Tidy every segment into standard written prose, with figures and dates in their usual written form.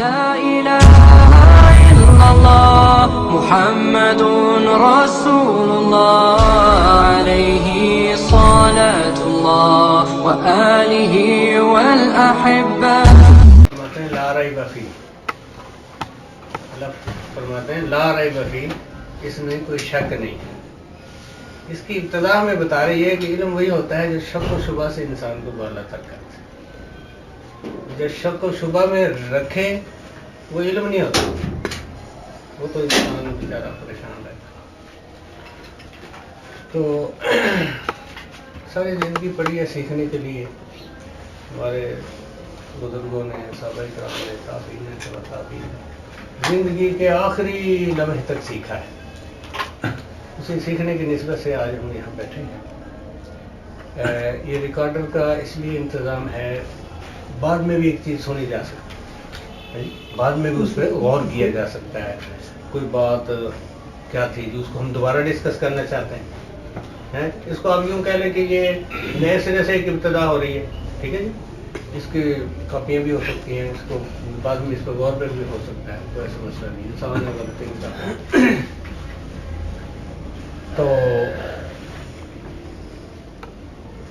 لا إله إلا الله محمد رسول الله عليه صلاة الله وآله والأحبة. لا ریب فیہ، فرماتے ہیں لا ریب فیہ، اس میں کوئی شک نہیں ہے. اس کی ابتدا میں بتا رہی ہے کہ علم وہی ہوتا ہے جو شک و شبہ سے انسان کو بالا تر کرتا ہے. جو شک و شبہ میں رکھے وہ علم نہیں ہوتا، وہ تو انسان بیچارہ پریشان رہتا. تو ساری زندگی پڑی ہے سیکھنے کے لیے. ہمارے بزرگوں نے، صحابہ کرام نے، تابعین نے، تبع تابعین نے زندگی کے آخری لمحے تک سیکھا ہے. اسی سیکھنے کی نسبت سے آج ہم یہاں بیٹھے ہیں. یہ ریکارڈر کا اس لیے انتظام ہے، بعد میں بھی ایک چیز سنی جا سکتی ہے، بعد میں بھی اس پہ غور کیا جا سکتا ہے. کوئی بات کیا تھی جو اس کو ہم دوبارہ ڈسکس کرنا چاہتے ہیں. اس کو آپ یوں کہہ لیں کہ یہ نئے سرے سے ایک ابتدا ہو رہی ہے. ٹھیک ہے جی، اس کی کاپیاں بھی ہو سکتی ہیں، اس کو بعد میں اس پہ غور بھی ہو سکتا ہے. کوئی ایسا مسئلہ نہیں، انسان نے غلطی نہیں کرتا. تو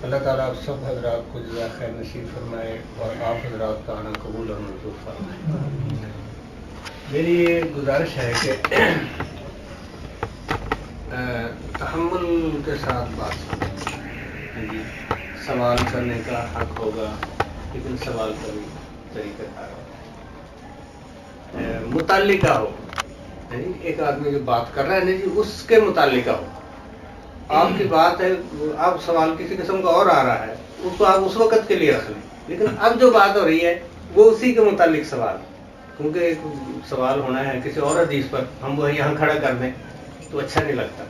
اللہ تعالیٰ آپ سب حضرات کو جزائے خیر نصیب فرمائے اور آپ حضرات کا آنا قبول اور منظور فرمائے. میری یہ گزارش ہے کہ تحمل کے ساتھ بات سنیں. سوال کرنے کا حق ہوگا، لیکن سوال کا بھی طریقہ کار ہوگا، متعلقہ ہو. ایک آدمی جو بات کر رہا ہے نا جی، اس کے متعلقہ ہو. آپ کی بات ہے، آپ سوال کسی قسم کا اور آ رہا ہے، اس کو آپ اس وقت کے لیے رکھ لیں، لیکن اب جو بات ہو رہی ہے وہ اسی کے متعلق سوال. کیونکہ ایک سوال ہونا ہے کسی اور حدیث پر، ہم وہ یہاں کھڑا کر دیں تو اچھا نہیں لگتا.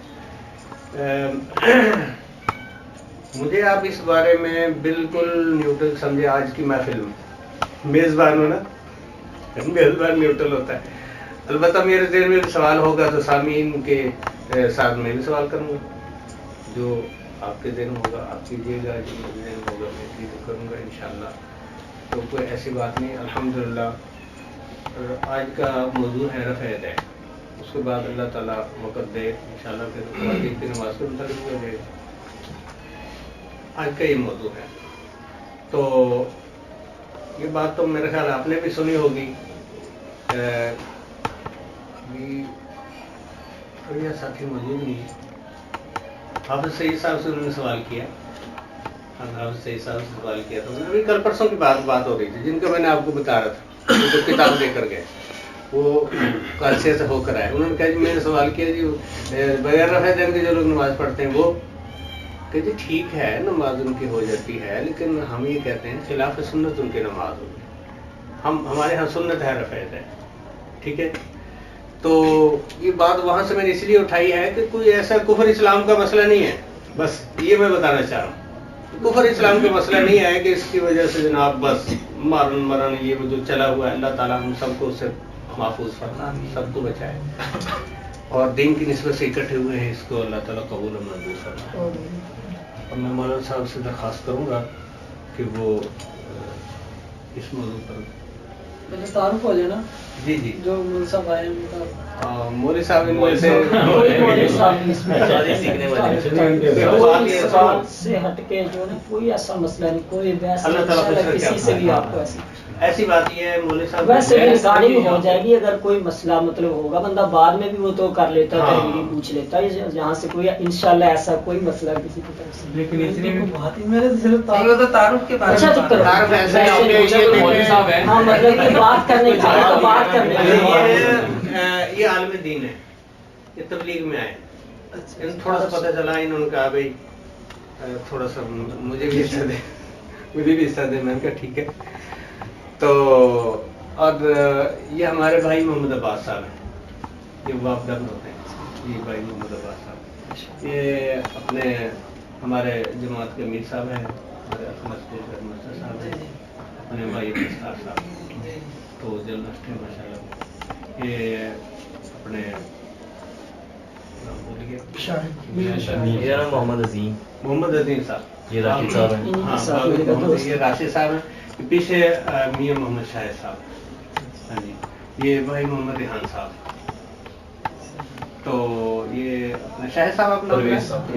مجھے آپ اس بارے میں بالکل نیوٹرل سمجھے. آج کی محفل میں میزبان ہونا، میزبان نیوٹرل ہوتا ہے. البتہ میرے ذہن میں سوال ہوگا تو سامعین کے ساتھ میں بھی سوال کروں گا. جو آپ کے ذہن ہوگا آپ کیجیے گا، جو میرے ذہن ہوگا میں چیزیں کروں گا انشاءاللہ. تو کوئی ایسی بات نہیں. الحمدللہ آج کا موضوع ہے رفع یدین. اس کے بعد اللہ تعالیٰ وقت دے انشاءاللہ پھر تراویح کی نماز کے متعلق ہو جائے گا. آج کا یہ موضوع ہے. تو یہ بات تو میرے خیال آپ نے بھی سنی ہوگی. یہ ساتھی موجود نہیں ہے. حافظ سعید صاحب سے انہوں نے سوال کیا. حافظ سعید صاحب سے سوال کیا تھا. ابھی کل پرسوں کی بات ہو رہی تھی، جن کا میں نے آپ کو بتا رہا تھا، جو کتاب لے کر گئے وہ کالسے سے ہو کر آئے. انہوں نے کہا جی میں نے سوال کیا جی بغیر رفع یدین کے جو لوگ نماز پڑھتے ہیں وہ کہ جی ٹھیک ہے نماز ان کی ہو جاتی ہے، لیکن ہم یہ کہتے ہیں خلاف سنت ان کی نماز ہوگی. ہمارے ہاں سنت ہے رفع یدین. ٹھیک ہے. تو یہ بات وہاں سے میں نے اس لیے اٹھائی ہے کہ کوئی ایسا کفر اسلام کا مسئلہ نہیں ہے. بس یہ میں بتانا چاہ رہا ہوں. کفر اسلام کا مسئلہ نہیں ہے کہ اس کی وجہ سے جناب بس مرن یہ جو چلا ہوا ہے. اللہ تعالیٰ ہم سب کو اس سے محفوظ فرمائے، سب کو بچائے، اور دین کی نسبت سے اکٹھے ہوئے ہیں اس کو اللہ تعالیٰ قبول اور منظور فرمائے. اور میں مولانا صاحب سے درخواست کروں گا کہ وہ اس موضوع پر تعارف ہو جانا. جی جی جو مول صاحب آئے ہیں مولوی صاحب ان میں سے سے ہٹ کے جو ہے کوئی ایسا مسئلہ نہیں، کوئی بحث اللہ تعالیٰ کسی سے بھی آپ کو ایسی بات یہ ہے. مولوی صاحب ویسے ریکارڈنگ ہو جائے گی. اگر کوئی مسئلہ مطلب ہوگا بندہ بعد میں بھی وہ تو کر لیتا ہے، تحریری پوچھ لیتا ہے. جہاں سے کوئی انشاءاللہ ایسا کوئی مسئلہ کسی کی طرف سے. لیکن اتنی بھی بات ہی میرے صرف تعارف کے بارے میں. اچھا چپ کرو. ہاں مطلب یہ بات کرنے کی بات کرنے کی یہ عالم دین ہے، یہ تبلیغ میں آئے. تھوڑا سا پتہ چلا انہوں نے کہا بھائی تھوڑا سا مجھے بھی حصہ دے، مجھے بھی حصہ دے. میں نے کہا ٹھیک ہے. تو اور یہ ہمارے بھائی محمد عباس صاحب ہیں، یہ واپ ڈبل ہوتے ہیں. یہ بھائی محمد عباس صاحب یہ اپنے ہمارے جماعت کے امیر صاحب ہیں، ہمارے مسجد صاحب ہیں، اپنے بھائی مستار صاحب تو جرنلسٹ ہیں ماشاء اللہ. یہ اپنے محمد عظیم صاحب، یہ راشد صاحب ہیں. یہ راشد صاحب ہیں. پیچھے میاں محمد شاہد صاحب. ہاں جی. یہ بھائی محمد ریحان صاحب. تو یہ اپنے شاہد صاحب اپنا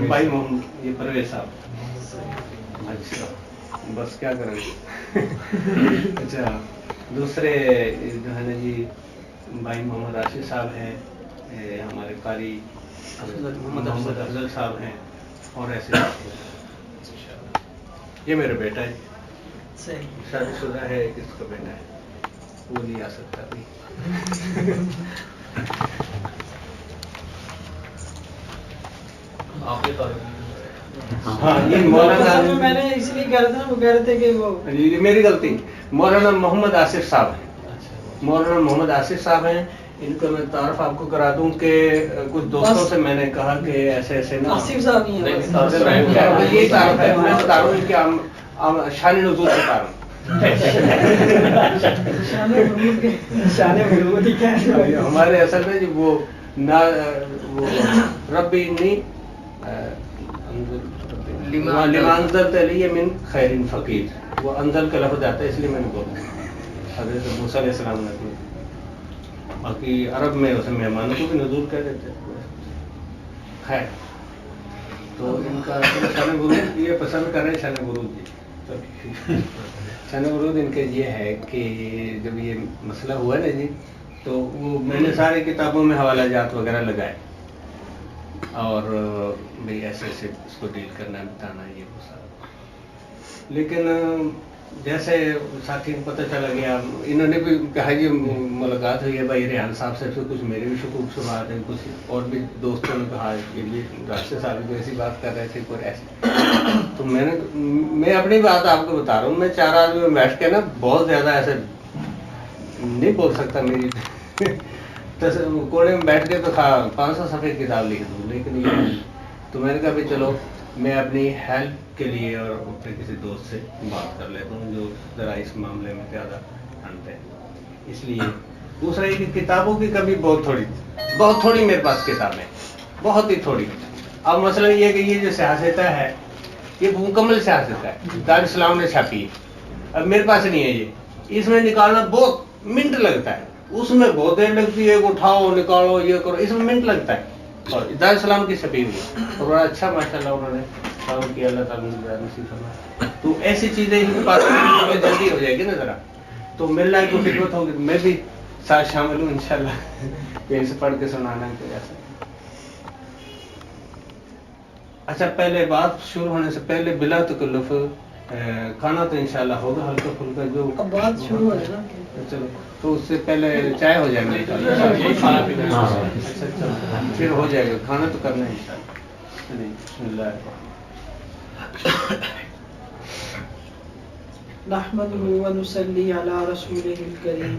بھائی محمد، یہ پرویز صاحب. اچھا بس کیا کریں گے. اچھا دوسرے جو ہے نا جی بھائی محمد راشد صاحب ہیں، ہمارے قاری محمد افضل صاحب ہیں، اور ایسے. یہ میرا بیٹا ہے، شادی شدہ ہے، کس کا بیٹا ہے وہ نہیں آ سکتا ابھی. ہاں یہ مولانا، میں نے اس لیے کہہ رہا تھا نا، وہ کہہ رہے تھے کہ وہ یہ میری غلطی. مولانا محمد آصف صاحب ہیں، مولانا محمد آصف صاحب ہیں. ان کو میں تعارف آپ کو کرا دوں کہ کچھ دوستوں سے میں نے کہا کہ ایسے ایسے نا آصف صاحب نہیں ہے. یہی تعارف ہے. میں بتا رہا ہوں کہ شان نزول بتا رہا ہوں. ہمارے اصل میں جو وہ ربی نہیں لما انزلت الی من خیر فقیر، وہ انزل کا لفظ آتا ہے اس لیے میں نے بولا حضرت موسیٰ علیہ السلام نے. باقی عرب میں اسے مہمانوں کو بھی نزول کہہ دیتے ہیں. خیر تو ان کا شان ورود یہ پسند کر رہے ہیں. شان ورود جی شان ورود ان کے یہ ہے کہ جب یہ مسئلہ ہوا نا جی تو وہ میں نے ساری کتابوں میں حوالہ جات وغیرہ لگائے اور بھئی ایسے ایسے اس کو ڈیل کرنا ہے، بتانا ہے یہ وہ سارا. لیکن جیسے ساتھی کو پتہ چلا گیا، انہوں نے بھی کہا جی ملاقات ہوئی ہے بھائی ریحان صاحب سے، کچھ میرے بھی شکوک شبہات ہیں، کچھ اور بھی دوستوں نے کہا یہ بھی راشد صاحب کو ایسی بات کر رہے تھے کوئی ایسی. تو میں اپنی بات آپ کو بتا رہا ہوں. میں 4 آدمی میں بیٹھ کے نا بہت زیادہ ایسے نہیں بول سکتا، میری کونے میں بیٹھ کے تو 500 صفحے کی کتاب لکھ دوں. لیکن یہ تو میں نے کہا بھی چلو میں اپنی ہیلپ کے لیے اور اپنے کسی دوست سے بات کر لیتا ہوں جو ذرا اس معاملے میں زیادہ جانتے ہیں. اس لیے دوسرا یہ کہ کتابوں کی کمی بہت تھوڑی میرے پاس کتابیں، بہت ہی تھوڑی. اب مسئلہ یہ کہ یہ جو سیاست ہے یہ مکمل سیاست ہے، دارالاسلام نے چھاپی ہے. اب میرے پاس نہیں ہے یہ، اس میں نکالنا بہت منٹ لگتا ہے، اس میں بہت دیر لگتی ہے. اٹھاؤ نکالو یہ کرو، اس میں منٹ لگتا ہے. اور دارالاسلام کی چھپی ہوئی ہے اور بڑا اچھا ماشاءاللہ انہوں نے کام کیا. اللہ تعالیٰ نے نصیب فرمایا. تو ایسی چیزیں ان کے پاس جلدی ہو جائے گی نا ذرا، تو ملنا کو خدمت ہوگی. میں بھی ساتھ شامل ہوں انشاءاللہ کہیں سے پڑھ کے سنانا ہے کوئی ایسا. اچھا پہلے بات شروع ہونے سے پہلے بلا تکلف کھانا تو انشاءاللہ ہوگا ہلکا پھلکا. جو اب بات شروع ہے نا، چلو تو اس سے پہلے چائے ہو جائے گا، کھانا پینا پھر ہو جائے گا. کھانا تو کرنا ہے انشاءاللہ. بسم اللہ نحمده ونصلي على رسوله الكريم.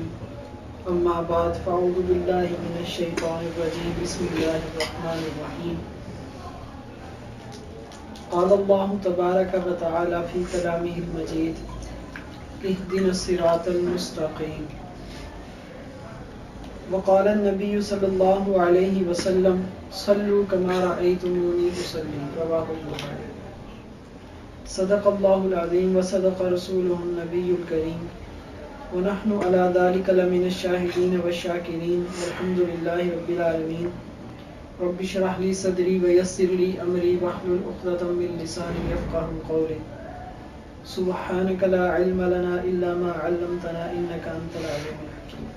اما بعد فاعوذ بالله من الشيطان الرجيم. بسم الله الرحمن الرحيم. قال الله تبارك وتعالى في كلامه المجيد: اهدنا الصراط المستقيم. وقال النبي صلى الله عليه وسلم: صلوا كما رأيتموني أصلي. رواه البخاري. صدق الله العظيم وصدق رسوله النبي الكريم ونحن على ذلك لمن الشاهدين والشاكرين والحمد لله رب العالمين. رب اشرح لي صدري ويسر لي أمري واحلل عقدة من لساني يفقهوا قولي. سبحانك لا علم لنا إلا ما علمتنا إنك أنت العليم الحكيم.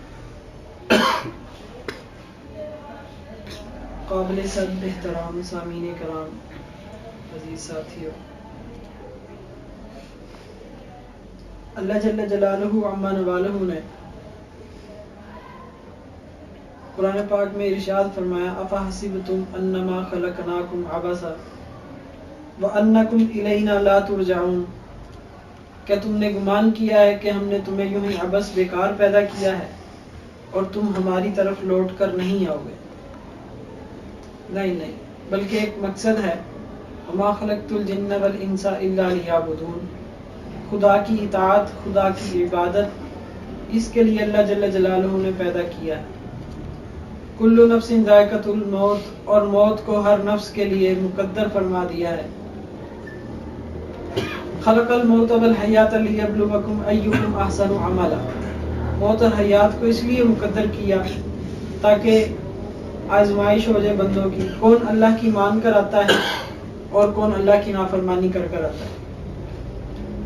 قابل صد احترام سامعین کرام، عزیز ساتھیو، اللہ جل جلالہ عما نوالہ نے قرآن پاک میں ارشاد فرمایا: افحسبتم انما خلقناکم عبثا وانکم الینا لا ترجعون. کیا تم نے گمان کیا ہے کہ ہم نے تمہیں یوں ہی عبث بیکار پیدا کیا ہے اور تم ہماری طرف لوٹ کر نہیں آؤ گے؟ نہیں، بلکہ ایک مقصد ہے. وما خلقت الجن والانس الا لیعبدون. خدا کی اطاعت، خدا کی عبادت، اس کے لیے اللہ جل جلالہ نے پیدا کیا ہے. کل نفس ذائقۃ الموت، اور موت کو ہر نفس کے لیے مقدر فرما دیا ہے. خلق الموت والحیات لیبلوکم ایکم احسن عملا. موت اور حیات کو اس لیے مقدر کیا تاکہ آزمائش ہو جائے بندوں کی، کون اللہ کی مان کر آتا ہے اور کون اللہ کی نافرمانی کر کر آتا ہے۔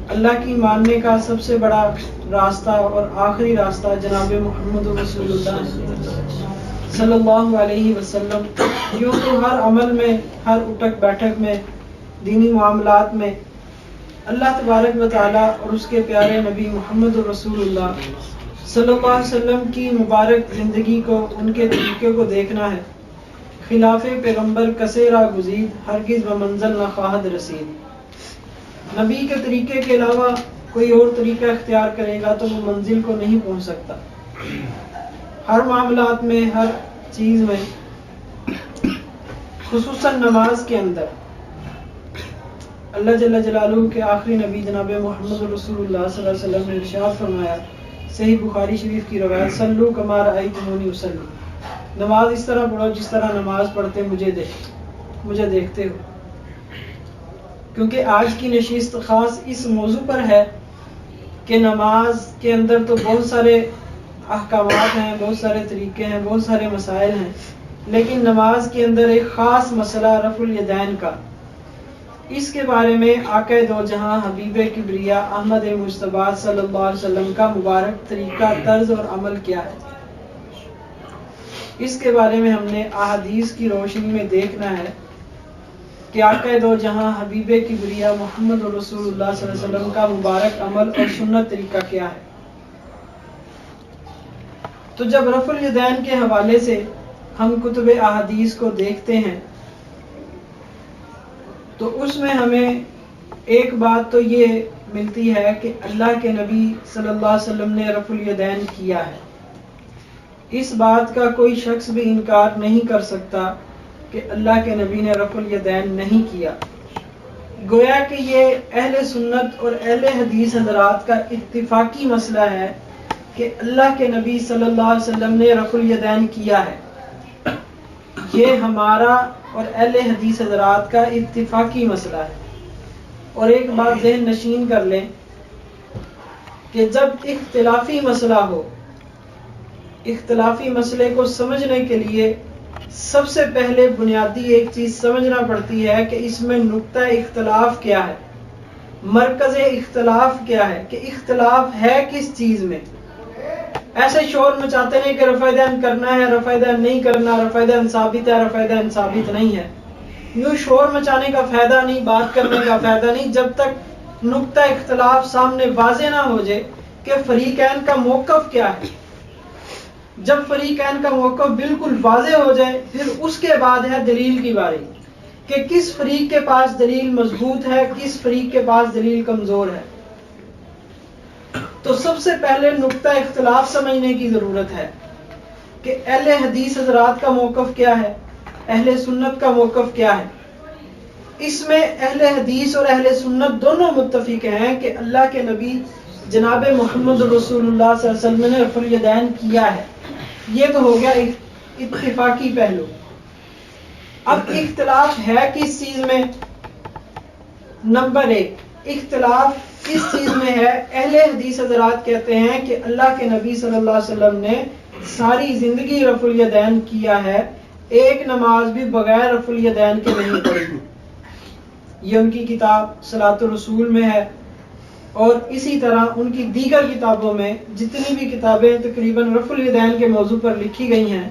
اللہ کی ماننے کا سب سے بڑا راستہ اور آخری راستہ جناب محمد رسول اللہ صلی اللہ علیہ وسلم۔ یوں تو ہر عمل میں، ہر اٹھک بیٹھک میں، دینی معاملات میں اللہ تبارک و تعالیٰ اور اس کے پیارے نبی محمد رسول اللہ صلی اللہ علیہ وسلم کی مبارک زندگی کو، ان کے طریقے کو دیکھنا ہے۔ خلاف پیغمبر کسے را گزید، ہرگز بمنزل نہ خواہد رسید۔ نبی کے طریقے کے علاوہ کوئی اور طریقہ اختیار کرے گا تو وہ منزل کو نہیں پہنچ سکتا۔ ہر معاملات میں، ہر چیز میں، خصوصاً نماز کے اندر اللہ جل جلالہ کے آخری نبی جناب محمد رسول اللہ صلی اللہ علیہ وسلم نے ارشاد فرمایا، صحیح بخاری شریف کی روایت، صلو کما رأیتمونی اصلی، نماز اس طرح پڑھو جس طرح نماز پڑھتے مجھے دیکھتے ہو۔ کیونکہ آج کی نشست خاص اس موضوع پر ہے کہ نماز کے اندر تو بہت سارے احکامات ہیں، بہت سارے طریقے ہیں، بہت سارے مسائل ہیں، لیکن نماز کے اندر ایک خاص مسئلہ رفع الیدین کا، اس کے بارے میں آقا دو جہاں حبیب کبریا احمد مجتبی صلی اللہ علیہ وسلم کا مبارک طریقہ، طرز اور عمل کیا ہے، اس کے بارے میں ہم نے احادیث کی روشنی میں دیکھنا ہے کہ آقا دو جہاں حبیب کبریا محمد رسول اللہ صلی اللہ علیہ وسلم کا مبارک عمل اور سنت طریقہ کیا ہے۔ تو جب رفع الیدین کے حوالے سے ہم کتب احادیث کو دیکھتے ہیں تو اس میں ہمیں ایک بات تو یہ ملتی ہے کہ اللہ کے نبی صلی اللہ علیہ وسلم نے رفع الیدین کیا ہے۔ اس بات کا کوئی شخص بھی انکار نہیں کر سکتا کہ اللہ کے نبی نے رفع الیدین نہیں کیا۔ گویا کہ یہ اہل سنت اور اہل حدیث حضرات کا اتفاقی مسئلہ ہے کہ اللہ کے نبی صلی اللہ علیہ وسلم نے رفع الیدین کیا ہے۔ یہ ہمارا اور اہل حدیث حضرات کا اتفاقی مسئلہ ہے۔ اور ایک بات ذہن نشین کر لیں کہ جب اختلافی مسئلہ ہو، اختلافی مسئلے کو سمجھنے کے لیے سب سے پہلے بنیادی ایک چیز سمجھنا پڑتی ہے کہ اس میں نقطہ اختلاف کیا ہے، مرکز اختلاف کیا ہے، کہ اختلاف ہے کس چیز میں۔ ایسے شور مچاتے ہیں کہ رفع الیدین کرنا ہے، رفع الیدین نہیں کرنا، رفع الیدین ثابت ہے، رفع الیدین ثابت نہیں ہے۔ یوں شور مچانے کا فائدہ نہیں، بات کرنے کا فائدہ نہیں، جب تک نقطہ اختلاف سامنے واضح نہ ہو جائے کہ فریقین کا موقف کیا ہے۔ جب فریقین کا موقف بالکل واضح ہو جائے پھر اس کے بعد ہے دلیل کی باری کہ کس فریق کے پاس دلیل مضبوط ہے، کس فریق کے پاس دلیل کمزور ہے۔ تو سب سے پہلے نقطہ اختلاف سمجھنے کی ضرورت ہے کہ اہل حدیث حضرات کا موقف کیا ہے، اہل سنت کا موقف کیا ہے۔ اس میں اہل حدیث اور اہل سنت دونوں متفق ہیں کہ اللہ کے نبی جناب محمد رسول اللہ صلی اللہ علیہ وسلم نے رفع الیدین کیا ہے۔ یہ تو ہو گیا اتفاقی پہلو۔ اب اختلاف ہے کس چیز میں؟ نمبر ایک، اختلاف کس چیز میں ہے؟ اہل حدیث حضرات کہتے ہیں کہ اللہ کے نبی صلی اللہ علیہ وسلم نے ساری زندگی رفع الیدین کیا ہے، ایک نماز بھی بغیر رفع الیدین کے نہیں پڑھی۔ یہ ان کی کتاب صلاۃ الرسول میں ہے، اور اسی طرح ان کی دیگر کتابوں میں جتنی بھی کتابیں تقریباً رفع الیدین کے موضوع پر لکھی گئی ہیں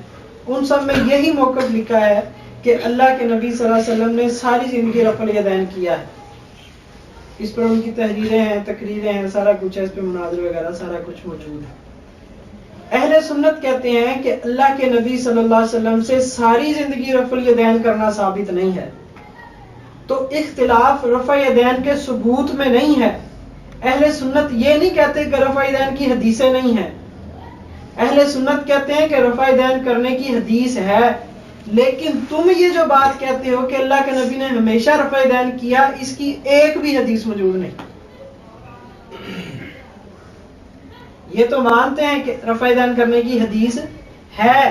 ان سب میں یہی موقف لکھا ہے کہ اللہ کے نبی صلی اللہ علیہ وسلم نے ساری زندگی رفع الیدین کیا ہے۔ اس پر ان کی تحریریں ہیں، تقریریں ہیں، سارا کچھ ہے، اس پہ مناظر وغیرہ سارا کچھ موجود ہے۔ اہل سنت کہتے ہیں کہ اللہ کے نبی صلی اللہ علیہ وسلم سے ساری زندگی رفع الیدین کرنا ثابت نہیں ہے۔ تو اختلاف رفع الیدین کے ثبوت میں نہیں ہے۔ اہل سنت یہ نہیں کہتے کہ رفع الیدین کی حدیثیں نہیں ہیں۔ اہل سنت کہتے ہیں کہ رفع الیدین کرنے کی حدیث ہے، لیکن تم یہ جو بات کہتے ہو کہ اللہ کے نبی نے ہمیشہ رفع الیدین کیا، اس کی ایک بھی حدیث موجود نہیں۔ یہ تو مانتے ہیں کہ رفع الیدین کرنے کی حدیث ہے،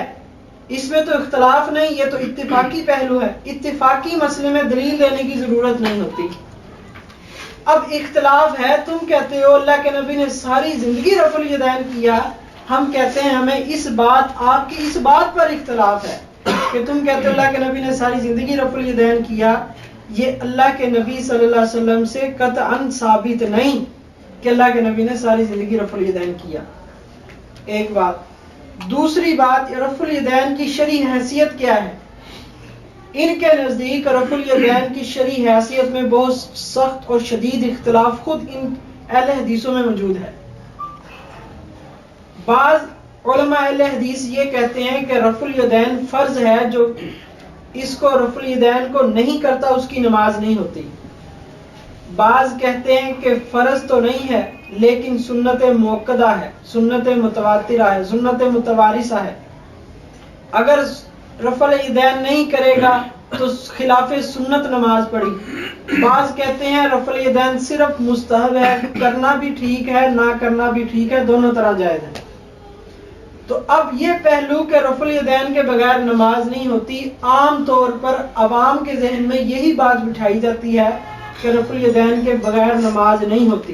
اس میں تو اختلاف نہیں، یہ تو اتفاقی پہلو ہے۔ اتفاقی مسئلے میں دلیل دینے کی ضرورت نہیں ہوتی۔ اب اختلاف ہے، تم کہتے ہو اللہ کے نبی نے ساری زندگی رفع الیدین کیا، ہم کہتے ہیں ہمیں اس بات، آپ کی اس بات پر اختلاف ہے کہ تم کہتے ہو اللہ کے نبی نے ساری زندگی رفع الیدین کیا، یہ اللہ کے نبی صلی اللہ علیہ وسلم سے قطعاً ثابت نہیں کہ اللہ کے نبی نے ساری زندگی رفع الیدین کیا. ایک بات. دوسری بات، رفع الیدین کی شرعی حیثیت کیا ہے؟ ان کے نزدیک رفع الیدین کی شرعی حیثیت میں بہت سخت اور شدید اختلاف خود ان اہل حدیثوں میں موجود ہے. بعض علماء اہل حدیث یہ کہتے ہیں کہ رفع الیدین فرض ہے، جو اس کو رفع الیدین کو نہیں کرتا اس کی نماز نہیں ہوتی. بعض کہتے ہیں کہ فرض تو نہیں ہے لیکن سنت موقدہ ہے، سنت متواترہ ہے، سنت متوارثہ ہے. اگر رفع الیدین نہیں کرے گا تو خلاف سنت نماز پڑھی. بعض کہتے ہیں رفع الیدین صرف مستحب ہے، کرنا بھی ٹھیک ہے، نہ کرنا بھی ٹھیک ہے، دونوں طرح جائز ہے. تو اب یہ پہلو کہ رفع الیدین کے بغیر نماز نہیں ہوتی، عام طور پر عوام کے ذہن میں یہی بات بٹھائی جاتی ہے کہ رفع الیدین کے بغیر نماز نہیں ہوتی.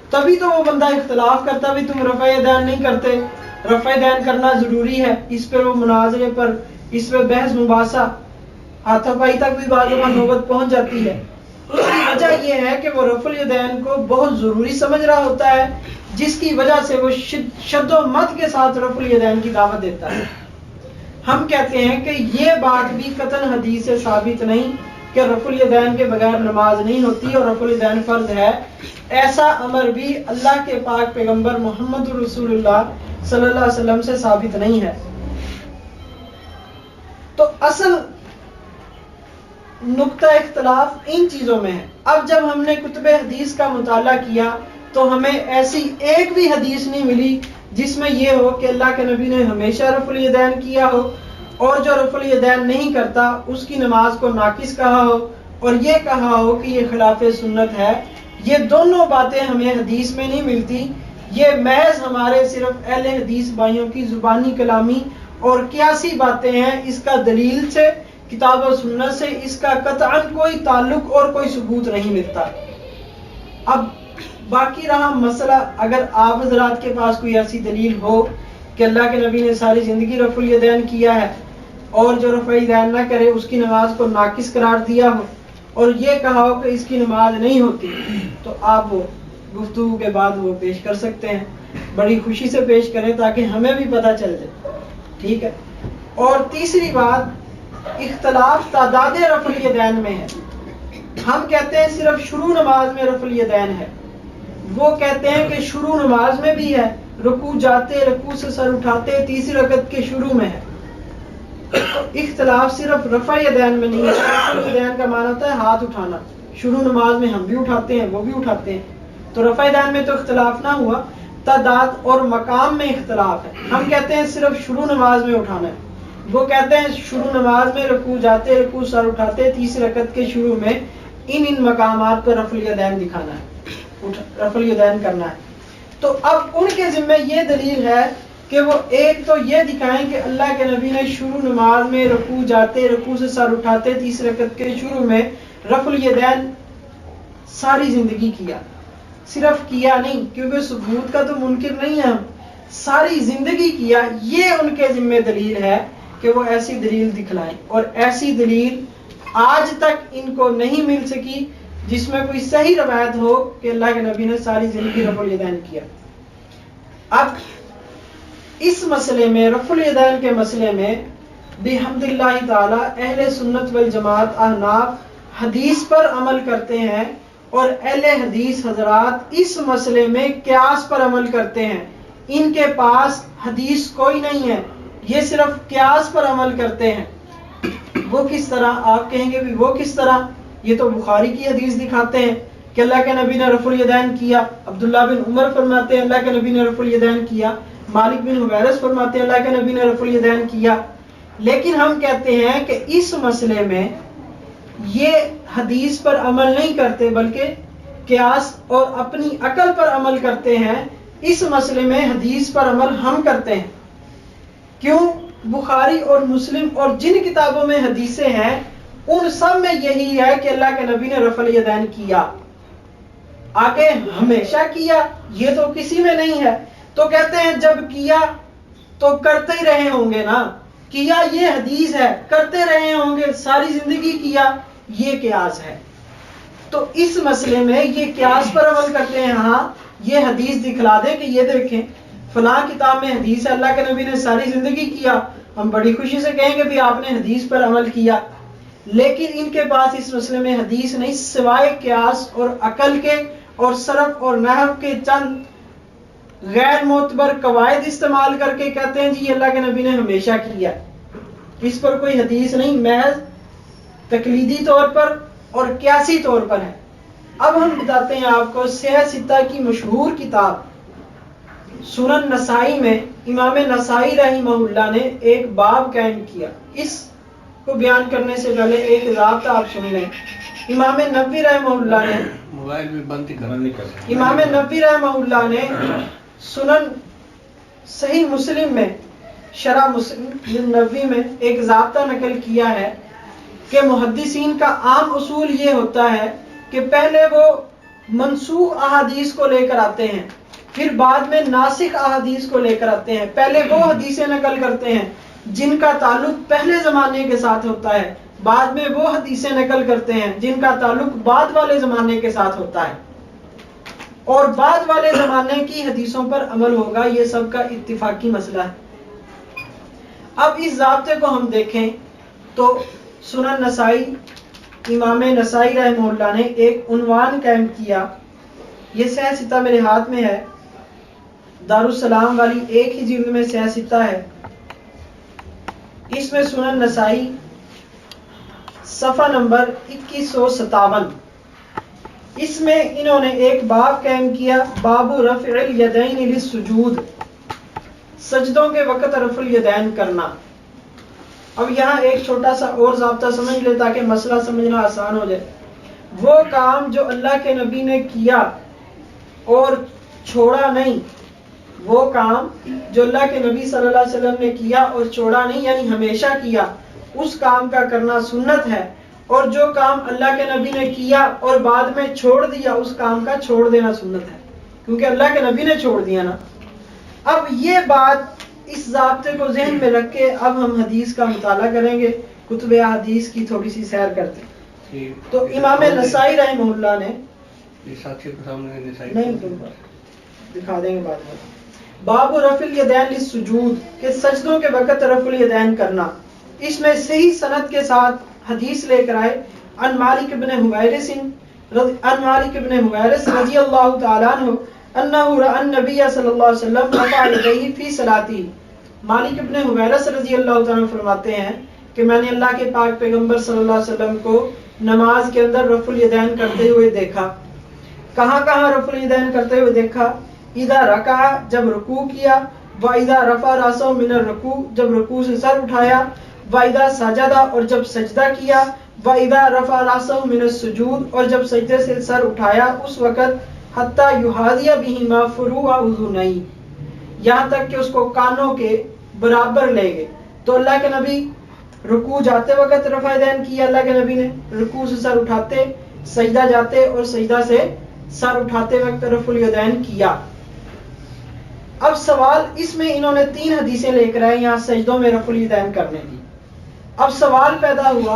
تبھی تو وہ بندہ اختلاف کرتا بھی تم رفع الیدین نہیں کرتے، رفع الیدین کرنا ضروری ہے. اس پہ وہ مناظرے پر، اس پہ بحث مباحثہ، ہاتھا پائی تک بھی بعض اوقات نوبت پہنچ جاتی ہے. اس کی وجہ یہ ہے کہ وہ رفع الیدین کو بہت ضروری سمجھ رہا ہوتا ہے، جس کی وجہ سے وہ شد و مد کے ساتھ رفع الیدین کی دعوت دیتا ہے. ہم کہتے ہیں کہ یہ بات بھی قطعاً حدیث سے ثابت نہیں کہ رفع الیدین کے بغیر نماز نہیں ہوتی اور رفع الیدین فرض ہے. ایسا امر بھی اللہ کے پاک پیغمبر محمد رسول اللہ صلی اللہ علیہ وسلم سے ثابت نہیں ہے. تو اصل نقطہ اختلاف ان چیزوں میں ہے. اب جب ہم نے کتب حدیث کا مطالعہ کیا تو ہمیں ایسی ایک بھی حدیث نہیں ملی جس میں یہ ہو کہ اللہ کے نبی نے ہمیشہ رفع الیدین کیا ہو اور جو رفع الیدین نہیں کرتا اس کی نماز کو ناقص کہا ہو اور یہ کہا ہو کہ یہ خلاف سنت ہے. یہ دونوں باتیں ہمیں حدیث میں نہیں ملتی. یہ محض ہمارے صرف اہل حدیث بھائیوں کی زبانی کلامی اور قیاسی باتیں ہیں. اس کا دلیل سے، کتاب و سنت سے اس کا قطعاً کوئی تعلق اور کوئی ثبوت نہیں ملتا. اب باقی رہا مسئلہ، اگر آپ حضرات کے پاس کوئی ایسی دلیل ہو کہ اللہ کے نبی نے ساری زندگی رفع الیدین کیا ہے اور جو رفع الیدین نہ کرے اس کی نماز کو ناقص قرار دیا ہو اور یہ کہا ہو کہ اس کی نماز نہیں ہوتی، تو آپ وہ گفتگو کے بعد وہ پیش کر سکتے ہیں. بڑی خوشی سے پیش کریں تاکہ ہمیں بھی پتہ چل جائے. ٹھیک ہے. اور تیسری بات، اختلاف تعداد رفع الیدین میں ہے. ہم کہتے ہیں صرف شروع نماز میں رفع الیدین ہے، وہ کہتے ہیں کہ شروع نماز میں بھی ہے، رکوع جاتے، رکوع سے سر اٹھاتے تیسری رکعت کے شروع میں ہے. اختلاف صرف رفع الیدین میں نہیں ہے. رفع الیدین کا معنی ہوتا ہے ہاتھ اٹھانا. شروع نماز میں ہم بھی اٹھاتے ہیں، وہ بھی اٹھاتے ہیں. تو رفع الیدین میں تو اختلاف نہ ہوا، تعداد اور مقام میں اختلاف ہے. ہم کہتے ہیں صرف شروع نماز میں اٹھانا ہے، وہ کہتے ہیں شروع نماز میں رکوع جاتے، رکوع سر اٹھاتے تیسری رکعت کے شروع میں ان مقامات پر رفع الیدین دکھانا ہے، رفع الیدین کرنا ہے. تو اب ان کے ذمہ یہ دلیل ہے کہ وہ ایک تو یہ دکھائیں کہ اللہ کے نبی نے شروع نماز میں رکوع جاتے، رکوع سے سر اٹھاتے تیسری رکعت کے شروع میں رفع الیدین ساری زندگی کیا. صرف کیا نہیں، کیونکہ ثبوت کا تو منکر نہیں ہے ہم، ساری زندگی کیا. یہ ان کے ذمہ دلیل ہے کہ وہ ایسی دلیل دکھلائیں، اور ایسی دلیل آج تک ان کو نہیں مل سکی جس میں کوئی صحیح روایت ہو کہ اللہ کے نبی نے ساری زندگی رفع الیدین کیا. اب اس مسئلے میں، رفع الیدین کے مسئلے میں بحمد اللہ تعالی اہل سنت والجماعت احناف حدیث پر عمل کرتے ہیں، اور اہل حدیث حضرات اس مسئلے میں قیاس پر عمل کرتے ہیں. ان کے پاس حدیث کوئی نہیں ہے، یہ صرف قیاس پر عمل کرتے ہیں. وہ کس طرح؟ آپ کہیں گے بھی وہ کس طرح؟ یہ تو بخاری کی حدیث دکھاتے ہیں کہ اللہ کے نبی نے رفع الیدین کیا. عبداللہ بن عمر فرماتے ہیں اللہ کے نبی نے رفع الیدین کیا. مالک بن حویرث فرماتے ہیں اللہ کے نبی نے رفع الیدین کیا. لیکن ہم کہتے ہیں کہ اس مسئلے میں یہ حدیث پر عمل نہیں کرتے بلکہ قیاس اور اپنی عقل پر عمل کرتے ہیں. اس مسئلے میں حدیث پر عمل ہم کرتے ہیں. کیوں؟ بخاری اور مسلم اور جن کتابوں میں حدیثیں ہیں ان سب میں یہی ہے کہ اللہ کے نبی نے رفع الیدین کیا. آگے ہمیشہ کیا یہ تو کسی میں نہیں ہے. تو کہتے ہیں جب کیا تو کرتے ہی رہے ہوں گے نا. کیا یہ حدیث ہے, کرتے رہے ہوں گے, ساری زندگی کیا, یہ قیاس ہے. تو اس مسئلے میں یہ قیاس پر عمل کرتے ہیں. ہاں یہ حدیث دکھلا دیں کہ یہ دیکھیں فلاں کتاب میں حدیث ہے, اللہ کے نبی نے ساری زندگی کیا, ہم بڑی خوشی سے کہیں گے بھی آپ نے حدیث پر عمل کیا. لیکن ان کے پاس اس مسئلے میں حدیث نہیں, سوائے قیاس اور عقل کے اور صرف اور نحو کے چند غیر معتبر قواعد استعمال کر کے کہتے ہیں جی یہ اللہ کے نبی نے ہمیشہ کیا. اس پر کوئی حدیث نہیں, محض تقلیدی طور پر اور قیاسی طور پر ہے. اب ہم بتاتے ہیں آپ کو صحیح ستہ کی مشہور کتاب سنن نسائی میں امام نسائی رحمہ اللہ نے ایک باب قائم کیا. اس کو بیان کرنے سے پہلے ایک ضابطہ آپ سن لیں. امام نووی رحمہ اللہ نے موبائل میں بند ہی کرنا نہیں کرتا. امام نووی رحمہ اللہ نے سنن صحیح مسلم میں شرح مسلم نووی میں ایک ضابطہ نقل کیا ہے کہ محدثین کا عام اصول یہ ہوتا ہے کہ پہلے وہ منسوخ احادیث کو لے کر آتے ہیں, پھر بعد میں ناسخ احادیث کو لے کر آتے ہیں. پہلے وہ حدیثیں نقل کرتے ہیں جن کا تعلق پہلے زمانے کے ساتھ ہوتا ہے, بعد میں وہ حدیثیں نقل کرتے ہیں جن کا تعلق بعد والے زمانے کے ساتھ ہوتا ہے, اور بعد والے زمانے کی حدیثوں پر عمل ہوگا. یہ سب کا اتفاقی مسئلہ ہے. اب اس ضابطے کو ہم دیکھیں تو سنن نسائی امام نسائی رحمہ اللہ نے ایک عنوان قائم کیا. یہ صحیح ستہ میرے ہاتھ میں ہے, دارالسلام والی ایک ہی جلد میں صحیح ستہ ہے. اس میں سنن نسائی صفحہ نمبر 2157, اس میں انہوں نے ایک باب قائم کیا, باب رفع الیدین للسجود, سجدوں کے وقت رفع الیدین کرنا. اب یہاں ایک چھوٹا سا اور ضابطہ سمجھ لے تاکہ مسئلہ سمجھنا آسان ہو جائے. وہ کام جو اللہ کے نبی نے کیا اور چھوڑا نہیں, وہ کام جو اللہ کے نبی صلی اللہ علیہ وسلم نے کیا اور چھوڑا نہیں یعنی ہمیشہ کیا, اس کام کا کرنا سنت ہے. اور جو کام اللہ کے نبی نے کیا اور بعد میں چھوڑ دیا, اس کام کا چھوڑ دینا سنت ہے, کیونکہ اللہ کے نبی نے چھوڑ دیا نا. اب یہ بات اس ضابطے کو ذہن میں رکھ کے اب ہم حدیث کا مطالعہ کریں گے, کتب احادیث کی تھوڑی سی سیر کرتے ہیں. تو امام نسائی رحمہ اللہ نے نہیں دکھا دیں گے بعد میں, باب رفع الیدین للسجود کہ سجدوں کے وقت رفع الیدین کرنا. اس میں صحیح سند کے ساتھ حدیث لے کر آئے عن مالک بن حویرث رضی اللہ تعالی عنہ انہ رأى النبی صلی اللہ علیہ وسلم رفع یدیہ فی صلاتہ. مالک بن حویرث رضی اللہ تعالی عنہ فرماتے ہیں کہ میں نے اللہ کے پاک پیغمبر صلی اللہ علیہ وسلم کو نماز کے اندر رفع الیدین کرتے ہوئے دیکھا. کہاں کہاں رفع الیدین کرتے ہوئے دیکھا؟ اذا رکع جب رکوع کیا, واذا رفع راسہ من الرکوع جب رکوع سے سر اٹھایا, واذا سجد اور جب سجدہ کیا, واذا رفع راسہ من السجود اور جب سجدے سے سر اٹھایا اس وقت, حتی یحاذی بہما فروع اذنیہ یہاں تک کہ اس کو کانوں کے برابر لے گئے. تو اللہ کے نبی رکوع جاتے وقت رفع یدین کیا, اللہ کے نبی نے رکوع سے سر اٹھاتے, سجدہ جاتے اور سجدہ سے سر اٹھاتے وقت رفع الیدین کیا. اب سوال اس میں انہوں نے 3 حدیثیں لے کر آئے یہاں سجدوں میں رفع الیدین کرنے کی. اب سوال پیدا ہوا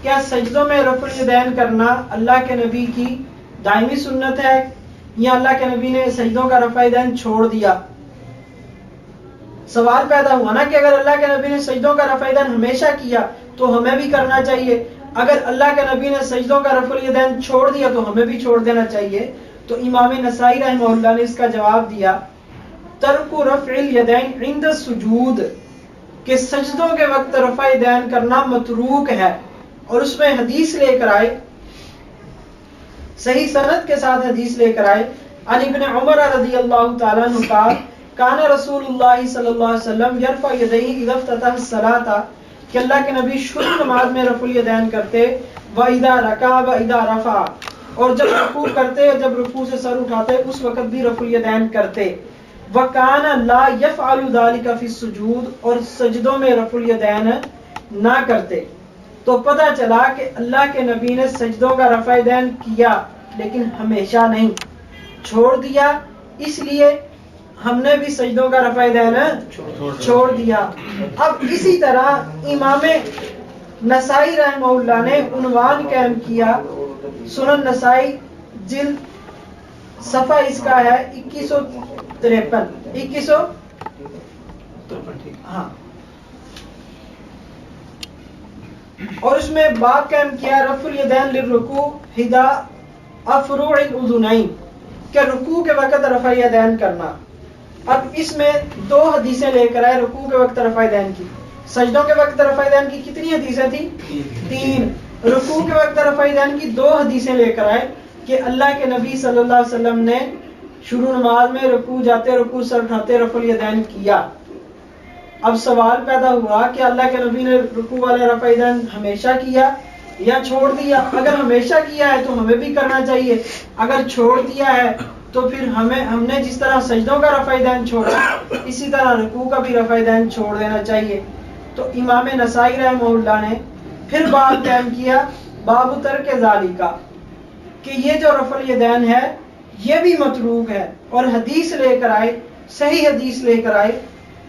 کیا سجدوں میں رفع الیدین کرنا اللہ کے نبی کی دائمی سنت ہے یا اللہ کے نبی نے سجدوں کا رفع الیدین چھوڑ دیا؟ سوال پیدا ہوا نا کہ اگر اللہ کے نبی نے سجدوں کا رفع الیدین ہمیشہ کیا تو ہمیں بھی کرنا چاہیے, اگر اللہ کے نبی نے سجدوں کا رفع الیدین چھوڑ دیا تو ہمیں بھی چھوڑ دینا چاہیے. تو امام نسائی رحمہ اللہ نے اس کا جواب دیا, ترک رفع الیدین عند السجود کہ سجدوں کے وقت رفع الیدین کرنا متروک ہے. اور اس میں حدیث لے کر آئے, صحیح سند کے ساتھ حدیث لے کر آئے, عن ابن عمر رضی اللہ تعالی عنہ قال کان رسول اللہ صلی اللہ علیہ وسلم یرفع یدیہ اذا افتتح الصلاۃ کہ اللہ کے نبی شروع نماز میں رفع الیدین کرتے, واذا رکع واذا رفع اور جب رکوع کرتے اور جب رکوع سے سر اٹھاتے اس وقت بھی رفع الیدین کرتے. وکان لا یفعل ذلک فی السجود اور سجدوں میں رفع الیدین نہ کرتے. تو پتہ چلا کہ اللہ کے نبی نے سجدوں کا رفع الیدین کیا لیکن ہمیشہ نہیں, چھوڑ دیا. اس لیے ہم نے بھی سجدوں کا رفع دین چھوڑ دیا. اب اسی طرح امام نسائی رحمہ اللہ نے عنوان قائم کیا, سنن نسائی جلد صفحہ اس کا ہے 2153. ہاں, اور اس میں باب قائم کیا رفع الیدین للرکوع حدا افروع الاذنین, کہ رکوع کے وقت رفع الیدین کرنا. اب اس میں 2 حدیثیں لے کر آئے رکوع کے وقت رفع الیدین کی. سجدوں کے وقت رفع الیدین کی کتنی حدیثیں تھیں؟ 3. رکوع کے وقت رفع الیدین کی 2 حدیثیں لے کر آئے کہ اللہ کے نبی صلی اللہ علیہ وسلم نے شروع نماز میں رکوع جاتے رکوع سر اٹھاتے رفع الیدین کیا. اب سوال پیدا ہوا کہ اللہ کے نبی نے رکوع والے رفع الیدین ہمیشہ کیا یا چھوڑ دیا؟ اگر ہمیشہ کیا ہے تو ہمیں بھی کرنا چاہیے, اگر چھوڑ دیا ہے تو پھر ہم نے جس طرح سجدوں کا رفع الیدین چھوڑا اسی طرح رکوع کا بھی رفع الیدین چھوڑ دینا چاہیے. تو امام نسائی رحمہ اللہ نے پھر باب قائم کیا باب ترک ذالکا, کہ یہ جو رفع الیدین ہے یہ بھی متروک ہے, اور حدیث لے کر آئے, صحیح حدیث لے کر آئے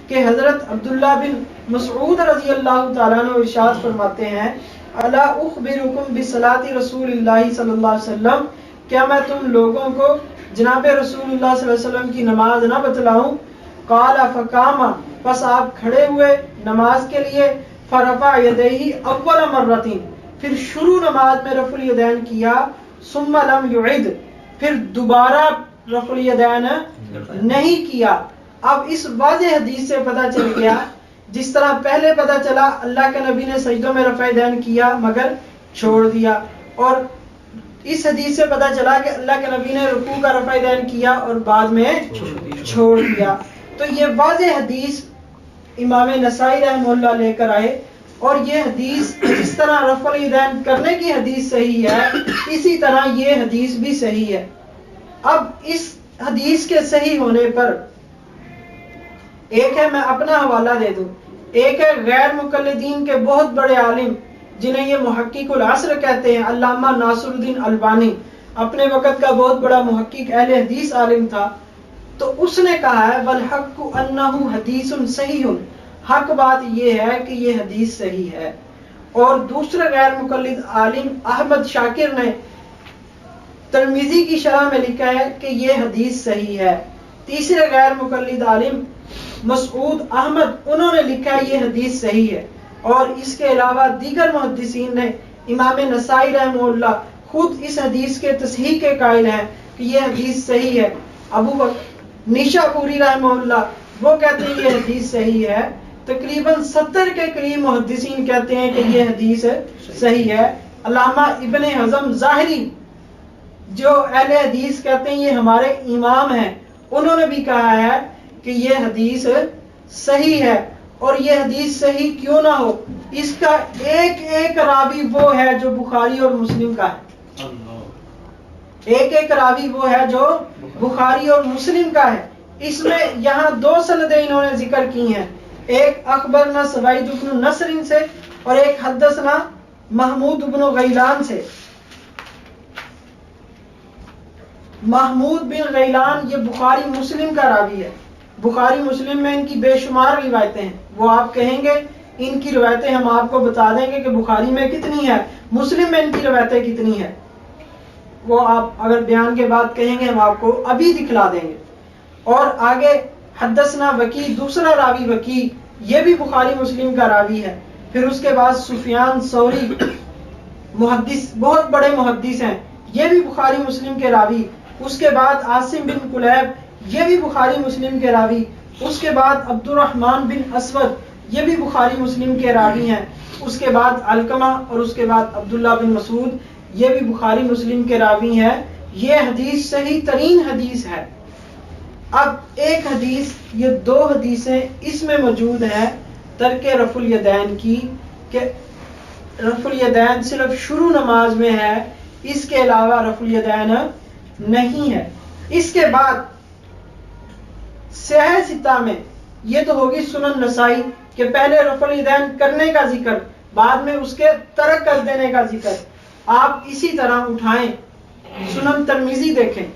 کہ حضرت عبداللہ بن مسعود رضی اللہ تعالیٰ عنہ ارشاد فرماتے ہیں الا اخبرکم بصلاۃ رسول اللہ صلی اللہ علیہ وسلم, کیا میں تم لوگوں کو جناب رسول اللہ صلی اللہ علیہ وسلم کی نماز نہ بتلاؤں؟ قال فقام, پس آپ کھڑے ہوئے نماز کے لیے, فرفع یدیہ اول مرتين, پھر شروع نماز میں رفع الیدین کیا, ثم لم يعد, پھر دوبارہ رفع الیدین نہیں کیا. اب اس واضح حدیث سے پتہ چل گیا, جس طرح پہلے پتہ چلا اللہ کے نبی نے سجدوں میں رفع الیدین کیا مگر چھوڑ دیا, اور اس حدیث سے پتہ چلا کہ اللہ کے نبی نے رکوع کا رفع الیدین کیا اور بعد میں چھوڑ دیا. تو یہ واضح حدیث امام نسائی رحمہ اللہ لے کر آئے, اور یہ حدیث جس طرح رفع الیدین کرنے کی حدیث صحیح ہے اسی طرح یہ حدیث بھی صحیح ہے. اب اس حدیث کے صحیح ہونے پر ایک ہے, میں اپنا حوالہ دے دوں, ایک ہے غیر مقلدین کے بہت بڑے عالم جنہیں یہ محقق العصر کہتے ہیں, علامہ ناصر الدین البانی, اپنے وقت کا بہت بڑا محقق اہل حدیث عالم تھا. تو اس نے کہا ہے والحق انہ حدیث صحیح, حق بات یہ ہے کہ یہ حدیث صحیح ہے. اور دوسرے غیر مقلد عالم احمد شاکر نے ترمذی کی شرح میں لکھا ہے کہ یہ حدیث صحیح ہے. تیسرے غیر مقلد عالم مسعود احمد, انہوں نے لکھا ہے یہ حدیث صحیح ہے. اور اس کے علاوہ دیگر محدثین نے, امام نسائی رحمہ اللہ خود اس حدیث کے تصحیح کے قائل ہیں کہ یہ حدیث صحیح ہے. ابو بکر نیشا پوری رحمہ اللہ وہ کہتے ہیں یہ حدیث صحیح ہے. تقریباً 70 کے قریب محدثین کہتے ہیں کہ یہ حدیث صحیح ہے. علامہ ابن حزم ظاہری جو اہل حدیث کہتے ہیں یہ ہمارے امام ہیں, انہوں نے بھی کہا ہے کہ یہ حدیث صحیح ہے. اور یہ حدیث صحیح کیوں نہ ہو, اس کا ایک ایک راوی وہ ہے جو بخاری اور مسلم کا ہے. ایک ایک راوی وہ ہے جو بخاری اور مسلم کا ہے. اس میں یہاں 2 سندیں انہوں نے ذکر کی ہیں, ایک اخبرنا سوید بن نصر سے اور ایک حدثنا محمود بن غیلان سے. محمود بن غیلان یہ بخاری مسلم کا راوی ہے. بخاری مسلم میں ان کی بے شمار روایتیں ہیں, وہ آپ کہیں گے ان کی روایتیں ہم آپ کو بتا دیں گے کہ بخاری میں کتنی ہے, مسلم میں ان کی روایتیں کتنی ہیں, وہ آپ اگر بیان کے بعد کہیں گے ہم آپ کو ابھی دکھلا دیں گے. اور آگے حدثنا وکی, دوسرا راوی وکی, یہ بھی بخاری مسلم کا راوی ہے. پھر اس کے بعد سفیان ثوری محدث, بہت بڑے محدث ہیں, یہ بھی بخاری مسلم کے راوی. اس کے بعد عاصم بن قلیب, یہ بھی بخاری مسلم کے راوی. اس کے بعد عبد الرحمن بن اسود, یہ بھی بخاری مسلم کے راوی ہیں. اس کے بعد علقمہ اور اس کے بعد عبداللہ بن مسعود, یہ بھی بخاری مسلم کے راوی ہیں. یہ حدیث صحیح ترین حدیث ہے. اب ایک حدیث, یہ 2 حدیثیں اس میں موجود ہیں ترک رفع الیدین کی, کہ رفع الیدین صرف شروع نماز میں ہے, اس کے علاوہ رفع الیدین نہیں ہے. اس کے بعد صحیح ستہ میں یہ تو ہوگی سنن نسائی کہ پہلے رفع الیدین کرنے کا ذکر, بعد میں اس کے ترک کر دینے کا ذکر. آپ اسی طرح اٹھائیں, سنن ترمذی دیکھیں,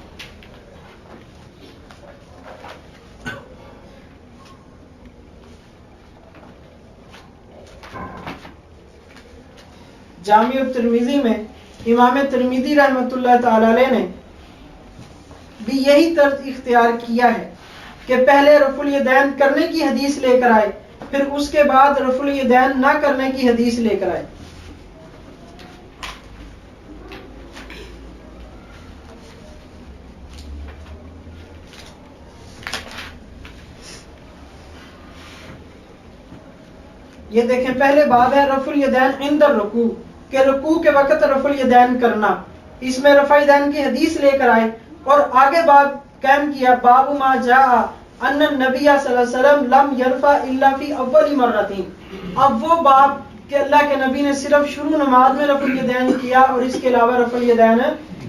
جامع ترمذی میں امام ترمذی رحمۃ اللہ تعالی علیہ نے بھی یہی طرز اختیار کیا ہے کہ پہلے رفع الیدین کرنے کی حدیث لے کر آئے، پھر اس کے بعد رفع الیدین نہ کرنے کی حدیث لے کر آئے۔ یہ دیکھیں پہلے باب ہے رفع الیدین عند الرکوع، کہ رکوع کے وقت رفع الیدین کرنا، اس میں رفع الیدین کی حدیث لے کر آئے اور آگے باب قائم کیا باب ما جاء ان النبی صلی اللہ علیہ وسلم لم یرفع الا فی اول مرتين۔ اب وہ باب کہ اللہ کے نبی نے صرف شروع نماز میں رفع الیدین کیا اور اس کے علاوہ رفع الیدین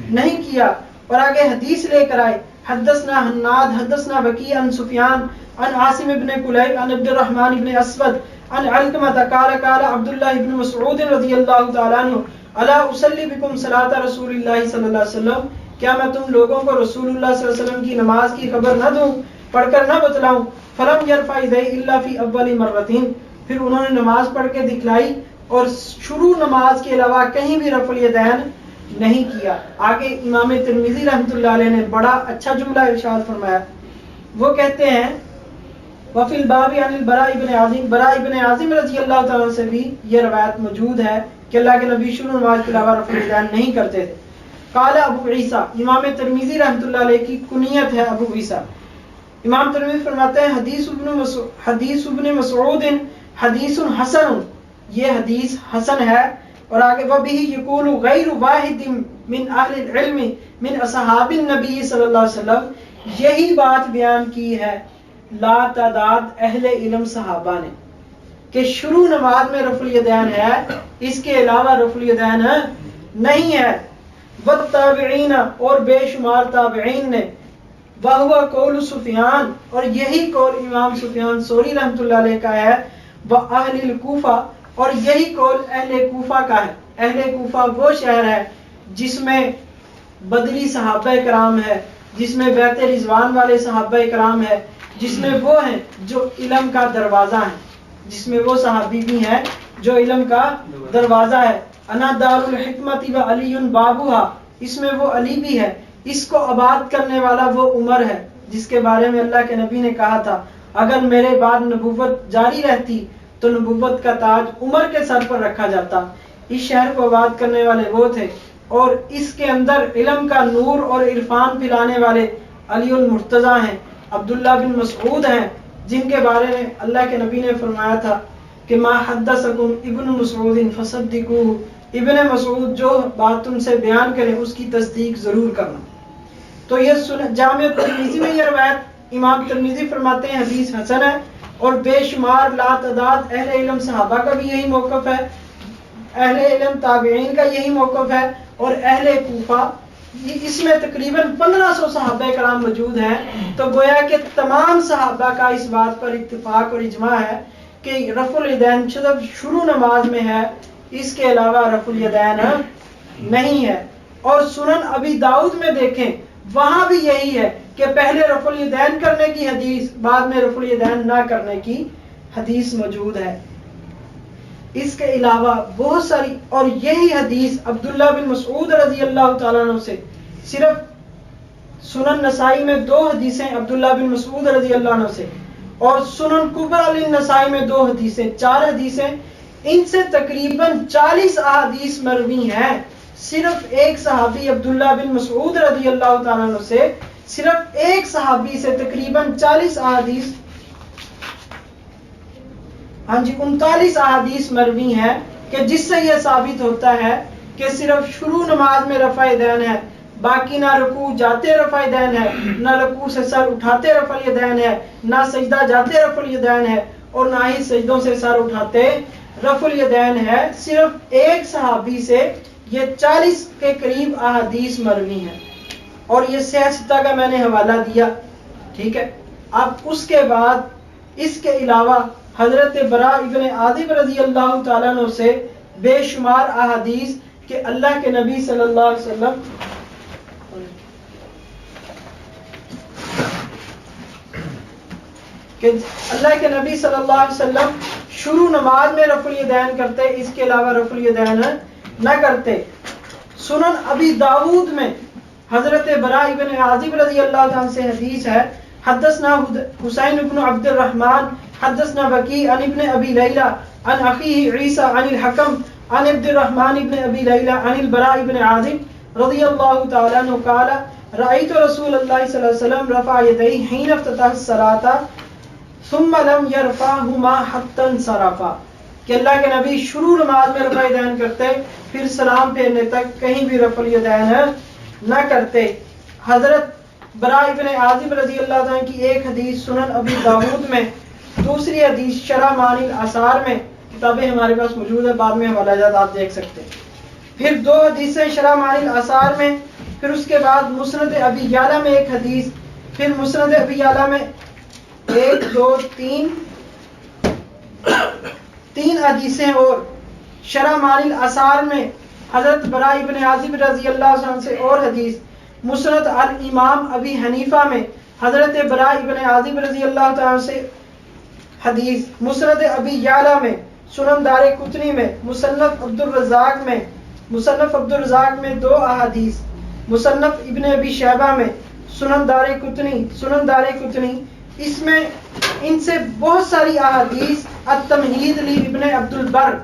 نہیں کیا، اور آگے حدیث لے کر آئے حدثنا حناد حدثنا وکیع عن سفیان عن عاصم بن کلیب عن عبد الرحمن بن اسود عن علقمة قال قال عبد الله بن مسعود رضی اللہ تعالی عنہ الا اصلی بکم صلاۃ رسول اللہ صلی اللہ علیہ وسلم، کیا میں تم لوگوں کو رسول اللہ صلی اللہ علیہ وسلم کی نماز کی خبر نہ دوں، پڑھ کر نہ بتلاؤں؟ فلم یرفع یدیہ الا فی اول مرتين، پھر انہوں نے نماز پڑھ کے دکھلائی اور شروع نماز کے علاوہ کہیں بھی رفع الیدین نہیں کیا۔ آگے امام ترمذی رحمۃ اللہ علیہ نے بڑا اچھا جملہ ارشاد فرمایا، وہ کہتے ہیں وفی الباب عن البراء بن عازم، براء بن عازم رضی اللہ تعالیٰ عنہ سے بھی یہ روایت موجود ہے کہ اللہ کے نبی شروع نماز کے علاوہ رفع الیدین نہیں کرتے تھے۔ قال ابو عیسیٰ، امام ترمذی رحمۃ اللہ علیہ کی کنیت ہے ابو عیسیٰ۔ امام ترمذی فرماتے ہیں حدیث ابن مسعود حدیث حسن، یہ حدیث حسن ہے، اور آگے وبہ یقول غیر واحد من اہل العلم من اصحاب النبی صلی اللہ علیہ وسلم، یہی بات بیان کی ہے لا تعداد اہل علم صحابہ نے کہ شروع نماز میں رفع الیدین ہے، اس کے علاوہ رفع الیدین نہیں ہے۔ والتابعین، اور بے شمار تابعین نے، وہو قول سفیان، اور یہی قول امام سفیان ثوری رحمۃ اللہ علیہ کا ہے، واہل الکوفہ، اور یہی قول اہل کوفہ کا ہے۔ اہل کوفہ وہ شہر ہے جس میں بدری صحابہ کرام ہے، جس میں بیعت رضوان والے صحابہ کرام ہے، جس میں وہ ہیں جو علم کا دروازہ ہے، جس میں وہ صحابی بھی ہیں جو علم کا دروازہ ہے۔ انا دار الحکمت و علی بابوہا، اس میں وہ علی بھی ہے، اس کو آباد کرنے والا وہ عمر ہے، جس کے بارے میں اللہ کے نبی نے کہا تھا اگر میرے بعد نبوت جاری رہتی تو نبوت کا تاج عمر کے سر پر رکھا جاتا۔ اس شہر کو آباد کرنے والے وہ تھے، اور اس کے اندر علم کا نور اور عرفان پلانے والے علی المرتضیٰ ہیں، عبداللہ بن مسعود ہیں، جن کے بارے میں اللہ کے نبی نے فرمایا تھا کہ ما حدثکم ابن مسعود فصدقوہ، ابن مسعود جو بات تم سے بیان کرے اس کی تصدیق ضرور کرنا۔ تو یہ جامع ترمذی میں یہ روایت امام ترمذی فرماتے ہیں حدیث حسن ہے، اور بے شمار لا تعداد اہل علم صحابہ کا بھی یہی موقف ہے، اہل علم تابعین کا یہی موقف ہے، اور اہل کوفہ اس میں تقریباً 1500 صحابہ کرام موجود ہیں، تو گویا کہ تمام صحابہ کا اس بات پر اتفاق اور اجماع ہے کہ رفع الیدین صرف شروع نماز میں ہے، اس کے علاوہ رفع الیدین نہیں ہے۔ اور سنن ابی داؤد میں دیکھیں وہاں بھی یہی ہے کہ پہلے رفع الیدین کرنے کی حدیث، بعد میں رفع الیدین نہ کرنے کی حدیث موجود ہے۔ اس کے علاوہ بہت ساری، اور یہی حدیث عبداللہ بن مسعود رضی اللہ تعالیٰ عنہ سے، صرف سنن نسائی میں 2 حدیثیں عبداللہ بن مسعود رضی اللہ عنہ سے، اور سنن کبریٰ للنسائی میں 2 حدیثیں، 4 حدیثیں، ان سے تقریباً 40 احادیث مروی ہیں۔ صرف ایک صحابی عبداللہ بن مسعود رضی اللہ تعالیٰ عنہ سے، صرف ایک صحابی سے تقریباً 40 احادیث، 39 احادیث مروی ہیں، کہ جس سے یہ ثابت ہوتا ہے کہ صرف شروع نماز میں رفع الیدین ہے، باقی نہ رکوع جاتے رفع الیدین ہے، نہ رکوع سے سر اٹھاتے رفع الیدین ہے، نہ سجدہ جاتے رفع الیدین ہے، اور نہ ہی سجدوں سے سر اٹھاتے رفع الیدین ہے۔ صرف ایک صحابی سے یہ 40 کے قریب احادیث مروی ہیں، اور یہ صحیح ستہ کا میں نے حوالہ دیا، ٹھیک ہے۔ اب اس کے بعد اس کے علاوہ حضرت براء ابن عازب رضی اللہ تعالیٰ عنہ سے بے شمار احادیث کہ اللہ کے نبی صلی اللہ علیہ وسلم شروع نماز میں رفع الیدین کرتے، اس کے علاوہ رفع الیدین نہ کرتے. سنن ابی داود میں حضرت براء ابن عازب رضی اللہ عنہ سے حدیث ہے حدثنا حسین بن عبد الرحمن حدثنا وکی عن ابن ابی لیلہ عن اخیہ عیسی عن الحکم عن عبد الرحمن ابن ابی لیلہ عن البراء ابن عازب رضی اللہ تعالی عنہ قال رأيت رسول اللہ صلی اللہ علیہ وسلم رفع یدیہ حین افتتح الصلاۃ ثم لم يرفعهما حتى انصرف کہ اللہ کے نبی شروع نماز میں رفع یدین کرتے پھر سلام پھیرنے تک کہیں بھی رفع الیدین نہ کرتے. حضرت براء ابن عازب رضی اللہ عنہ کی ایک حدیث سنن ابی داود میں, دوسری حدیث شرح معانی الاثار میں, کتابیں ہمارے پاس موجود ہے, بعد میں حوالہ جات آپ دیکھ سکتے ہیں. پھر دو حدیثیں شرح معانی الاثار میں, پھر اس کے بعد مسند ابی یعلا میں ایک حدیث, پھر مسند ابی یعلا میں 1 2 3 حدیثیں, اور شرح معانی الاثار میں حضرت براء ابن عازب رضی اللہ عنہ سے اور حدیث, مسند الامام ابی حنیفہ میں حضرت براء ابن عازب رضی اللہ تعالی سے حدیث, مسند ابی یعلا میں, سنن دار قطنی میں, مصنف عبد الرزاق میں 2 احادیث, مصنف ابن ابی شیبہ میں, سنن دار قطنی اس میں ان سے بہت ساری احادیث. التمہید لی ابن عبد البر,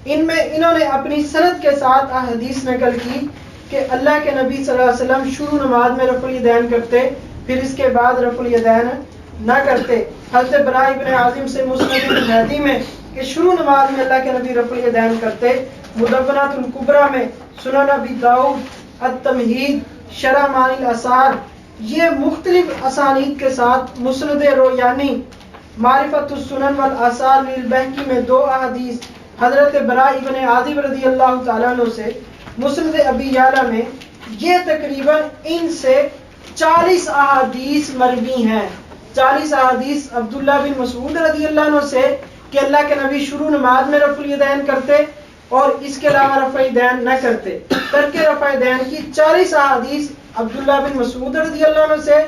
ان میں انہوں نے اپنی سند کے ساتھ احادیث نقل کی کہ اللہ کے نبی صلی اللہ علیہ وسلم شروع نماز میں رفع الیدین کرتے پھر اس کے بعد رفع الیدین نہ کرتے. حضرت براء ابن عازب سے مسند مہدی میں کہ شروع نماز میں اللہ کے نبی رفع الیدین کرتے. مدونۃ الکبریٰ میں, سنن ابی داؤد, التمہید, شرح معانی الاثار, یہ مختلف اسانید کے ساتھ مسند رویانی, معرفت السنن والآثار للبہقی میں 2 احادیث حضرت براء ابن عازب رضی اللہ تعالیٰ عنہ سے, مسند ابی یعلا میں. یہ تقریباً ان سے 40 احادیث مروی ہیں. 40 احادیث عبداللہ بن مسعود رضی اللہ عنہ سے کہ اللہ کے نبی شروع نماز میں رفع الیدین کرتے اور اس کے علاوہ رفع الیدین نہ کرتے. ترک رفع الیدین کی 40 احادیث عبداللہ بن مسعود رضی اللہ عنہ سے,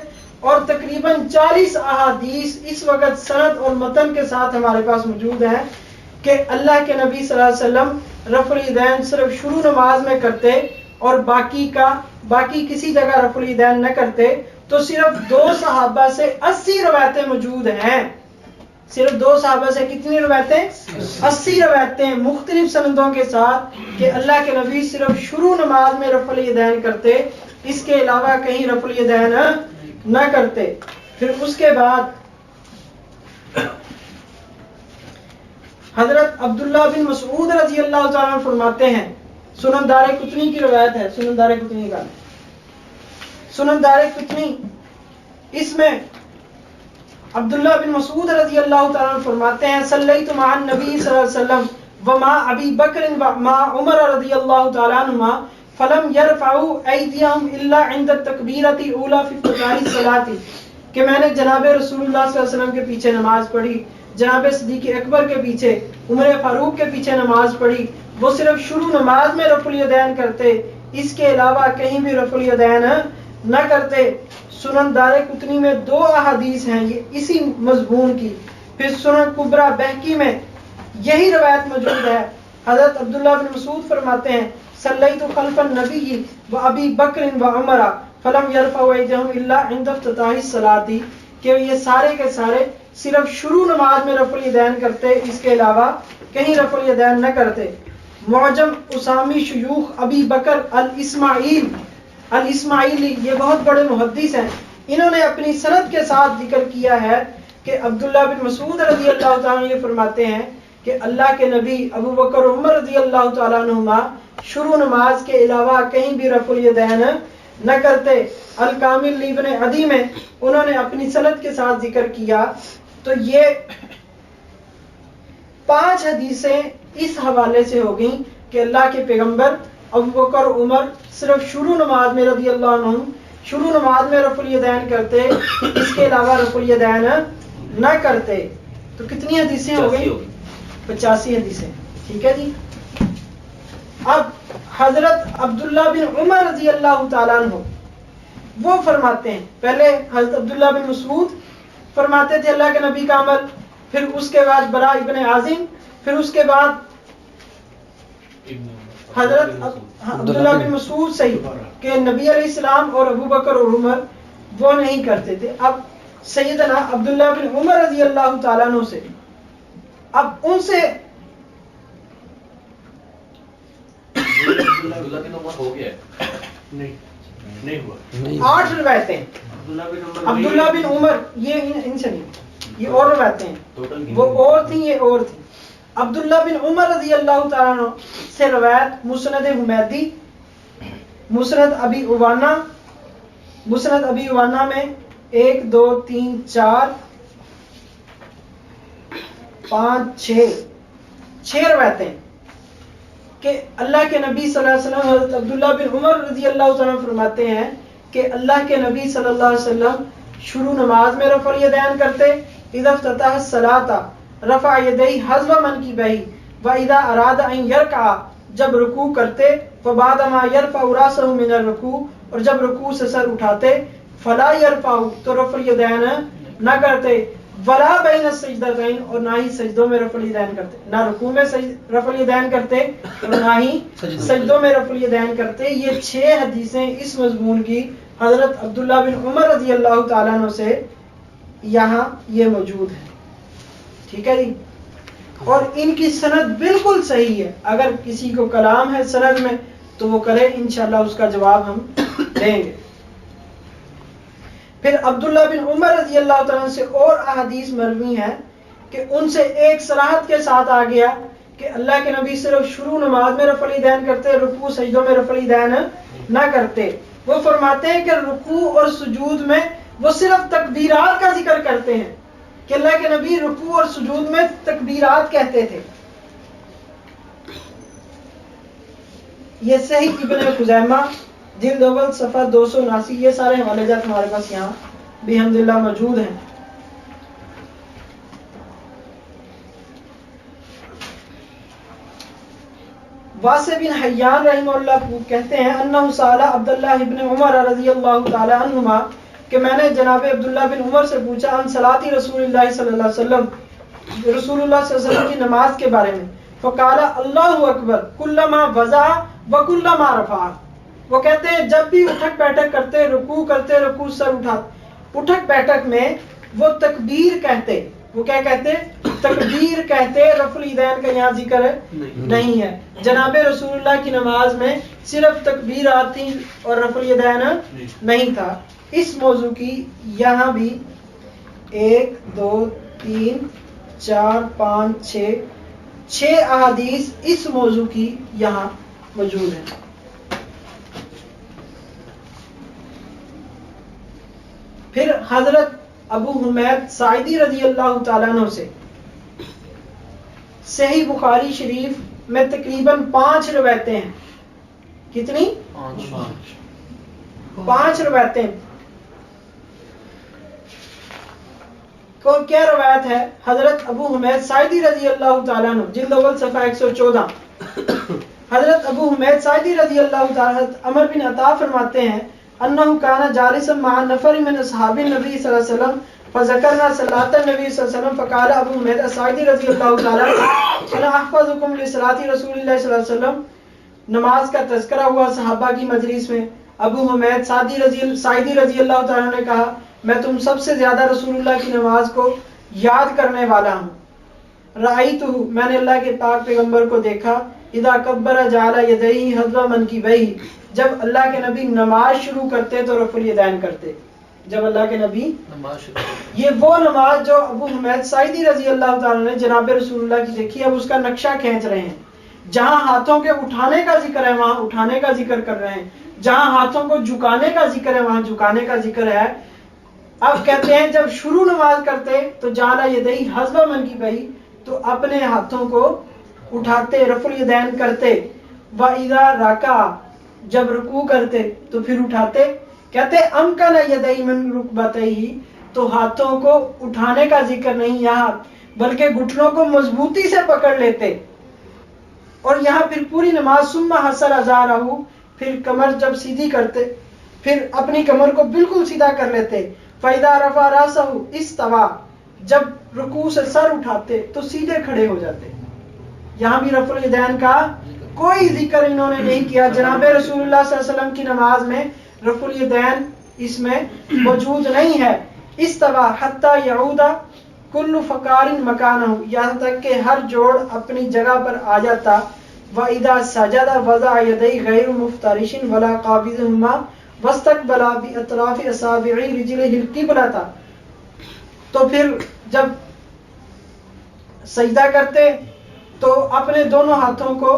اور تقریباً 40 احادیث اس وقت سند اور متن کے ساتھ ہمارے پاس موجود ہیں کہ اللہ کے نبی صلی اللہ علیہ وسلم رفع الیدین صرف شروع نماز میں کرتے اور باقی کسی جگہ رفع الیدین نہ کرتے. تو صرف 2 صحابہ سے 80 روایتیں موجود ہیں. صرف 2 صحابہ سے کتنی روایتیں؟ 80 روایتیں مختلف سندوں کے ساتھ کہ اللہ کے نبی صرف شروع نماز میں رفع الیدین کرتے, اس کے علاوہ کہیں رفع الیدین نہ کرتے. پھر اس کے بعد حضرت عبداللہ بن مسعود رضی اللہ تعالیٰ عنہ فرماتے ہیں, سنن دار قطنی کی روایت ہے, سنن دار قطنی اس میں عبداللہ بن مسعود رضی اللہ تعالیٰ عنہ فرماتے ہیں صلیت مع النبی صلی اللہ علیہ وسلم ومع ابی بکر ومع عمر رضی اللہ تعالیٰ عنہما فلم يرفعوا ایدیہم الا عند التکبیرۃ الاولی فی افتتاح الصلاۃ, کہ میں نے جناب رسول اللہ صلی اللہ علیہ وسلم کے پیچھے نماز پڑھی, جناب صدیق اکبر کے پیچھے, عمر فاروق کے پیچھے نماز پڑھی, وہ صرف شروع نماز میں رفع الیدین کرتے, اس کے علاوہ کہیں بھی رفع الیدین نہ کرتے. سنن دار قطنی میں 2 احادیث ہیں یہ اسی مضمون کی. پھر سنن کبریٰ بہقی میں یہی روایت موجود ہے. حضرت عبداللہ بن مسعود فرماتے ہیں صلیت خلف النبی و ابی بکر و عمر فلم يرفعوا ایدیہم الا عند افتتاح الصلاۃ, کہ یہ سارے کے سارے صرف شروع نماز میں رفع الیدین کرتے, اس کے علاوہ کہیں رفع الیدین نہ کرتے. معجم اسامی شیوخ ابی بکر الاسماعیلی, یہ بہت بڑے محدث ہیں, انہوں نے اپنی سند کے ساتھ ذکر کیا ہے کہ عبداللہ بن مسعود رضی اللہ تعالیٰ عنہ یہ فرماتے ہیں کہ اللہ کے نبی ابو بکر و عمر رضی اللہ تعالیٰ عنہما شروع نماز کے علاوہ کہیں بھی رفع الیدین نہ کرتے. الکامل ابن عدی میں انہوں نے اپنی سند کے ساتھ ذکر کیا. تو یہ 5 حدیثیں اس حوالے سے ہو گئیں کہ اللہ کے پیغمبر ابو بکر عمر صرف شروع نماز میں رضی اللہ عنہ شروع نماز میں رفع الیدین کرتے, اس کے علاوہ رفع الیدین نہ کرتے. تو کتنی حدیثیں ہو گئی؟ 85 حدیثیں. ٹھیک ہے جی. اب حضرت عبداللہ بن عمر رضی اللہ تعالیٰ عنہ وہ فرماتے ہیں, پہلے حضرت عبداللہ بن مسعود فرماتے تھے اللہ کے نبی کا عمل, پھر اس کے بعد براء ابن عازب, پھر اس کے بعد حضرت عبداللہ بن مسعود سے کہ نبی علیہ السلام اور ابو بکر اور عمر وہ نہیں کرتے تھے. اب سیدنا عبداللہ بن عمر رضی اللہ تعالیٰ عنہ سے اب ان سے عبداللہ بن عمر ہو گیا نہیں ہوا 8 روایتیں. عبداللہ بن عمر یہ ان سے نہیں، یہ اور روایتیں ہیں، وہ اور تھیں یہ اور تھیں. عبداللہ بن عمر رضی اللہ تعالیٰ عنہ سے روایت مسند حمیدی، مسند ابی عوانہ میں 1 2 3 4 5 6 روایتیں کہ اللہ کے نبی صلی اللہ علیہ وسلم حضرت عبداللہ بن عمر رضی اللہ تعالیٰ عنہ فرماتے ہیں کہ اللہ کے نبی صلی اللہ علیہ وسلم شروع نماز میں رفع الیدین کرتے، اذا افتتح الصلاۃ رفع یدیہ حذو منکبیہ واذا اراد ان یرکع جب رکوع کرتے، فبعد ما یرفع راسہ من الرکوع اور جب رکوع سے سر اٹھاتے، فلا یرفع تو رفع الیدین نہ کرتے، ولا بین السجدتین اور نہ ہی سجدوں میں رفع الیدین کرتے، نہ رکوع میں رفع الیدین کرتے اور نہ ہی سجدوں میں رفع الیدین کرتے. یہ 6 حدیثیں اس مضمون کی حضرت عبداللہ بن عمر رضی اللہ تعالیٰ عنہ سے یہاں یہ موجود ہے. ٹھیک ہے جی. اور ان کی سند بالکل صحیح ہے. اگر کسی کو کلام ہے سند میں تو وہ کرے، انشاءاللہ اس کا جواب ہم دیں گے. پھر عبداللہ بن عمر رضی اللہ تعالیٰ عنہ سے اور احادیث مروی ہیں کہ ان سے ایک صراحت کے ساتھ آ گیا کہ اللہ کے نبی صرف شروع نماز میں رفع الیدین کرتے، رکوع سجدوں میں رفع الیدین نہ کرتے. وہ فرماتے ہیں کہ رکوع اور سجود میں وہ صرف تکبیرات کا ذکر کرتے ہیں کہ اللہ کے نبی رکوع اور سجود میں تکبیرات کہتے تھے. یہ صحیح ابن خزیمہ جلد اول صفحہ 279. یہ سارے حوالے جات ہمارے پاس یہاں بحمداللہ موجود ہیں. واسع بن حیان رحمہ اللہ کہتے ہیں انہ سأل عبداللہ ابن عمر رضی اللہ تعالی عنہما کہ میں نے جناب عبداللہ بن عمر سے پوچھا عن صلاۃ رسول اللہ صلی اللہ علیہ وسلم، رسول اللہ صلی اللہ علیہ وسلم کی نماز کے بارے میں. فقال اللہ اکبر کلما وضع وکلما رفع. وہ کہتے ہیں جب بھی اٹھک بیٹھک کرتے، رکوع کرتے، رکوع سر اٹھاتے، اٹھک بیٹھک میں وہ تکبیر کہتے. وہ کیا کہتے؟ تکبیر کہتے. رفع الیدین کا یہاں ذکر نہیں ہے. جناب رسول اللہ کی نماز میں صرف تکبیرات تھیں اور رفع الیدین نہیں تھا. اس موضوع کی یہاں بھی 1 2 3 4 5 6 احادیث اس موضوع کی یہاں موجود ہیں. پھر حضرت ابو حمید ساعدی رضی اللہ تعالیٰ عنہ سے صحیح بخاری شریف میں تقریباً 5 روایتیں ہیں. کتنی؟ 5 روایتیں. کیا روایت ہے؟ حضرت ابو حمید ساعدی رضی اللہ تعالیٰ عنہ جلد اول صفحہ 114. حضرت ابو حمید ساعدی رضی اللہ تعالیٰ عمر بن عطا فرماتے ہیں انہ کان جالسا مع نفر من اصحاب النبی صلی اللہ علیہ وسلم فذکرنا صلاۃ النبی صلی اللہ علیہ وسلم فقال ابو حمید ساعدی رضی اللہ تعالیٰ انا احفظکم لصلاۃ رسول اللہ صلی اللہ علیہ وسلم. نماز کا تذکرہ ہوا صحابہ کی مجلس میں. ابو حمید ساعدی رضی اللہ تعالیٰ نے کہا میں تم سب سے زیادہ رسول اللہ کی نماز کو یاد کرنے والا ہوں. رأیتہ میں نے اللہ کے پاک پیغمبر کو دیکھا اذا کبر جعل یدیہ حذو منکبیہ جب اللہ کے نبی نماز شروع کرتے تو رفع الیدین کرتے. جب اللہ کے نبی یہ وہ نماز جو ابو حمید ساعدی رضی اللہ تعالیٰ نے جناب رسول اللہ کی دیکھی. اب اس کا نقشہ کھینچ رہے ہیں. جہاں ہاتھوں کے اٹھانے کا ذکر ہے وہاں اٹھانے کا ذکر کر رہے ہیں، جہاں ہاتھوں کو جھکانے کا ذکر ہے وہاں جھکانے کا ذکر ہے. اب کہتے ہیں جب شروع نماز کرتے تو جعل یدیہ حذو منکبیہ تو اپنے ہاتھوں کو اٹھاتے، رفع الیدین کرتے. وَإِذَا رَكَعَ جب رکوع کرتے تو پھر اٹھاتے. کہتے امکن یدیہ من رکبتیہ تو ہاتھوں کو اٹھانے کا ذکر نہیں یہاں بلکہ گھٹنوں کو مضبوطی سے پکڑ لیتے. اور یہاں پھر پوری نماز ثم حسر ازارہ پھر کمر جب سیدھی کرتے پھر اپنی کمر کو بالکل سیدھا کر لیتے. فَإِذَا رَفَعَ رَأْسَهُ اسْتَوَى جب رکوع سے سر اٹھاتے تو سیدھے کھڑے ہو جاتے. یہاں بھی رفع الیدین کا کوئی ذکر انہوں نے نہیں کیا جناب رسول اللہ صلی اللہ علیہ وسلم کی نماز میں رفع الیدین اس میں موجود نہیں ہے. استوى حتی یعود کل فقار مکانہ، یہاں تک کہ ہر جوڑ اپنی جگہ پر آ جاتا. وَإِذَا سَجَدَ وَضَعَ يَدَيْهِ غَيْرُ مُفْتَرِشٍ وَلَا قَابِضِهُمَا وَاسْتَقْبَلَ بِأَطْرَافِ أَصَابِعِ رِجْلِهِ الْقِبْلَةَ. تو پھر جب سجدہ کرتے تو اپنے دونوں ہاتھوں کو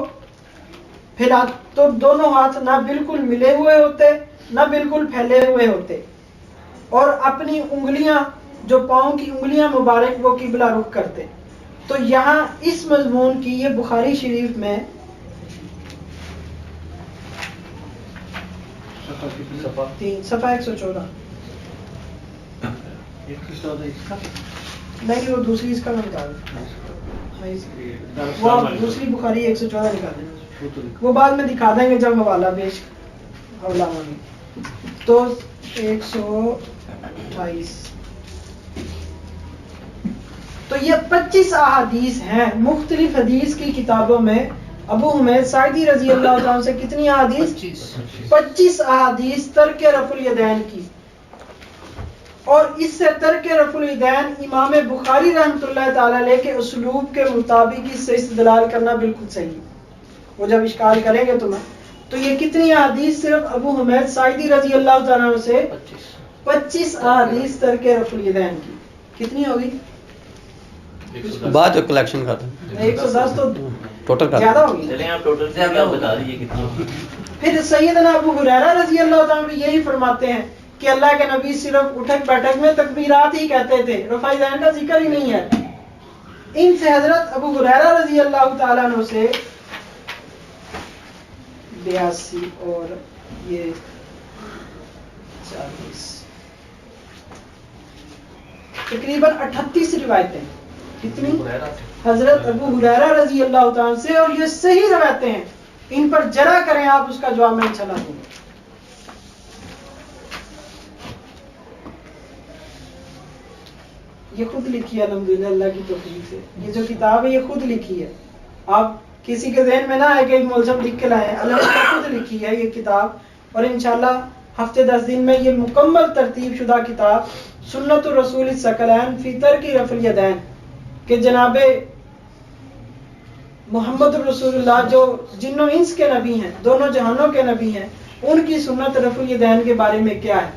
پھیلا، تو دونوں ہاتھ نہ بالکل ملے ہوئے ہوتے نہ بالکل پھیلے ہوئے ہوتے، اور اپنی انگلیاں جو پاؤں کی انگلیاں مبارک وہ قبلہ رخ کرتے. تو یہاں اس مضمون کی یہ بخاری شریف میں صفحہ 114 نہیں، وہ دوسری اس کا میں بتا دوں، وہ آپ دوسری بخاری 114 دکھا دینا، وہ بعد میں دکھا دیں گے جب حوالہ پیش حوالہ مانگیں. تو 128 تو یہ 25 احادیث ہیں مختلف حدیث کی کتابوں میں. ابو حمید ساعدی رضی اللہ تعالیٰ عنہ سے کتنی احادیث؟ 25 احادیث ترک رفع الیدین کی. اور اس سے ترک رفع الیدین امام بخاری رحمۃ اللہ تعالی علیہ کے اسلوب کے مطابق اس سے استدلال کرنا بالکل صحیح. وہ جب اشکال کریں گے تو یہ کتنی احادیث صرف ابو حمید ساعدی رضی اللہ تعالیٰ عنہ سے 25 احادیث ترک رفع الیدین کی. کتنی ہوگی؟ بعد جو کلیکشن کرتے ہیں 110 تو ٹوٹل زیادہ ہوگی. چلیں آپ ٹوٹل سے آپ بتا دیجیے کتنی. پھر سیدنا ابو ہریرہ رضی اللہ تعالیٰ عنہ یہی فرماتے ہیں کہ اللہ کے نبی صرف اٹھک بیٹھک میں تکبیرات ہی کہتے تھے، رفع الیدین کا ذکر ہی نہیں ہے. ان سے حضرت ابو ہریرہ رضی اللہ تعالیٰ عنہ سے 82 اور یہ 40 تقریباً 38 روایتیں. کتنی؟ حضرت ابو ہریرہ رضی اللہ تعالیٰ سے، اور یہ صحیح روایتیں ہیں. ان پر جرا کریں آپ، اس کا جواب میں انشاءاللہ دوں گا. یہ خود لکھی ہے الحمدللہ اللہ کی توفیق سے. یہ جو کتاب ہے یہ خود لکھی ہے. آپ کسی کے ذہن میں نہ آئے کہ ایک ملزم لکھ کے لائے ہیں، الحمدللہ خود لکھی ہے یہ کتاب. اور انشاءاللہ ہفتے 10 دن میں یہ مکمل ترتیب شدہ کتاب سنت الرسول الثقلین فی ترک رفع الیدین کہ جناب محمد الرسول اللہ جو جن و انس کے نبی ہیں، دونوں جہانوں کے نبی ہیں، ان کی سنت رفع الیدین کے بارے میں کیا ہے.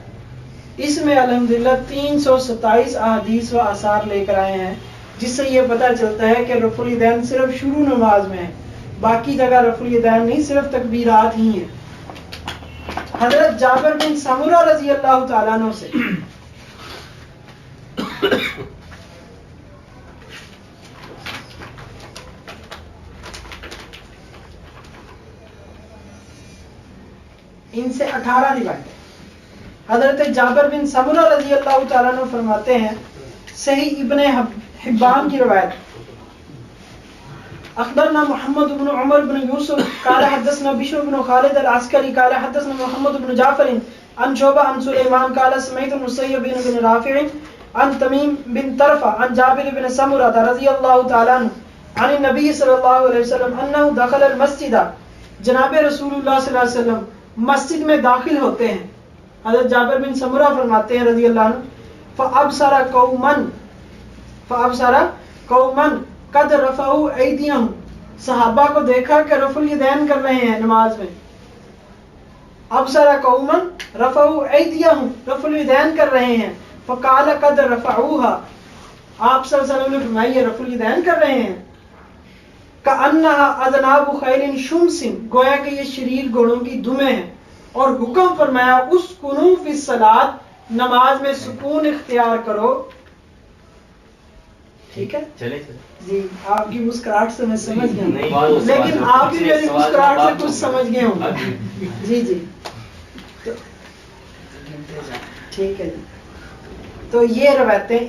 اس میں الحمدللہ 327 احادیث و آثار لے کر آئے ہیں، جس سے یہ پتہ چلتا ہے کہ رفع الیدین صرف شروع نماز میں ہے، باقی جگہ رفع الیدین نہیں، صرف تکبیرات ہی ہیں. حضرت جابر بن سمرہ رضی اللہ تعالیٰ عنہ سے ان سے 18 روایتیں. حضرت جابر بن سمرہ رضی اللہ تعالیٰ عنہ فرماتے ہیں، صحیح ابن حبان کی روایت، اخبرنا محمد بن عمر بن یوسف قال حدثنا بشر بن خالد العسکری قال حدثنا محمد بن جعفر عن شعبہ عن سلیمان قال سمعت المسیب بن رافع عن تمیم بن طرفہ عن جابر بن سمرہ رضی اللہ تعالیٰ عنہ عن النبی صلی اللہ علیہ وسلم انہ دخل المسجد، جناب رسول اللہ صلی اللہ علیہ وسلم مسجد میں داخل ہوتے ہیں. حضرت جابر بن سمرہ فرماتے ہیں رضی اللہ عنہ، فابصر قوما قد رفعوا ایدیہم، صحابہ کو دیکھا کہ رفع الیدین کر رہے ہیں نماز میں. ابصر قوما رفعوا ایدیہم، رفع الیدین کر رہے ہیں. فقال قد رفعوها، آپ صلی اللہ علیہ وسلم نے فرمایا یہ رفع الیدین کر رہے ہیں. کأنها اذناب خیل شمس، گویا کہ یہ شریر گھوڑوں کی دمیں ہیں. اور حکم فرمایا اسکنوا فی الصلاۃ، نماز میں سکون اختیار کرو. ٹھیک ہے چلے جی، آپ کی مسکراہٹ سے میں سمجھ گیا نہیں، ہوں، لیکن آپ بھی میری مسکراہٹ سے کچھ سمجھ گئے ہوں. جی جی ٹھیک ہے جی. تو یہ روایتیں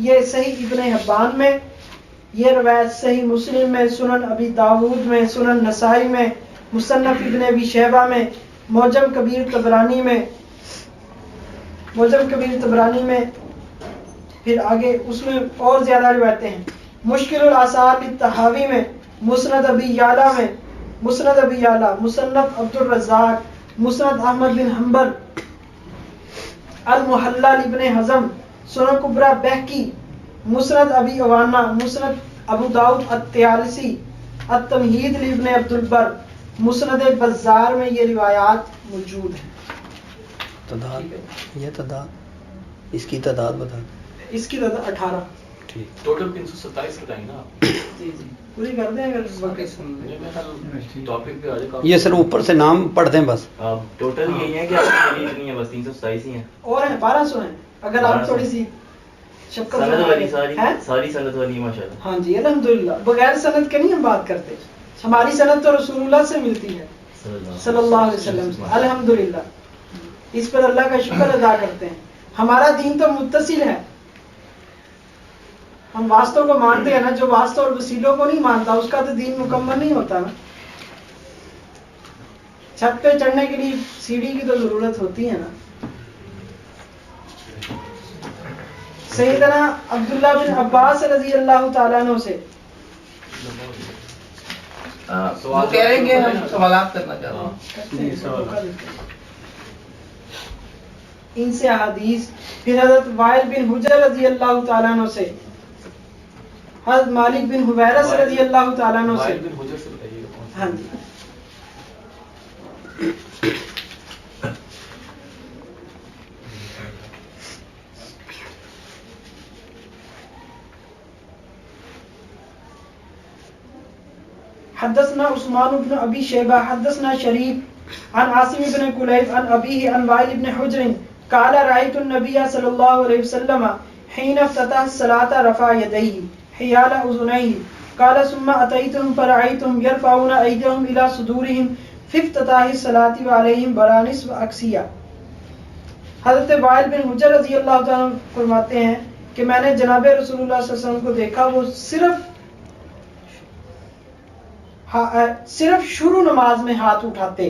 یہ صحیح ابن حبان میں، یہ روایت صحیح مسلم میں، سنن ابی داود میں، سنن نسائی میں، مصنف ابن ابی شیبہ میں، معجم کبیر طبرانی میں، پھر آگے اس میں اور زیادہ روایتیں ہیں. مشکل الاثار للطحاوی میں، مسند ابی یعلا میں، مسند ابی یعلا، مصنف عبد الرزاق، مسند احمد بن حنبل، المحلہ ابن حزم، سنن کبریٰ بہقی، مسند ابی عوانہ، مسند ابو داؤد الطیالسی، التمہید لابن عبد البر، مسند بزار میں یہ روایات موجود ہیں. تعداد یہ تعداد اس کی تعداد بتا دیں. اس کی تعداد 18. ٹھیک. ٹوٹل 327 بتائیں نا آپ. جی جی پوری کر دیں اگر وقت. ٹاپک پہ آ جائے. یہ سر اوپر سے نام پڑھتے ہیں بس. ٹوٹل یہی ہے کہ آپ کی اتنی ہے بس 327 ہی ہیں. اور ہیں 1200 ہیں اگر آپ تھوڑی سی شفقت سند والی ہیں. ساری سند والی ماشاءاللہ. ہاں جی الحمدللہ. بغیر سند کے نہیں ہم بات کرتے. ہماری سند تو رسول اللہ سے ملتی ہے صلی اللہ علیہ وسلم سے. الحمدللہ اس پر اللہ کا شکر ادا کرتے ہیں. ہمارا دین تو متصل ہے. ہم واسطوں کو مانتے ہیں نا. جو واسطوں اور وسیلوں کو نہیں مانتا اس کا تو دین مکمل نہیں ہوتا نا. چھت پہ چڑھنے کے لیے سیڑھی کی تو ضرورت ہوتی ہے نا. سیدنا عبداللہ بن عباس رضی اللہ تعالیٰ عنہ سے وہ کہہ رہے ہیں کہ ہم سوالات کرنا چاہتے ہیں. ان سے احادیث. پھر حضرت وائل بن حجر رضی اللہ تعالیٰ عنہ سے، حضرت مالک بن حویرث رضی اللہ تعالیٰ عنہ سے. ہاں جی. حدثنا عثمان بن ابی شیبہ حدثنا شریف عن عاصم بن کلیب عن ابیہ عن وائل بن حجر قال رأيت النبي صلى الله عليه وسلم حين افتتح الصلاة رفع يديه حيال اذنيه قال ثم اتيتهم فرأيتهم يرفعون ايديهم الى صدورهم في افتتاح الصلاة وعليهم برانس واكسية. حضرت وائل بن حجر رضی اللہ تعالیٰ فرماتے ہیں کہ میں نے جناب رسول اللہ صلی اللہ علیہ وسلم کو دیکھا وہ صرف شروع نماز میں ہاتھ اٹھاتے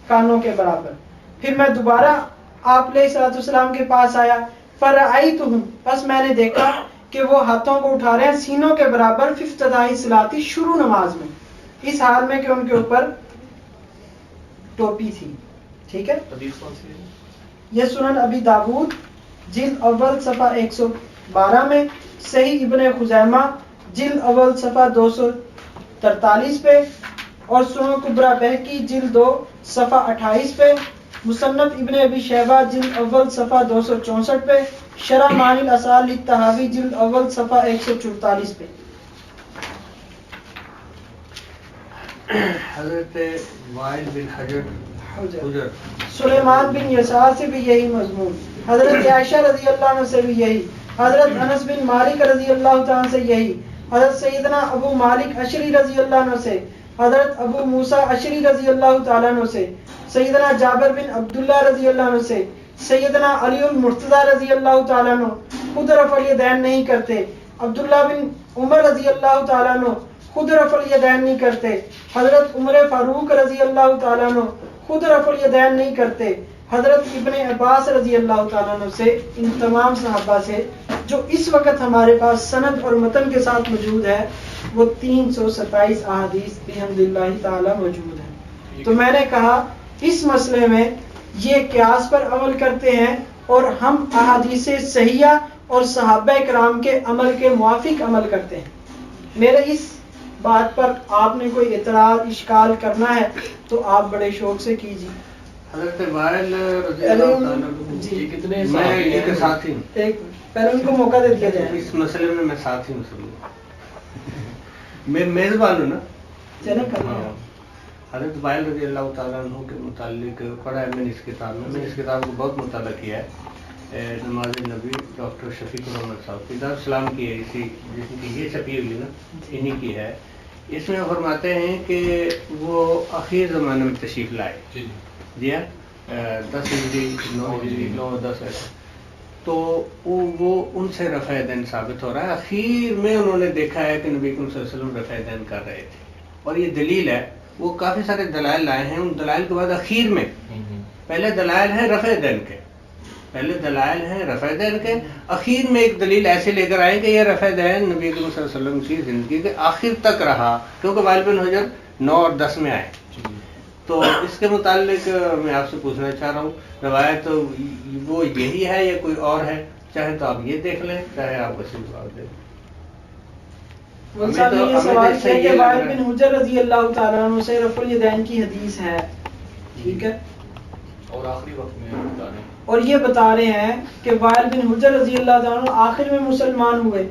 کانوں کے برابر. پھر میں دوبارہ آپ علیہ الصلوۃ والسلام کے پاس آیا. فرأیتہم پس میں نے دیکھا کہ وہ ہاتھوں کو اٹھا رہے ہیں سینوں کے برابر فی افتتاح الصلاۃ شروع نماز میں، اس حال میں کہ ان کے اوپر ٹوپی تھی. ٹھیک ہے. یہ سنن ابی داود جلد اول صفحہ 112 میں، صحیح ابن خزیمہ جلد اول صفحہ 243 پہ، اور سنن کبریٰ بہقی جلد 2 صفحہ 28 پہ، مصنف ابن ابی شیبہ جلد اول صفحہ 264 پہ، شرح معانی الاثار للطحاوی جلد اول صفحہ 144 پہ. حضرت وائل بن حجر سلیمان بن یسار سے بھی یہی مضمون، حضرت عائشہ رضی اللہ عنہ سے بھی یہی، حضرت انس بن مالک رضی اللہ تعالیٰ سے یہی، حضرت سیدنا ابو مالک اشری رضی اللہ عنہ سے، حضرت ابو موسیٰ اشری رضی اللہ تعالیٰ عنہ سے، سیدنا جابر بن عبداللہ رضی اللہ عنہ سے، سیدنا علی المرتضیٰ رضی اللہ تعالیٰ عنہ خود رفع الیدین نہیں کرتے، عبداللہ بن عمر رضی اللہ تعالیٰ عنہ خود رفع الیدین نہیں کرتے، حضرت عمر فاروق رضی اللہ تعالیٰ عنہ خود رفع الیدین نہیں کرتے، حضرت ابن عباس رضی اللہ تعالیٰ عنہ سے، ان تمام صحابہ سے جو اس وقت ہمارے پاس سند اور متن کے ساتھ موجود ہے، وہ 327 احادیث بحمداللہ تعالی موجود ہیں. تو میں نے کہا اس مسئلے میں یہ قیاس پر عمل کرتے ہیں اور ہم احادیث صحیحہ اور صحابہ کرام کے عمل کے موافق عمل کرتے ہیں. میرے اس بات پر آپ نے کوئی اعتراض اشکال کرنا ہے تو آپ بڑے شوق سے کیجیے. حضرت وائل رضی اللہ تعالیٰ جی کتنے میں ان کے ساتھی ہوں. ایک پہلے ان کو موقع دے دیا جائے. اس مسئلے میں ساتھی ہوں سب. میں میزبان ہوں نا. چلیں کر لیں. حضرت وائل رضی اللہ تعالیٰ عنہ کے متعلق پڑھا ہے میں نے اس کتاب میں. میں نے اس کتاب کو بہت مطالعہ کیا ہے. نماز نبی ڈاکٹر شفیق الرحمن صاحب کی دارالسلام کی ہے، اسی جس کی یہ چھپی ہوئی نا انہی کی ہے. اس میں فرماتے ہیں کہ وہ آخر زمانے میں تشریف لائے. جی ہاں 10 ہجری 9 ہجری 9-10 ایسا. تو وہ ان سے رفع دین ثابت ہو رہا ہے. اخیر میں انہوں نے دیکھا ہے کہ نبی صلی اللہ علیہ وسلم رفع دین کر رہے تھے اور یہ دلیل ہے. وہ کافی سارے دلائل لائے ہیں. ان دلائل کے بعد اخیر میں پہلے دلائل ہیں رفع دین کے، اخیر میں ایک دلیل ایسے لے کر آئے کہ یہ رفع دین نبی صلی اللہ علیہ وسلم کی زندگی کے آخر تک رہا، کیونکہ وائل بن حجر 9 اور 10 میں آئے. تو اس کے متعلق میں آپ سے پوچھنا چاہ رہا ہوں، روایت وہ یہی ہے یا کوئی اور ہے؟ چاہے تو آپ یہ دیکھ لیں، چاہے آپ وسیع جواب دیں. صاحب نے یہ سوال کیا کہ وائل بن حجر رضی اللہ تعالیٰ عنہ سے رفع الیدین کی حدیث ہے، ٹھیک ہے، اور آخری وقت میں بتا رہے ہیں، اور یہ بتا رہے ہیں کہ وائل بن حجر رضی اللہ تعالیٰ عنہ آخر میں مسلمان ہوئے.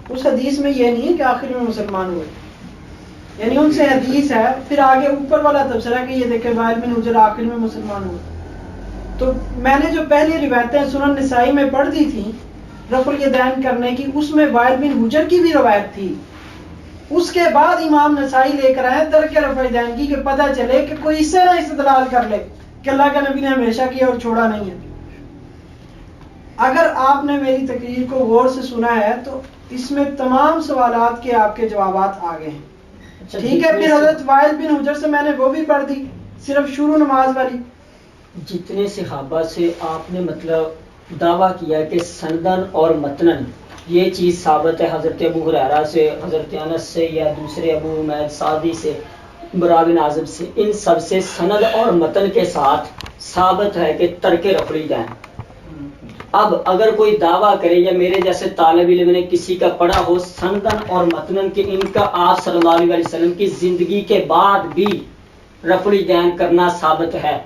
اس حدیث میں یہ نہیں ہے کہ آخر میں مسلمان ہوئے، یعنی ان سے حدیث ہے، پھر آگے اوپر والا تبصرہ کہ یہ دیکھیں وائل بن حجر آخر میں مسلمان ہوئے. تو میں نے جو پہلی روایتیں سنن نسائی میں پڑھ دی تھیں رفع الیدین کرنے کی، اس میں وائل بن حجر کی بھی روایت تھی. اس کے بعد امام نسائی لے کر آئے ترک رفع الیدین کی، کہ پتہ چلے کہ کوئی اس سے نہ استدلال کر لے کہ اللہ کے نبی نے ہمیشہ کیا اور چھوڑا نہیں ہے. اگر آپ نے میری تقریر کو غور سے سنا ہے تو اس میں تمام سوالات کے آپ کے جوابات آ گئے ہیں. ٹھیک ہے، پھر حضرت وائل بن حجر سے میں نے وہ بھی پڑھ دی، صرف شروع نماز والی. جتنے صحابہ سے آپ نے مطلب دعویٰ کیا کہ سندن اور متنن یہ چیز ثابت ہے، حضرت ابو ہریرہ سے، حضرت انس سے، یا دوسرے ابو حمید سعدی سے، برا بن عازب سے، ان سب سے سند اور متن کے ساتھ ثابت ہے کہ ترک رفع الیدین. اب اگر کوئی دعویٰ کرے یا میرے جیسے طالب علم نے کسی کا پڑھا ہو سندن اور متنن کہ ان کا آپ صلی اللہ علیہ وسلم کی زندگی کے بعد بھی رفع الیدین کرنا ثابت ہے،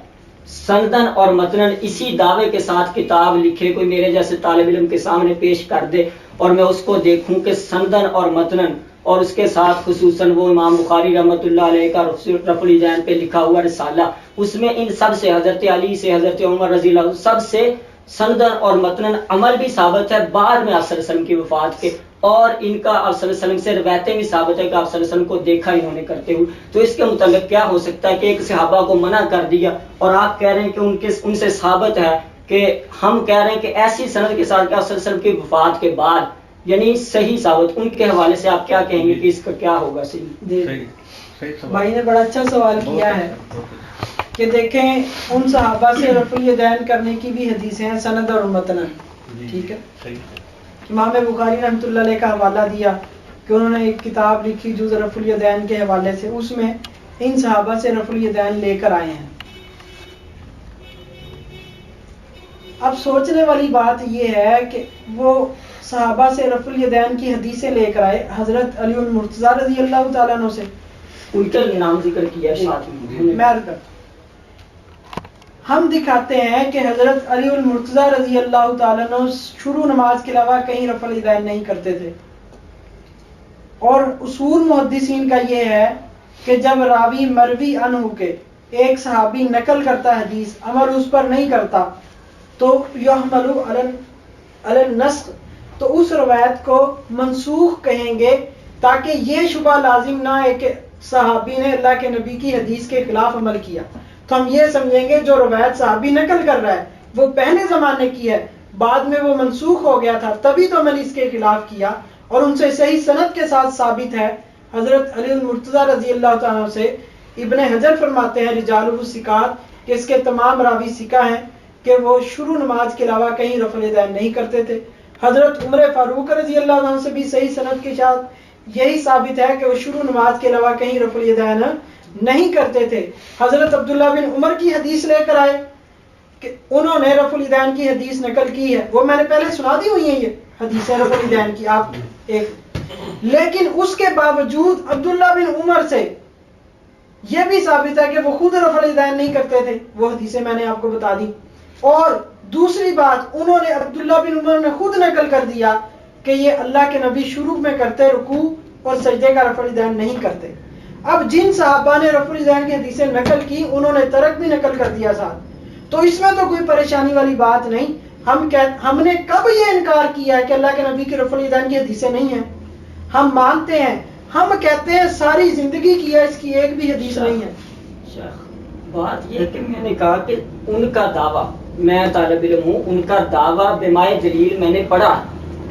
سندن اور متنن اسی دعوے کے ساتھ کتاب لکھے کوئی میرے جیسے طالب علم کے سامنے پیش کر دے اور میں اس کو دیکھوں کہ سندن اور متنن اور اس کے ساتھ خصوصاً وہ امام بخاری رحمۃ اللہ علیہ کا رفع الیدین پہ لکھا ہوا رسالہ، اس میں ان سب سے حضرت علی سے حضرت عمر رضی اللہ عنہ سب سے سندن اور متنن عمل بھی ثابت ہے بعد میں آپ صلی اللہ علیہ وسلم کی وفات کے، اور ان کا آپ صلی اللہ علیہ وسلم سے روایتیں بھی ثابت ہے کہ آپ صلی اللہ علیہ وسلم کو دیکھا انہوں نے کرتے ہوئے. تو اس کے متعلق کیا ہو سکتا ہے کہ ایک صحابہ کو منع کر دیا اور آپ کہہ رہے ہیں کہ ان سے ثابت ہے، کہ ہم کہہ رہے ہیں کہ ایسی سند کے ساتھ کہ آپ صلی اللہ علیہ وسلم کی وفات کے بعد یعنی صحیح ثابت، ان کے حوالے سے آپ کیا کہیں گے کہ اس کا کیا ہوگا؟ صحیح بھائی نے بڑا اچھا سوال کیا ہے کہ دیکھیں ان صحابہ سے رفع الیدین کرنے کی بھی حدیثیں ہیں سند اور متن، ٹھیک ہے. امام بخاری رحمۃ اللہ علیہ کا حوالہ دیا کہ انہوں نے ایک کتاب لکھی جز رفع الیدین کے حوالے سے، اس میں ان صحابہ سے رفع الیدین لے کر آئے ہیں. اب سوچنے والی بات یہ ہے کہ وہ صحابہ سے رفع الیدین کی حدیثیں لے کر آئے حضرت علی المرتضیٰ رضی اللہ تعالیٰ عنہ سے، ان کا نام ذکر کیا ساتھ میں. ہم دکھاتے ہیں کہ حضرت علی المرتضیٰ رضی اللہ تعالیٰ عنہ شروع نماز کے علاوہ کہیں رفع الیدین نہیں کرتے تھے، اور اصول محدثین کا یہ ہے کہ جب راوی مروی عنہ کے ایک صحابی نقل کرتا حدیث عمل اس پر نہیں کرتا تو یحمل علی النسخ، تو اس روایت کو منسوخ کہیں گے تاکہ یہ شبہ لازم نہ ہے کہ صحابی نے اللہ کے نبی کی حدیث کے خلاف عمل کیا. تو ہم یہ سمجھیں گے جو روایت صحابی نقل کر رہا ہے وہ پہلے زمانے کی ہے، بعد میں وہ منسوخ ہو گیا تھا تبھی تو میں نے اس کے خلاف کیا، اور ان سے صحیح سند کے ساتھ ثابت ہے حضرت علی المرتضیٰ رضی اللہ تعالیٰ سے. ابن حجر فرماتے ہیں رجالہ الثقات کہ اس کے تمام راوی ثقہ ہیں کہ وہ شروع نماز کے علاوہ کہیں رفع الیدین نہیں کرتے تھے. حضرت عمر فاروق رضی اللہ عنہ سے بھی صحیح سند کے ساتھ یہی ثابت ہے کہ وہ شروع نماز کے علاوہ کہیں رفع الیدین نہیں کرتے تھے. حضرت عبداللہ بن عمر کی حدیث لے کر آئے کہ انہوں نے رفع الیدین کی حدیث نقل کی ہے، وہ میں نے پہلے سنا دی ہوئی ہیں یہ حدیث رفع الیدین کی آپ ایک، لیکن اس کے باوجود عبداللہ بن عمر سے یہ بھی ثابت ہے کہ وہ خود رفع الیدین نہیں کرتے تھے، وہ حدیثیں میں نے آپ کو بتا دی. اور دوسری بات انہوں نے عبداللہ بن عمر نے خود نقل کر دیا کہ یہ اللہ کے نبی شروع میں کرتے رکوع اور سجدے کا رفع الیدین نہیں کرتے. اب جن صحابہ نے رفع الیدین کی حدیثیں نقل کی انہوں نے ترک بھی نقل کر دیا ساتھ، تو اس میں تو کوئی پریشانی والی بات نہیں. ہم نے کب یہ انکار کیا ہے کہ اللہ کے نبی کی رفع الیدین کی حدیثیں نہیں ہیں؟ ہم مانتے ہیں، ہم کہتے ہیں ساری زندگی کی ہے، اس کی ایک بھی حدیث نہیں ہے. بات یہ کہ میں نے کہا کہ ان کا دعویٰ، میں طالب علم ہوں، ان کا دعویٰ بمائے دلیل میں نے پڑھا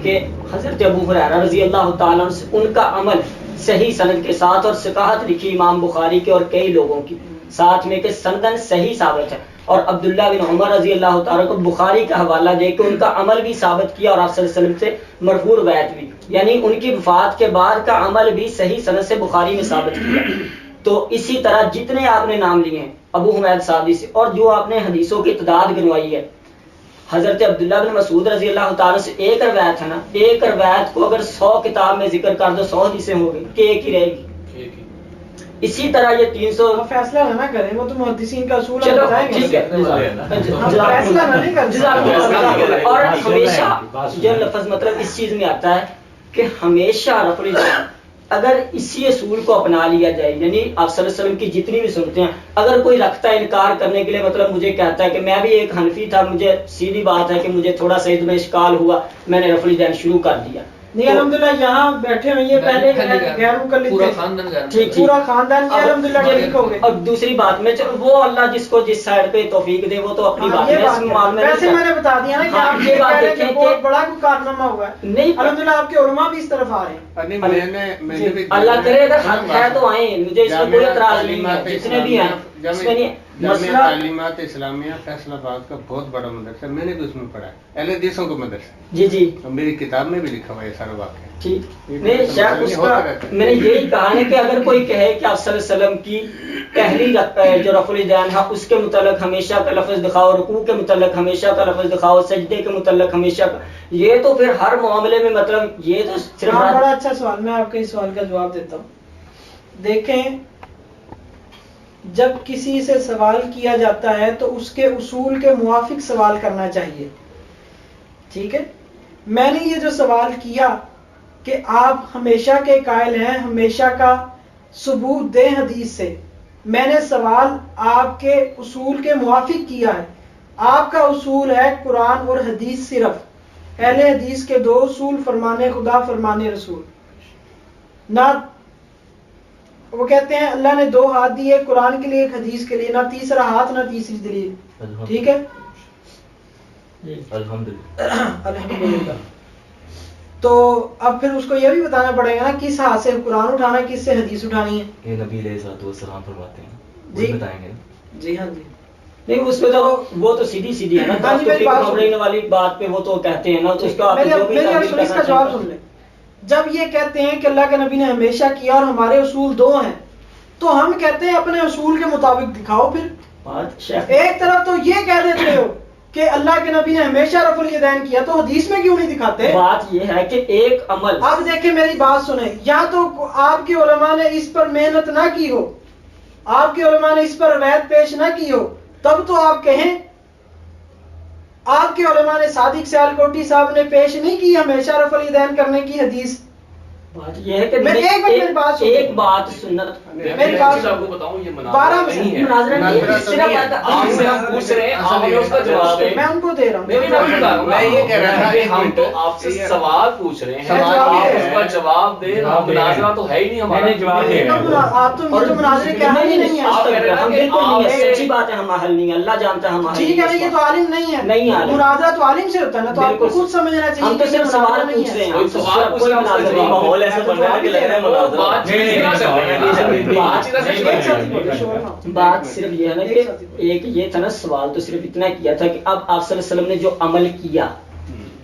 کہ حضرت ابو ہریرہ رضی اللہ تعالیٰ عنہ سے ان کا عمل صحیح سند کے ساتھ، اور ثقاہت لکھی امام بخاری کے اور کئی لوگوں کی ساتھ میں کہ سندن صحیح ثابت ہے، اور عبداللہ بن عمر رضی اللہ تعالیٰ کو بخاری کا حوالہ دے کے ان کا عمل بھی ثابت کیا اور آپ صلی اللہ علیہ وسلم سے مرفوع روایت بھی، یعنی ان کی وفات کے بعد کا عمل بھی صحیح سند سے بخاری میں ثابت کیا. تو اسی طرح جتنے آپ نے نام لیے ہیں ابو حمید سعدی سے، اور جو آپ نے حدیثوں کی تعداد گنوائی ہے، حضرت عبداللہ بن مسعود رضی اللہ تعالیٰ سے ایک روایت ہے نا، ایک روایت کو اگر 100 کتاب میں ذکر کر دو 100 حدیثیں ہو گئی کہ ایک ہی رہے گی. اسی طرح یہ 300 فیصلہ نہ کریں، وہ تو محدثین کا اصول ہے، چلو بتائیں گے. ٹھیک ہے. فیصلہ نہ کریں. اور ہمیشہ یہ لفظ مطلب اس چیز میں آتا ہے کہ ہمیشہ رفع الیدین اگر اسی اصول کو اپنا لیا جائے، یعنی آپ صلی اللہ علیہ وسلم کی جتنی بھی سنتے ہیں، اگر کوئی رکھتا ہے انکار کرنے کے لیے، مطلب مجھے کہتا ہے کہ میں بھی ایک حنفی تھا، مجھے سیدھی بات ہے کہ مجھے تھوڑا سا میں اشکال ہوا، میں نے رفع الیدین شروع کر دیا. نہیں الحمدللہ یہاں بیٹھے ہوئے یہ پہلے غیر مقلد پورا تھے، خاندان غیر ٹھیک پورا خاندان یہ الحمدللہ ٹھیک ہو گئے. اور دوسری بات میں چلو وہ اللہ جس کو جس سائڈ پہ توفیق دے وہ تو اپنی بات یہ ہے، اس بات میں ہے. معاملہ نہیں ویسے میں نے بتا دیا نا کہ ہاں، آپ یہ یہ بات کہہ رہے ہیں دیکھیں کہ کہ بہت بڑا کوئی کارنامہ ہوا ہے. نہیں الحمدللہ آپ کے علماء بھی اس طرف آ رہے ہیں. نہیں میں نے بھی اللہ کرے اگر حق ہے تو آئیں، مجھے اس میں کوئی اعتراض نہیں ہے، جتنے بھی ہیں اس میں نہیں. جامعہ تعلیمات اسلامیہ فیصل آباد کا بہت بڑا مدرسہ، میں نے بھی اس میں پڑھا ہے، اہل حدیثوں کا مدرسہ. جی جی اور میری کتاب میں بھی لکھا ہوا ہے سارا واقعہ. ٹھیک. نہیں شاید اس کا میں نے یہی کہا ہے کہ اگر کوئی کہے کہ آپ صلی اللہ علیہ وسلم کی پہلی جو رفع الیدین ہے اس کے متعلق ہمیشہ کا لفظ دکھاؤ، رکوع کے متعلق ہمیشہ کا لفظ دکھاؤ، سجدے کے متعلق ہمیشہ کا، یہ تو پھر ہر معاملے میں مطلب یہ تو صرف بڑا اچھا سوال، میں آپ کے اس سوال کا جواب دیتا ہوں. دیکھیں جب کسی سے سوال کیا جاتا ہے تو اس کے اصول کے موافق سوال کرنا چاہیے. ٹھیک ہے، میں نے یہ جو سوال کیا کہ آپ ہمیشہ کے قائل ہیں، ہمیشہ کا ثبوت دیں حدیث سے، میں نے سوال آپ کے اصول کے موافق کیا ہے. آپ کا اصول ہے قرآن اور حدیث صرف، اہل حدیث کے دو اصول فرمان خدا فرمان رسول. نہ وہ کہتے ہیں اللہ نے دو ہاتھ دیے قرآن کے لیے ایک حدیث کے لیے، نہ تیسرا ہاتھ نہ تیسری دلیل. ٹھیک ہے الحمدللہ. تو اب پھر اس کو یہ بھی بتانا پڑے گا نا کس ہاتھ سے قرآن اٹھانا ہے، کس سے حدیث اٹھانی ہے. یہ نبی علیہ الصلوۃ والسلام فرماتے ہیں، جی بتائیں گے. جی ہاں جی. نہیں اس میں تو وہ تو سیدھی سیدھی ہے نا، ہاں جی، میری بات پکڑنے والی بات پہ وہ تو کہتے ہیں نا، تو اس کا آپ جو بھی میری اس کا جواب سن لیں. جب یہ کہتے ہیں کہ اللہ کے نبی نے ہمیشہ کیا اور ہمارے اصول دو ہیں، تو ہم کہتے ہیں اپنے اصول کے مطابق دکھاؤ. پھر ایک طرف تو یہ کہہ دیتے ہو کہ اللہ کے نبی نے ہمیشہ رفع الیدین کیا، تو حدیث میں کیوں نہیں دکھاتے؟ بات یہ ہے کہ ایک عمل، اب دیکھیں میری بات سنیں، یا تو آپ کے علماء نے اس پر محنت نہ کی ہو، آپ کے علماء نے اس پر روایت پیش نہ کی ہو، تب تو آپ کہیں. آپ کے علماء نے صادق سیالکوٹی صاحب نے پیش نہیں کی ہمیشہ رفع الیدین کرنے کی حدیث. بات یہ ہے کہ ایک بات سنت میری بات آپ کو بتاؤں یہ 12 نہیں ہے، مناظرہ نہیں ہے، صرف آپ سے ہم پوچھ رہے ہیں، آپ ہمیں اس کا جواب دیں. میں ان کو دے رہا ہوں. نہیں میں بتا رہا ہوں، میں یہ کہہ رہا تھا کہ ہم تو آپ سے سوال پوچھ رہے ہیں، آپ اس کا جواب دیں. مناظرہ تو ہے ہی نہیں ہمارا. آپ تو مناظرے کے حل ہی نہیں آپ کہہ ہیں. رہے ہیں ہم کہ بالکل نہیں ہے، آپ سچی بات ہے، ہم حل نہیں ہے، اللہ جانتا ہے ہم حل ٹھیک ہے نا، یہ تو عالم نہیں ہے. نہیں عالم. مناظرہ تو عالم سے ہوتا ہے نا، تو آپ کو خود سمجھنا چاہیے. ہم تو صرف سوال پوچھ رہے ہیں، کوئی سوال پوچھ رہا ہے، اس کا جواب ماحول ایسا بن رہا ہے کہ لگ رہا ہے مناظرہ. بات صرف یہ ہے نا کہ ایک یہ تھا نا، سوال تو صرف اتنا کیا تھا کہ اب آپ صلی اللہ علیہ وسلم نے جو عمل کیا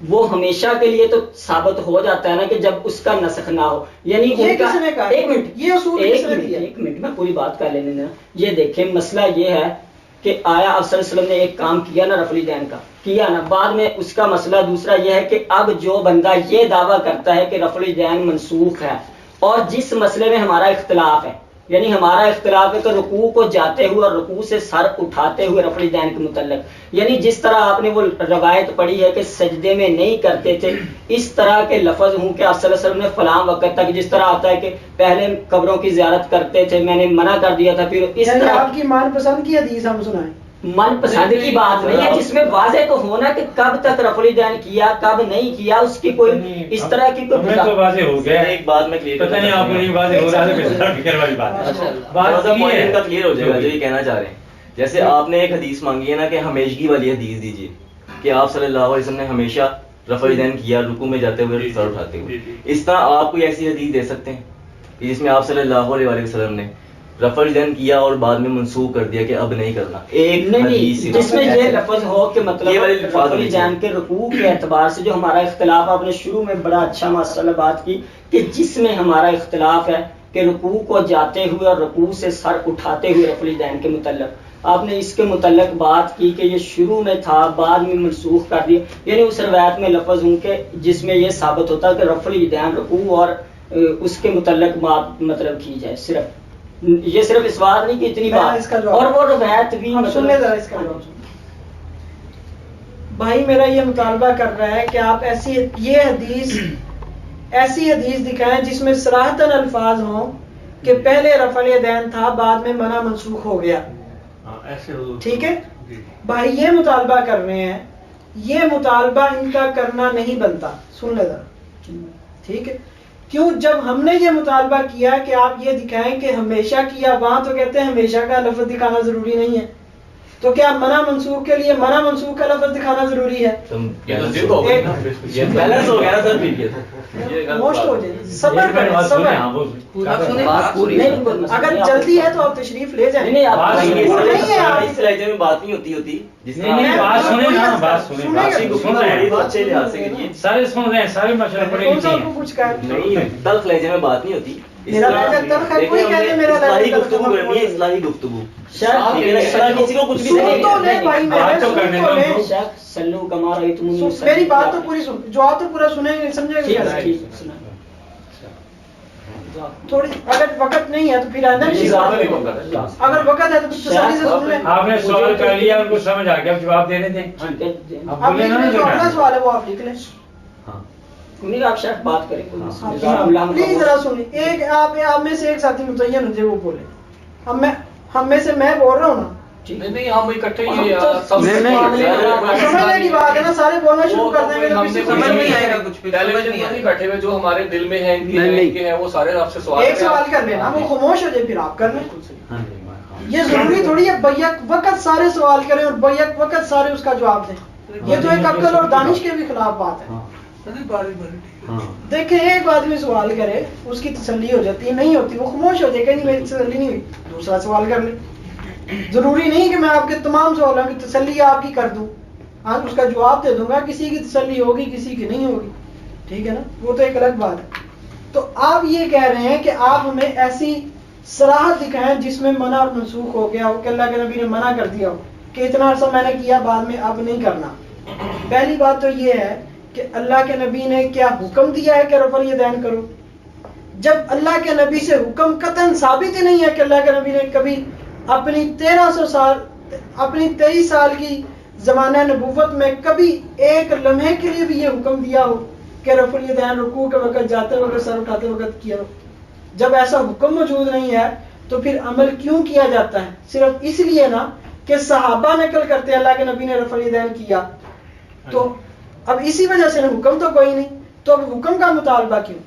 وہ ہمیشہ کے لیے تو ثابت ہو جاتا ہے نا کہ جب اس کا نسخ نہ ہو. یعنی یہ کس نے کہا؟ ایک منٹ یہ اصول کس نے دیا؟ ایک منٹ میں پوری بات کر لینے دینا. یہ دیکھیں مسئلہ یہ ہے کہ آیا آپ صلی اللہ علیہ وسلم نے ایک کام کیا نا رفع الیدین کا کیا نا، بعد میں اس کا مسئلہ دوسرا یہ ہے کہ اب جو بندہ یہ دعویٰ کرتا ہے کہ رفع الیدین منسوخ ہے، اور جس مسئلے میں ہمارا اختلاف ہے، یعنی ہمارا اختلاف ہے کہ رکوع کو جاتے ہوئے اور رکوع سے سر اٹھاتے ہوئے رفع الیدین کے متعلق، یعنی جس طرح آپ نے وہ روایت پڑھی ہے کہ سجدے میں نہیں کرتے تھے، اس طرح کے لفظ ہوں کہ آپ صلی اللہ علیہ وسلم نے فلاں وقت تک، جس طرح آتا ہے کہ پہلے قبروں کی زیارت کرتے تھے، میں نے منع کر دیا تھا، پھر اس طرح آپ کی مان پسند کی حدیث ہم سنائیں. من پسند کی بات نہیں ہے، جس میں واضح تو ہونا کہ کب تک رفع الیدین کیا کب نہیں کیا، اس کی کوئی اس طرح کی کوئی تو واضح ہو گیا. ایک بات میں کلیئر پتہ نہیں آپ کو نہیں واضح ہو رہا ہے، فکر والی بات پوائنٹ کا کلیئر ہو جائے گا جو یہ کہنا چاہ رہے ہیں. جیسے آپ نے ایک حدیث مانگی ہے نا کہ ہمیشگی والی حدیث دیجیے کہ آپ صلی اللہ علیہ وسلم نے ہمیشہ رفع الیدین کیا رکوع میں جاتے ہوئے سر اٹھاتے ہوئے. اس طرح آپ کوئی ایسی حدیث دے سکتے ہیں جس میں آپ صلی اللہ علیہ وسلم نے رفع الیدین کیا اور بعد میں منسوخ کر دیا کہ اب نہیں کرنا؟ ایک حدیث جس میں یہ لفظ ہو کہ مطلب رفع الیدین کے رکوع کے اعتبار سے جو ہمارا اختلاف، آپ نے شروع میں بڑا اچھا مسئلہ بات کی کہ جس میں ہمارا اختلاف ہے کہ رکوع کو جاتے ہوئے اور رکوع سے سر اٹھاتے ہوئے رفع الیدین کے متعلق آپ نے اس کے متعلق بات کی کہ یہ شروع میں تھا بعد میں منسوخ کر دیا، یعنی اس روایت میں لفظ ہوں کہ جس میں یہ ثابت ہوتا کہ رفع الیدین رکوع اور اس کے متعلق بات مطلب کی جائے، صرف یہ صرف اس بات نہیں کہ اتنی بات، اور وہ روایت بھی سننے ذرا اس کا جواب سنیں۔ بھائی میرا یہ مطالبہ کر رہا ہے کہ آپ ایسی حدیث دکھائیں جس میں صراحتاً الفاظ ہوں کہ پہلے رفع الیدین تھا بعد میں منع منسوخ ہو گیا، ٹھیک ہے بھائی یہ مطالبہ کر رہے ہیں، یہ مطالبہ ان کا کرنا نہیں بنتا، سن لے ذرا، ٹھیک ہے کیوں؟ جب ہم نے یہ مطالبہ کیا کہ آپ یہ دکھائیں کہ ہمیشہ کیا، وہاں تو کہتے ہیں ہمیشہ کا لفظ دکھانا ضروری نہیں ہے، تو کیا منع منسوخ کے لیے منع منسوخ کا لفظ دکھانا ضروری ہے؟ بیلنس ہو گیا نا سر، موسٹ ہو جائے، صبر کریں، صبر، اگر جلدی ہے تو آپ تشریف لے جائیں، اس لہجے میں بات نہیں ہوتی جس سارے سن رہے ہیں، سارے مشورے پڑے کون سا آپ کو کچھ کہا نہیں، تلخ لہجے میں بات نہیں ہوتی، میرا لہجہ تلخ ہے، کوئی کہتے ہیں میرا اصلاحی لہجہ گفتگو تلخ کرنی ہے، اصلاحی گفتگو، ہے۔ کسی کو کچھ بھی سن تو لیں بھائی میرے، سن تو لیں، سلو کما رہی تم، میری بات تو پوری سن، جواب تو پورا سنیں گے، سمجھے گا تھوڑی، اگر وقت نہیں ہے تو پھر آئندہ اگر وقت ہے تو تسلی سے سن لیں۔ آپ نے سوال کر لیا، ان کو سمجھ آ گیا، اب جواب دینے دیں۔ آپ لکھ لیں، جو اگلا سوال ہے وہ آپ لکھ لیں، نہیں آپ شاید بات کریں، پلیز ذرا سنیں، ایک آپ میں سے ایک ساتھی متعین ہو جائے وہ بولے، ہم میں سے میں بول رہا ہوں نا، نہیں ہم اکٹھے ہی سمجھنے کی بات ہے نا، سارے بولنا شروع کر دیں گے تو کسی کو سمجھ نہیں آئے گا کچھ بھی، ٹیلی ویژن پر نہیں بیٹھے ہوئے، جو ہمارے دل میں ہیں، ان کے ہیں، وہ سارے آپ سے سوال ایک سوال کر لینا، وہ خاموش ہو جائے پھر آپ کر لیں، یہ ضروری تھوڑی ہے بیک وقت سارے سوال کریں اور بیک وقت سارے اس کا جواب دیں، یہ تو ایک عقل اور دانش کے بھی خلاف بات ہے۔ دیکھیں ایک آدمی سوال کرے اس کی تسلی ہو جاتی ہے، نہیں ہوتی وہ خاموش ہو جائے کہ نہیں میری تسلی نہیں ہوئی، دوسرا سوال کر لیں، ضروری نہیں کہ میں آپ کے تمام سوالوں کی تسلی آپ کی کر دوں، ہاں اس کا جواب دے دوں گا، کسی کی تسلی ہوگی کسی کی نہیں ہوگی، ٹھیک ہے نا، وہ تو ایک الگ بات ہے۔ تو آپ یہ کہہ رہے ہیں کہ آپ ہمیں ایسی صراحت دکھائیں جس میں منع اور منسوخ ہو گیا ہو، کہ اللہ کے نبی نے منع کر دیا ہو کہ اتنا عرصہ میں نے کیا بعد میں اب نہیں کرنا۔ پہلی بات تو یہ ہے کہ اللہ کے نبی نے کیا حکم دیا ہے کہ رفع الیدین کرو؟ جب اللہ کے نبی سے حکم قطعاً ثابت ہی نہیں ہے کہ اللہ کے نبی نے کبھی اپنی 23 سال کی زمانہ نبوت میں کبھی ایک لمحے کے لیے بھی یہ حکم دیا ہو کہ رفع الیدین رکوع کے وقت جاتے وقت سر اٹھاتے وقت کیا ہو۔ جب ایسا حکم موجود نہیں ہے تو پھر عمل کیوں کیا جاتا ہے؟ صرف اس لیے نا کہ صحابہ نقل کرتے اللہ کے نبی نے رفع الیدین کیا، تو اب اسی وجہ سے حکم تو کوئی نہیں، تو اب حکم کا مطالبہ کیوں؟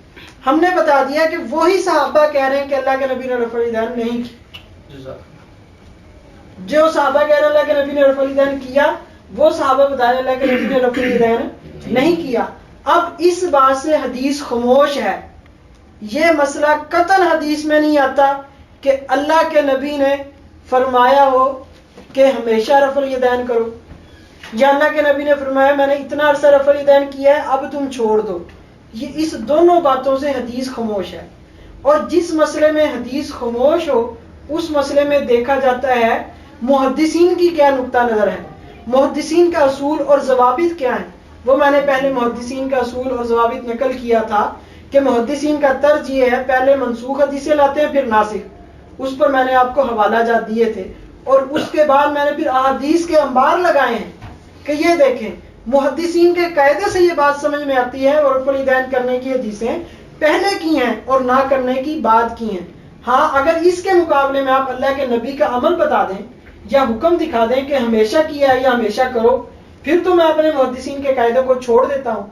ہم نے بتا دیا کہ وہی صحابہ کہہ رہے ہیں کہ اللہ کے نبی نے رفع الیدین نہیں کی، جو صحابہ کہہ رہے ہیں اللہ کے نبی نے رفع الیدین کیا، وہ صحابہ بتا رہے ہیں اللہ کے نبی نے رفع الیدین نہیں کیا۔ اب اس بات سے حدیث خاموش ہے، یہ مسئلہ قطعاً حدیث میں نہیں آتا کہ اللہ کے نبی نے فرمایا ہو کہ ہمیشہ رفع الیدین کرو، یا اللہ کے نبی نے فرمایا میں نے اتنا عرصہ رفع الیدین کیا ہے اب تم چھوڑ دو۔ یہ اس دونوں باتوں سے حدیث خاموش ہے، اور جس مسئلے میں حدیث خاموش ہو اس مسئلے میں دیکھا جاتا ہے محدثین کی کیا نقطہ نظر ہے، محدثین کا اصول اور ضوابط کیا ہیں۔ وہ میں نے پہلے محدثین کا اصول اور ضوابط نقل کیا تھا کہ محدثین کا طرز یہ ہے پہلے منسوخ حدیثیں لاتے ہیں پھر ناسخ، اس پر میں نے آپ کو حوالہ جات دیے تھے، اور اس کے بعد میں نے پھر احادیث کے انبار لگائے ہیں کہ یہ دیکھیں محدثین کے قاعدے سے یہ بات سمجھ میں آتی ہے، اور رفع الیدین کرنے کی حدیثیں پہلے کی ہیں اور نہ کرنے کی بعد کی ہیں۔ ہاں اگر اس کے مقابلے میں آپ اللہ کے نبی کا عمل بتا دیں یا حکم دکھا دیں کہ ہمیشہ کیا ہے یا ہمیشہ کرو، پھر تو میں اپنے محدثین کے قاعدے کو چھوڑ دیتا ہوں۔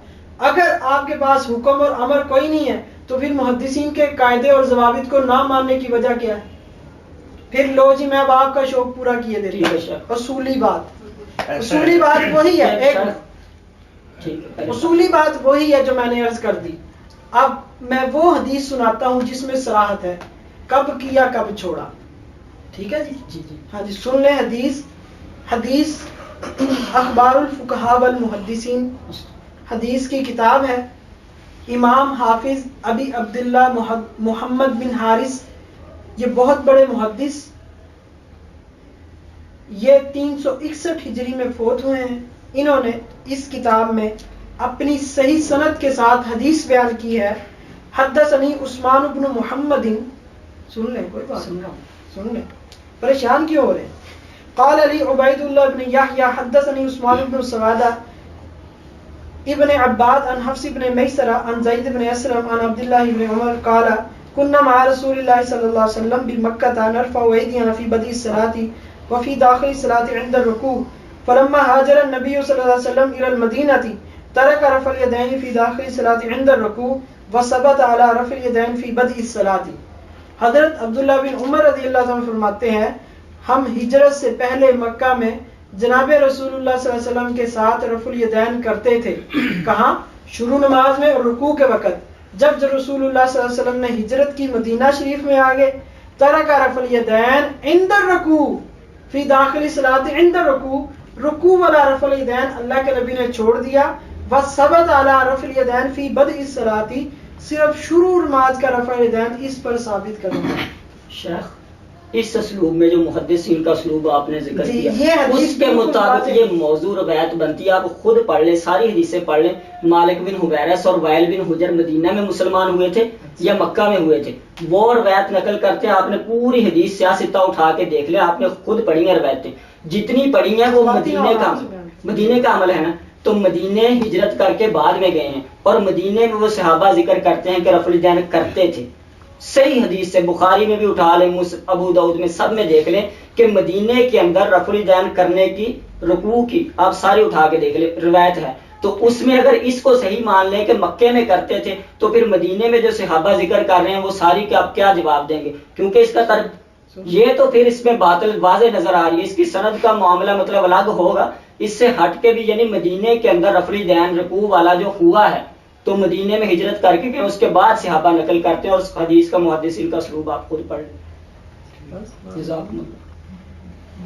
اگر آپ کے پاس حکم اور امر کوئی نہیں ہے تو پھر محدثین کے قاعدے اور ضوابط کو نہ ماننے کی وجہ کیا ہے؟ پھر لو جی میں اب آپ کا شوق پورا کیے دیتا ہوں۔ اصولی بات وہی ہے، اصولی بات وہی ہے جو میں نے عرض کر دی۔ اب میں وہ حدیث سناتا ہوں جس میں صراحت ہے، کب کیا کب چھوڑا، ٹھیک ہے جی؟ ہاں جی سن لیں حدیث اخبار الفقہاء والمحدثین حدیث کی کتاب ہے، امام حافظ ابی عبداللہ محمد بن حارث، یہ بہت بڑے محدث، یہ 361 ہجری میں فوت ہوئے ہیں. انہوں نے اس کتاب میں اپنی صحیح سند کے ساتھ حدیث بیان کی ہے. حدثنی عثمان بن محمد، سن لیں کوئی بات سن لیں، پریشان کیوں ہو رہے ہیں. قال علی عبید اللہ بن یحییٰ حدثنی عثمان بن سوادہ ابن عباد عن حفص بن میسرہ عن زید بن اسلم عن عبداللہ بن عمر قال كنا مع رسول اللہ صلی اللہ علیہ وسلم بمکہ نرفع ایدینا فی بدء الصلاة وفی داخل الصلاة عند الرکوع فلما هاجر النبی صلی اللہ علیہ وسلم الى المدینة ترک رفع الیدین فی داخل الصلاة عند الرکوع وثبت على رفع الیدین فی بدء الصلاة. حضرت عبداللہ بن عمر رضی اللہ عنہ فرماتے ہیں ہم ہجرت سے پہلے مکہ میں جناب رسول اللہ صلی اللہ علیہ وسلم کے ساتھ رفع الیدین کرتے تھے. کہاں؟ شروع نماز میں اور رکوع کے وقت. جب رسول اللہ صلی اللہ علیہ وسلم نے ہجرت کی مدینہ شریف میں آگے ترک رفع الیدین عند الرکوع فی داخل الصلاۃ عند الرکوع، رکوع والا رفع الیدین اللہ کے نبی نے چھوڑ دیا. وثبت علی رفع الیدین فی بدء الصلاۃ، صرف شروع نماز کا رفع الیدین اس پر ثابت کر دیا. شیخ اس اسلوب میں جو محدثین کا اسلوب آپ نے ذکر جی، کیا یہ حدیث اس کے مطابق یہ موضوع روایت بنتی ہے. آپ خود پڑھ لیں، ساری حدیثیں پڑھ لیں. مالک بن حویرث اور وائل بن حجر مدینہ میں مسلمان ہوئے تھے یا مکہ میں ہوئے تھے، وہ روایت نقل کرتے ہیں. آپ نے پوری حدیث سیاستہ اٹھا کے دیکھ لیں، آپ نے خود پڑھی ہیں روایتیں، جتنی پڑھی ہیں وہ مدینے کا عمل ہے نا. تو مدینے ہجرت کر کے بعد میں گئے ہیں اور مدینے میں وہ صحابہ ذکر کرتے ہیں کہ رفع الیدین کرتے تھے. صحیح حدیث سے بخاری میں بھی اٹھا لیں، ابو داؤد میں، سب میں دیکھ لیں کہ مدینے کے اندر رفع الیدین کرنے کی، رکوع کی، آپ سارے اٹھا کے دیکھ لیں، روایت ہے. تو اس میں اگر اس کو صحیح مان لیں کہ مکے میں کرتے تھے تو پھر مدینے میں جو صحابہ ذکر کر رہے ہیں وہ ساری کے آپ کیا جواب دیں گے؟ کیونکہ اس کا یہ تو پھر اس میں باطل واضح نظر آ رہی ہے. اس کی سند کا معاملہ مطلب الگ ہوگا. اس سے ہٹ کے بھی یعنی مدینے کے اندر رفع الیدین رکوع والا جو ہوا ہے تو مدینے میں ہجرت کر کے اس کے بعد صحابہ نقل کرتے ہیں، اور اس حدیث کا محدثین کا اسلوب آپ خود پڑھ لیں.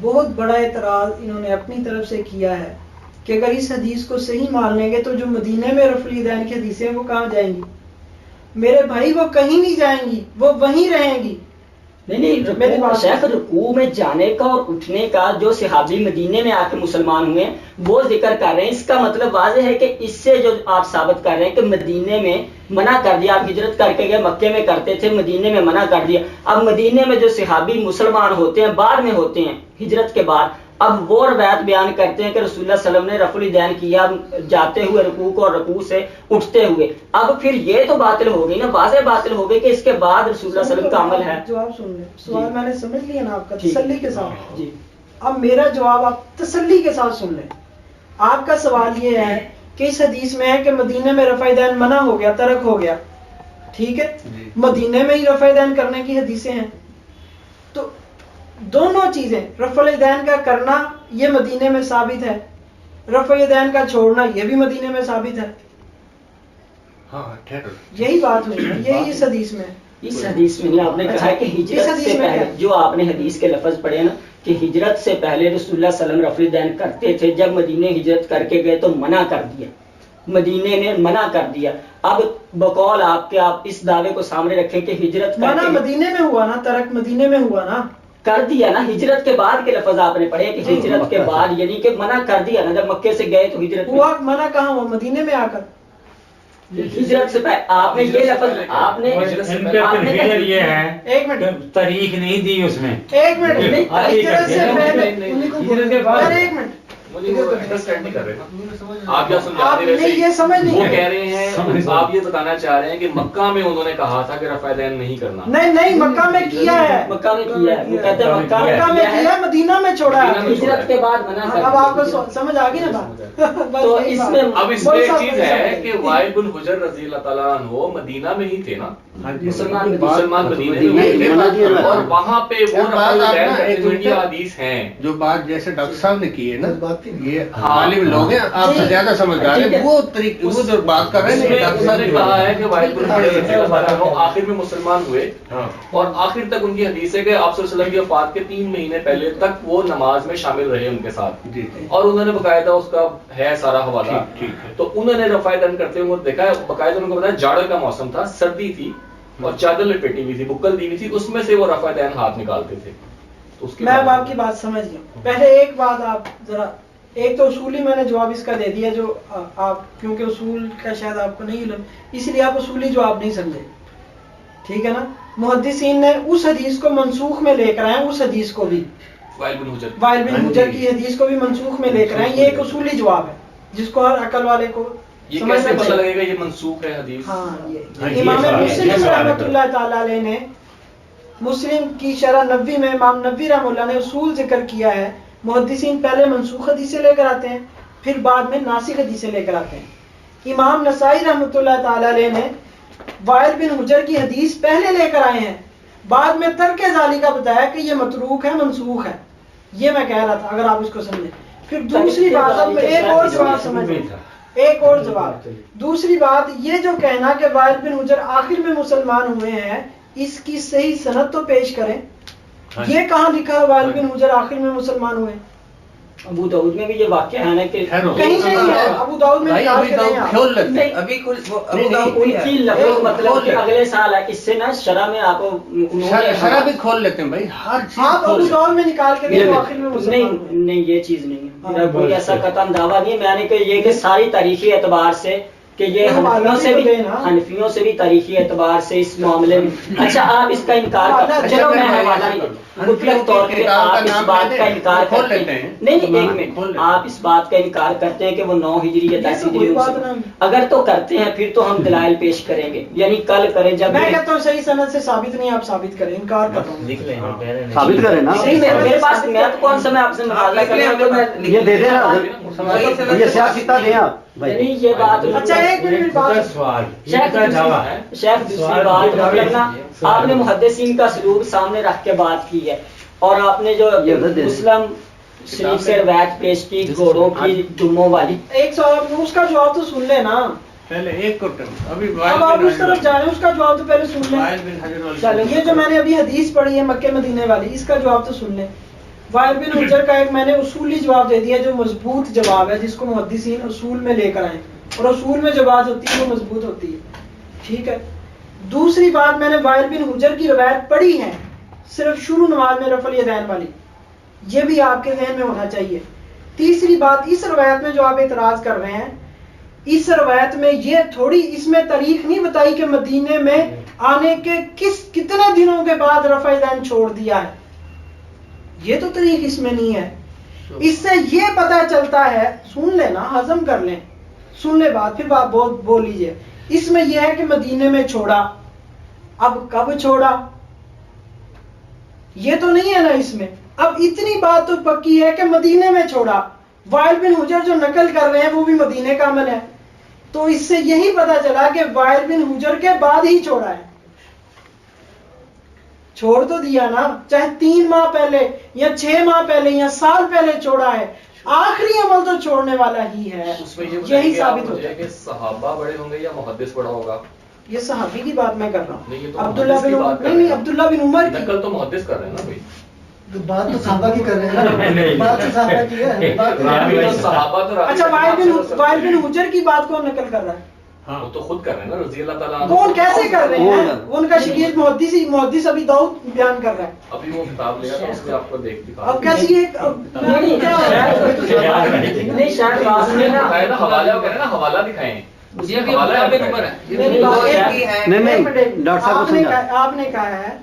بہت بڑا اعتراض انہوں نے اپنی طرف سے کیا ہے کہ اگر اس حدیث کو صحیح مان لیں گے تو جو مدینے میں رفع الیدین کی حدیثیں ہیں وہ کہاں جائیں گی؟ میرے بھائی وہ کہیں نہیں جائیں گی، وہ وہیں رہیں گی. نہیں شیخ، رکوع میں جانے کا اور اٹھنے کا جو صحابی مدینے میں آ کے مسلمان ہوئے وہ ذکر کر رہے ہیں. اس کا مطلب واضح ہے کہ اس سے جو آپ ثابت کر رہے ہیں کہ مدینے میں منع کر دیا، آپ ہجرت کر کے گئے، مکے میں کرتے تھے، مدینے میں منع کر دیا. اب مدینے میں جو صحابی مسلمان ہوتے ہیں بعد میں ہوتے ہیں ہجرت کے بعد، اب وہ روایت بیان کرتے ہیں کہ رسول اللہ صلی اللہ علیہ وسلم نے رفع الیدین کیا جاتے ہوئے رکوع کو اور رکوع سے اٹھتے ہوئے. اب پھر یہ تو باطل ہو گئی نا، واضح باطل ہو گئی کہ اس کے بعد رسول اللہ صلی اللہ علیہ وسلم کا عمل ہے. جواب سن لیں، سوال میں نے سمجھ لیا نا آپ کا تسلی کے ساتھ. جی اب میرا جواب آپ تسلی کے ساتھ سن لیں. آپ کا سوال یہ ہے کہ اس حدیث میں ہے کہ مدینے میں رفع الیدین منع ہو گیا، ترک ہو گیا، ٹھیک ہے، مدینے میں ہی رفع الیدین کرنے کی حدیثیں ہیں. تو دونوں چیزیں، رفع الیدین کا کرنا یہ مدینے میں ثابت ہے، رفع الیدین کا چھوڑنا یہ بھی مدینے میں ثابت ہے. یہی بات ہوئی ہے، یہی اس حدیث میں. اس حدیث میں آپ نے کہا ہے کہ ہجرت سے پہلے، جو آپ نے حدیث کے لفظ پڑھے نا کہ ہجرت سے پہلے رسول اللہ صلی اللہ علیہ وسلم رفع الیدین کرتے تھے، جب مدینے ہجرت کر کے گئے تو منع کر دیا، مدینے میں منع کر دیا. اب بقول آپ کے آپ اس دعوے کو سامنے رکھیں کہ ہجرت منع مدینے میں ہوا نا، ترک مدینے میں ہوا نا، کر دیا نا. ہجرت کے بعد کے لفظ آپ نے پڑھے کہ ہجرت کے بعد، یعنی کہ منع کر دیا نا، جب مکے سے گئے تو ہجرت ہوا. منع کہاں ہوا؟ مدینے میں آ کر. ہجرت سے پہلے آپ نے یہ لفظ آپ نے یہ ہے ایک منٹ تاریخ نہیں دی اس میں، ایک منٹ ہجرت سے پہلے ہجرت کے بعد، ایک منٹ آپ کیا سمجھا رہے ہیں؟ یہ سمجھ نہیں، وہ کہہ رہے ہیں، آپ یہ بتانا چاہ رہے ہیں کہ مکہ میں انہوں نے کہا تھا کہ رفع الیدین نہیں کرنا. نہیں مکہ میں کیا ہے، مکہ میں کیا ہے، وہ کہتے ہیں مکہ میں کیا ہے، مدینہ میں چھوڑا ہے. ہجرت کے بعد منع کر. اب آپ کو سمجھ آ گئی نا بات. تو اس میں اب اس میں ایک چیز ہے کہ وائل بن حجر رضی اللہ تعالیٰ عنہ مدینہ میں ہی تھے نا، مسلمان مدینے میں اور وہاں پہ وہ حدیث ہیں جو بات جیسے ڈاکٹر صاحب نے کی ہے نا، یہ عالم لوگ ہیں، آپ سے زیادہ سمجھدار ہیں، وہ طریقے وہ جو بات کر رہے ہیں انہوں نے کہا ہے کہ وائل بن حجر آخر میں مسلمان ہوئے اور آخر تک ان کی حدیث ہے کہ آپ صلی اللہ علیہ وسلم کی وفات کے 3 مہینے پہلے تک وہ نماز میں شامل رہے ان کے ساتھ، اور انہوں نے باقاعدہ اس کا ہے سارا حوالہ. تو انہوں نے رفع دین کرتے ہوئے دیکھا ہے، باقاعدہ انہوں کو بتایا جاڑ کا موسم تھا، سردی تھی اور چادر لپیٹی ہوئی تھی، بکل دی ہوئی تھی، اس میں سے وہ رفع دین ہاتھ نکالتے تھے. میں اب آپ کی بات سمجھ گیا. پہلے ایک بات آپ ذرا، ایک تو اصولی میں نے جواب اس کا دے دیا جو آپ، کیونکہ اصول کا شاید آپ کو نہیں علم، اس لیے آپ اصولی جواب نہیں سمجھے، ٹھیک ہے نا. محدثین نے اس حدیث کو منسوخ میں لے کر آئے، اس حدیث کو بھی وائل بن حجر کی حدیث کو بھی منسوخ میں لے کر آئے. یہ ایک اصولی جواب ہے جس کو ہر عقل والے کو یہ کیسے پتہ لگے گا یہ منسوخ ہے حدیث. ہاں، امام مسلم رحمۃ اللہ تعالی علیہ نے مسلم کی شرح نبوی میں امام نبوی رحمۃ اللہ نے اصول ذکر کیا ہے. محدثین پہلے منسوخ حدیثیں لے کر آتے ہیں، پھر بعد میں ناسخ حدیثیں لے کر آتے ہیں. امام نسائی رحمۃ اللہ تعالی علیہ نے وائل بن حجر کی حدیث پہلے لے کر آئے ہیں، بعد میں ترک ذالک کا بتایا کہ یہ متروک ہے، منسوخ ہے. یہ میں کہہ رہا تھا، اگر آپ اس کو سمجھیں. پھر دوسری بات، اب ایک اور جواب سمجھیں، ایک اور جواب. دوسری بات یہ جو کہنا کہ وائل بن حجر آخر میں مسلمان ہوئے ہیں، اس کی صحیح سند تو پیش کریں. یہ کہاں لکھا ہے وائل بن حجر آخر میں مسلمان ہوئے؟ ابو داؤد میں بھی یہ واقعہ ہے نا کہ کہیں نہیں ہے. ابو داؤد میں ابھی کچھ ان کی لفظ مطلب کہ اگلے سال ہے، اس سے نا شرح میں آپ شرح بھی کھول لیتے ہیں بھائی، ہر چیز آپ ابو داؤد میں نکال کے دیکھو آخر میں مسلمان. نہیں، یہ چیز نہیں ہے، میرا کوئی ایسا قطعاً دعویٰ نہیں ہے. میں نے کہا یہ کہ ساری تاریخی اعتبار سے کہ یہ حنفیوں سے بھی تاریخی اعتبار سے اس معاملے میں اچھا آپ اس کا انکار کر، چلو میں حوالہ نہیں مطلق طور پہ آپ اس بات کا انکار کرتے ہیں. نہیں، ایک منٹ، آپ اس بات کا انکار کرتے ہیں کہ وہ 9 ہجری یا 10 ہجری، اگر تو کرتے ہیں پھر تو ہم دلائل پیش کریں گے، یعنی کل کریں. جب میں کہتا ہوں صحیح سند سے ثابت نہیں، آپ ثابت کریں. انکار کرتا ہوں، ثابت کریں نا. میرے پاس میں تو کون سا میں آپ سے مقابلہ کروں، یہ دے دیں نا، یہ سیاستہ دیں آپ. یہ بات. اچھا ایک منٹ بات، شیخ دوسری بات مطلب نا آپ نے محدثین کا سلوک سامنے رکھ کے بات کی ہے، اور آپ نے جو مسلم شریف سے روایت پیش کی گھوڑوں کی دموں والی، ایک سوال اس کا جواب تو سن لے نا پہلے. ایک ابھی اب آپ اس طرف جا رہے ہیں، اس کا جواب تو پہلے سن لیں. چلیں، یہ جو میں نے ابھی حدیث پڑھی ہے مکے مدینے والی، اس کا جواب تو سن لیں. وائل بن حجر کا ایک میں نے اصولی جواب دے دیا جو مضبوط جواب ہے، جس کو محدثین اصول میں لے کر آئے، اور اصول میں جو بات ہوتی ہے وہ مضبوط ہوتی ہے، ٹھیک ہے. دوسری بات، میں نے وائل بن حجر کی روایت پڑھی ہے صرف شروع نماز میں رفع الیدین والی، یہ بھی آپ کے ذہن میں ہونا چاہیے. تیسری بات، اس روایت میں جو آپ اعتراض کر رہے ہیں، اس روایت میں یہ تھوڑی اس میں تاریخ نہیں بتائی کہ مدینے میں آنے کے کتنے دنوں کے بعد رفع الیدین چھوڑ دیا ہے، یہ تو تاریخ اس میں نہیں ہے. اس سے یہ پتہ چلتا ہے، سن لینا، ہضم کر لیں، سن لے بات، پھر آپ بول لیجئے. اس میں یہ ہے کہ مدینے میں چھوڑا، اب کب چھوڑا یہ تو نہیں ہے نا اس میں. اب اتنی بات تو پکی ہے کہ مدینے میں چھوڑا. وائل بن حجر جو نقل کر رہے ہیں وہ بھی مدینے کا عمل ہے، تو اس سے یہی پتہ چلا کہ وائل بن حجر کے بعد ہی چھوڑا ہے. چھوڑ تو دیا نا، چاہے 3 ماہ پہلے یا 6 ماہ پہلے یا سال پہلے چھوڑا ہے، آخری عمل تو چھوڑنے والا ہی ہے. یہی ثابت ہوتا ہے کہ صحابہ بڑے ہوں گے یا محدث بڑا ہوگا. یہ صحابی کی بات میں کر رہا ہوں. عبداللہ بن عمر، نہیں عبداللہ بن عمر کی نقل تو محدث کر رہے ہیں نا بھائی. بات تو صحابہ کی کر رہے ہیں، بات تو صحابہ کی ہے. اچھا وائل بن حجر کی بات کون نقل کر رہا ہے؟ وہ تو خود کر رہے ہیں نا رضی اللہ تعالیٰ. کون کیسے کر رہے ہیں؟ ان کا شگیرد محدث ابی داؤد بیان کر رہا ہے. ابھی وہ کتاب لیا تھا، اس میں آپ کو دیکھ دکھا. اب کیسی ایک نہیں شاید حوالہ کریں نا، حوالہ دکھائیں. آپ نے کہا ہے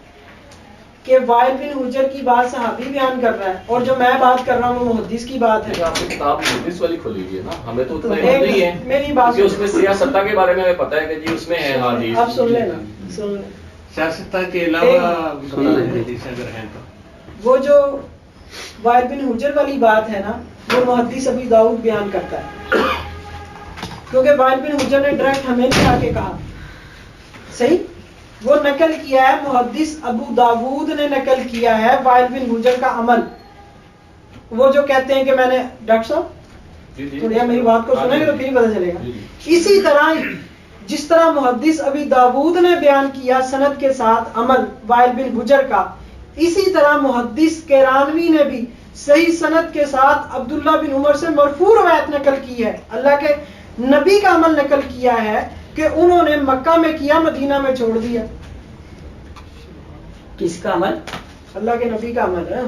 کہ وائل بن حجر کی بات صحابی بیان کر رہا ہے، اور جو میں بات کر رہا ہوں وہ محدث کی بات ہے. آپ کی کتاب محدث والی کھولی ہوئی ہے نا، ہمیں تو اتنا نہیں ہے. میری بات اس میں سیاستہ کے بارے میں ہمیں پتا ہے کہ جی اس میں ہے حدیث. آپ سن لینا، سن لیں. سیاستہ کے علاوہ حدیث اگر ہیں تو وہ جو وائل بن حجر والی بات ہے نا، وہ محدث ابی داؤد بیان کرتا ہے، کیونکہ وائل بن حجر نے ڈائریکٹ ہمیں نہیں آ کے کہا. صحیح، وہ نقل کیا ہے محدث ابو داود نے نقل کیا ہے وائل بن حجر کا عمل. وہ جو کہتے ہیں کہ میں نے ڈاکٹر صاحب تھوڑی میری بات کو سنیں گے تو پھر پتہ چلے گا. اسی طرح جس طرح محدث ابی داود نے بیان کیا سند کے ساتھ عمل وائل بن حجر کا، اسی طرح محدث کیرانوی نے بھی صحیح سند کے ساتھ عبداللہ بن عمر سے مرفوع روایت نقل کی ہے. اللہ کے نبی کا عمل نقل کیا ہے کہ انہوں نے مکہ میں کیا مدینہ میں چھوڑ دیا. کس کا عمل؟ اللہ کے نبی کا عمل ہے.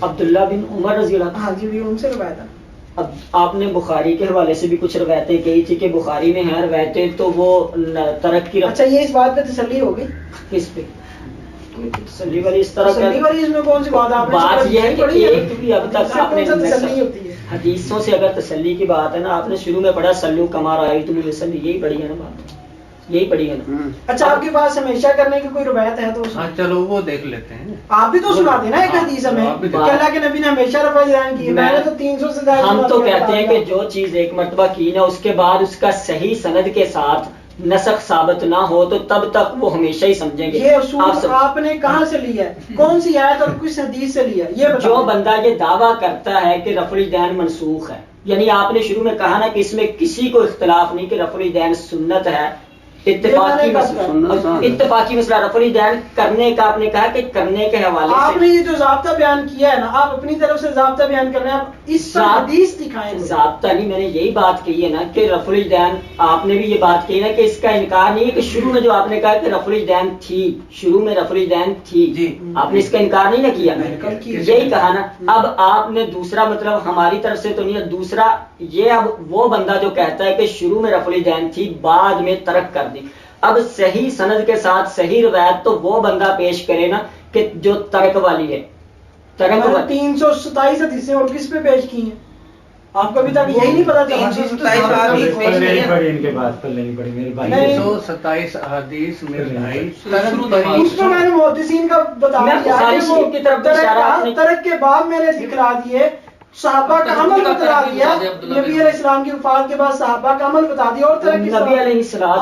عبداللہ بن عمر رضی اللہ عنہ. ہاں جی ان سے روایت ہے. اب آپ نے بخاری کے حوالے سے بھی کچھ روایتیں کہی تھی کہ بخاری میں ہیں روایتیں تو وہ ترک کی. اچھا یہ اس بات پہ تسلی ہوگی؟ کس پہ تسلی والی؟ اس طرح تسلی والی اس میں کون سی بات ہے؟ بات یہ ہے کہ ایک بھی اب تک آپ نے تسلی ہوتی ہے حدیثوں سے اگر تسلی کی بات ہے نا، آپ نے شروع میں پڑھا سلو کما رہا ہے تم تسلی، یہی پڑھی ہے نا بات، یہی پڑھی ہے نا. اچھا آپ کے پاس ہمیشہ کرنے کی کوئی روایت ہے تو ہاں چلو وہ دیکھ لیتے ہیں. آپ بھی تو سنا دینا ایک حدیث ہمیں کہ اللہ کے نبی نے ہمیشہ رفع اذان کی. میں نے تو 300 سے زیادہ. ہم تو کہتے ہیں کہ جو چیز ایک مرتبہ کی نا اس کے بعد اس کا صحیح سند کے ساتھ نسخ ثابت نہ ہو تو تب تک وہ ہمیشہ ہی سمجھیں گے. یہ اصول آپ نے کہاں سے لیا ہے؟ کون سی آیت اور کس حدیث سے لیا؟ یہ جو بندہ یہ دعویٰ کرتا ہے کہ رفع الیدین منسوخ ہے، یعنی آپ نے شروع میں کہا نا کہ اس میں کسی کو اختلاف نہیں کہ رفع الیدین سنت ہے، اتفاقی مسئلہ رفع الیدین کرنے کا آپ نے کہا کہ کرنے کے حوالے سے آپ نے یہ جو ضابطہ بیان کیا ہے نا، آپ اپنی طرف سے ضابطہ بیان کر رہے ہیں، آپ اس سے حدیث دکھائیں. ضابطہ نہیں، میں نے یہی بات کہی ہے نا کہ رفع الیدین، آپ نے بھی یہ بات کہی نا کہ اس کا انکار نہیں ہے کہ شروع میں جو آپ نے کہا کہ رفع الیدین تھی، شروع میں رفع الیدین تھی، آپ نے اس کا انکار نہیں نہ کیا، یہی کہا نا. اب آپ نے دوسرا مطلب ہماری طرف سے تو نہیں ہے، دوسرا یہ اب وہ بندہ جو کہتا ہے کہ شروع میں رفع الیدین تھی بعد میں ترک کر دی، اب صحیح سند کے ساتھ صحیح روایت تو وہ بندہ پیش کرے نا کہ جو ترک والی ہے. ترک 327 حدیثیں اور کس پہ پیش کی ہیں؟ آپ کو ابھی تک یہی نہیں پتا چلا. 327 احادیث میں اس میں نے محدثین کا بتا دیا، ترک کے بعد میں نے دکھلا دیے، صحابہ کا عمل بتا دیا، نبی علیہ السلام کی وفات کے بعد صحابہ کا عمل بتا دیا، اور نبی علیہ السلام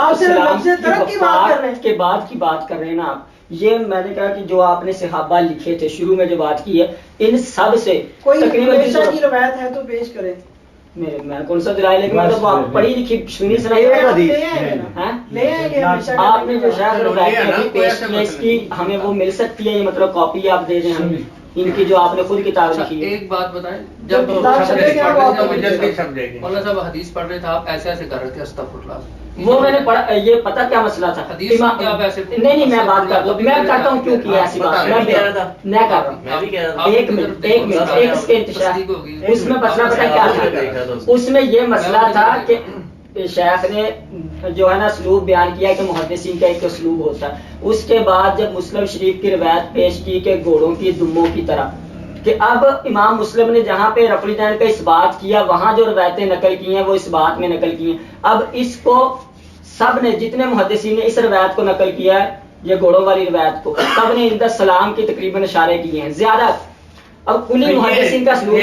کے بعد کی بات کر رہے ہیں نا آپ. یہ میں نے کہا کہ جو آپ نے صحابہ لکھے تھے شروع میں جو بات کی ہے ان سب سے کوئی ہمیشہ کی روایت ہے تو پیش کریں. میں کون سا دلائل ہے کہ مطلب آپ پڑھی لکھی سنی سنائی آپ نے جو شاید روایت پیش کی اس کی ہمیں وہ مل سکتی ہے، یہ مطلب کاپی آپ دے دیں ہمیں ان کی جو آپ نے خود کتاب لکھی ہے. ایک بات بتائیں، جب مولانا صاحب حدیث پڑھ رہے تھے آپ ایسے ایسے کر رہے تھے استغفر اللہ، وہ میں نے پڑھا، یہ پتا کیا مسئلہ تھا. نہیں میں بات کرتا ہوں، میں کرتا ہوں کیوں کیا ایسی بات میں کر رہا ہوں. ایک منٹ ایک انتشار اس میں مسئلہ پتا کیا تھا؟ اس میں یہ مسئلہ تھا کہ شیخ نے جو ہے نا اسلوب بیان کیا کہ محدثین کا ایک اسلوب ہوتا ہے. اس کے بعد جب مسلم شریف کی روایت پیش کی کہ گھوڑوں کی دموں کی طرح، کہ اب امام مسلم نے جہاں پہ رفع الیدین کا اس بات کیا وہاں جو روایتیں نقل کی ہیں وہ اس بات میں نقل کی ہیں. اب اس کو سب نے جتنے محدثین نے اس روایت کو نقل کیا ہے یہ گھوڑوں والی روایت کو سب نے عند السلام کی تقریباً اشارے کیے ہیں زیادہ. اب کلی محدثین کا اسلوب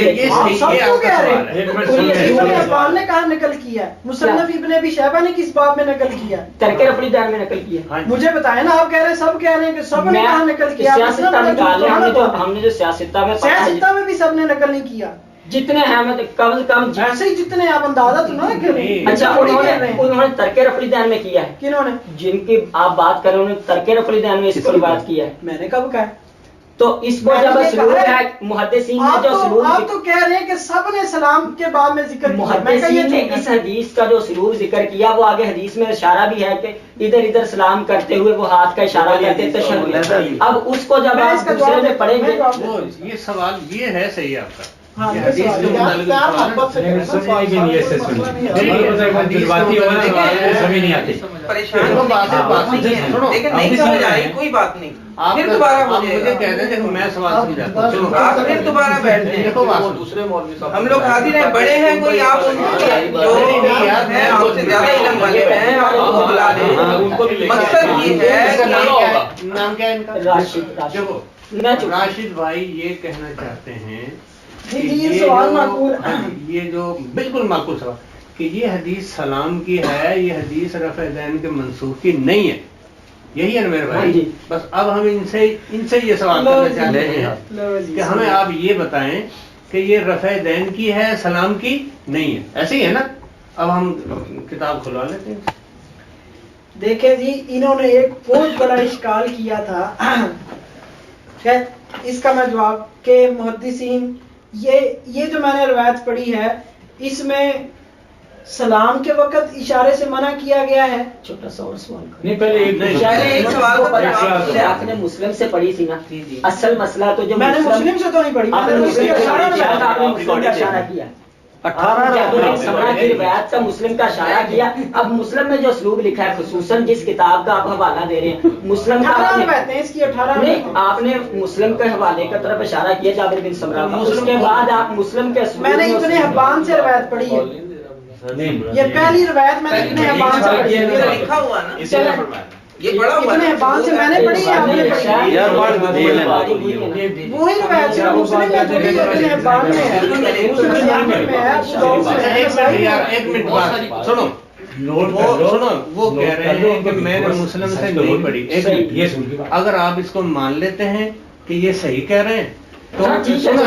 نے کہاں نقل کیا ہے؟ مصنف ابن ابی شیبہ نے کس باب میں نقل کیا ہے؟ ترک رفع الیدین میں نقل کیا. مجھے بتائیں نا، آپ کہہ رہے ہیں سب کہہ رہے ہیں کہ سب نے کہاں نقل کیا؟ ہم نے جو سیاستہ میں بھی سب نے نقل نہیں کیا، جتنے ہیں کم از کم ایسے ہی جتنے آپ اندازہ تو نہ کریں. اچھا انہوں نے ترک رفع الیدین میں کیا ہے؟ کنہوں نے؟ جن کی آپ بات کر رہے ہیں انہوں نے ترک رفع الیدین میں اس کو بات کیا ہے. میں نے کب کہا؟ تو اس کو جب اسلوب ہے محدثین نے جو اسلوب، آپ تو کہہ رہے ہیں کہ سب نے سلام کے بعد میں ذکر کیا. محدثین نے اس حدیث کا جو اسلوب ذکر کیا وہ آگے حدیث میں اشارہ بھی ہے کہ ادھر ادھر سلام کرتے ہوئے وہ ہاتھ کا اشارہ کرتے تشہد. اب اس کو جب آپ دوسرے میں پڑھیں گے، یہ سوال یہ ہے صحیح آپ کا. کوئی بات نہیں، پھر دوبارہ میں سوال سمجھاتا ہوں، آپ پھر دوبارہ بیٹھتے ہیں. دوسرے مولوی صاحب ہم لوگ حاضر ہیں، بڑے ہیں، کوئی آپ سے زیادہ علم والے ہیں آپ ان کو بلا دیں. مقصد یہ ہے نام کیا ہے ان کا؟ راشد بھائی یہ کہنا چاہتے ہیں یہ جو بالکل معقول سوال کہ یہ حدیث سلام کی ہے، یہ حدیث رفع الیدین کے منسوخ کی نہیں ہے. یہی ہے نا میرے ہاں بھائی؟ جی۔ بس اب ہم ان سے یہ سوال کرنا چاہتے ہیں کہ ہمیں آپ یہ بتائیں کہ یہ رفع دین کی ہے، سلام کی نہیں ہے، ایسے ہی ہے نا؟ اب ہم کتاب کھلوا لیتے ہیں۔ دیکھیں جی، انہوں نے ایک بہت بڑا اشکال کیا تھا، خیر اس کا میں جواب کہ محدثین یہ جو میں نے روایت پڑھی ہے اس میں سلام کے وقت اشارے سے منع کیا گیا ہے۔ چھوٹا سا اور سوال نہیں پہلے ایک سوال کا آپ نے مسلم سے پڑھی تھی نا، اصل مسئلہ تو جو میں نے مسلم سے تو نہیں پڑھی، میں نے مسلم مسلم کا اشارہ کیا، 18 سمرا کی روایت کا مسلم کا اشارہ کیا۔ اب مسلم میں جو اسلوب لکھا ہے، خصوصاً جس کتاب کا آپ حوالہ دے رہے ہیں، مسلم کا 18 روایتیں اس کی 18 نہیں، آپ نے مسلم کے حوالے کی طرف اشارہ کیا جابر بن سمرا کا، اس کے بعد آپ مسلم کے میں نے ابن حبان سے روایت پڑھی ہے، یہ پہلی روایت میں نے ابن حبان سے پڑھی ہے، لکھا ہوا نا، یہ پڑھا ہوا ابن حبان سے میں نے پڑھی ہے، آپ نے پڑھی ہے، وہی روایت جو مسلم میں پڑھی ہے، ابن حبان میں ہے، مسلم میں ہے، ایک منٹ بات سنو، وہ کہہ رہے ہیں کہ میں نے مسلم سے نہیں پڑھی۔ ایک منٹ، اگر آپ اس کو مان لیتے ہیں کہ یہ صحیح کہہ رہے ہیں تو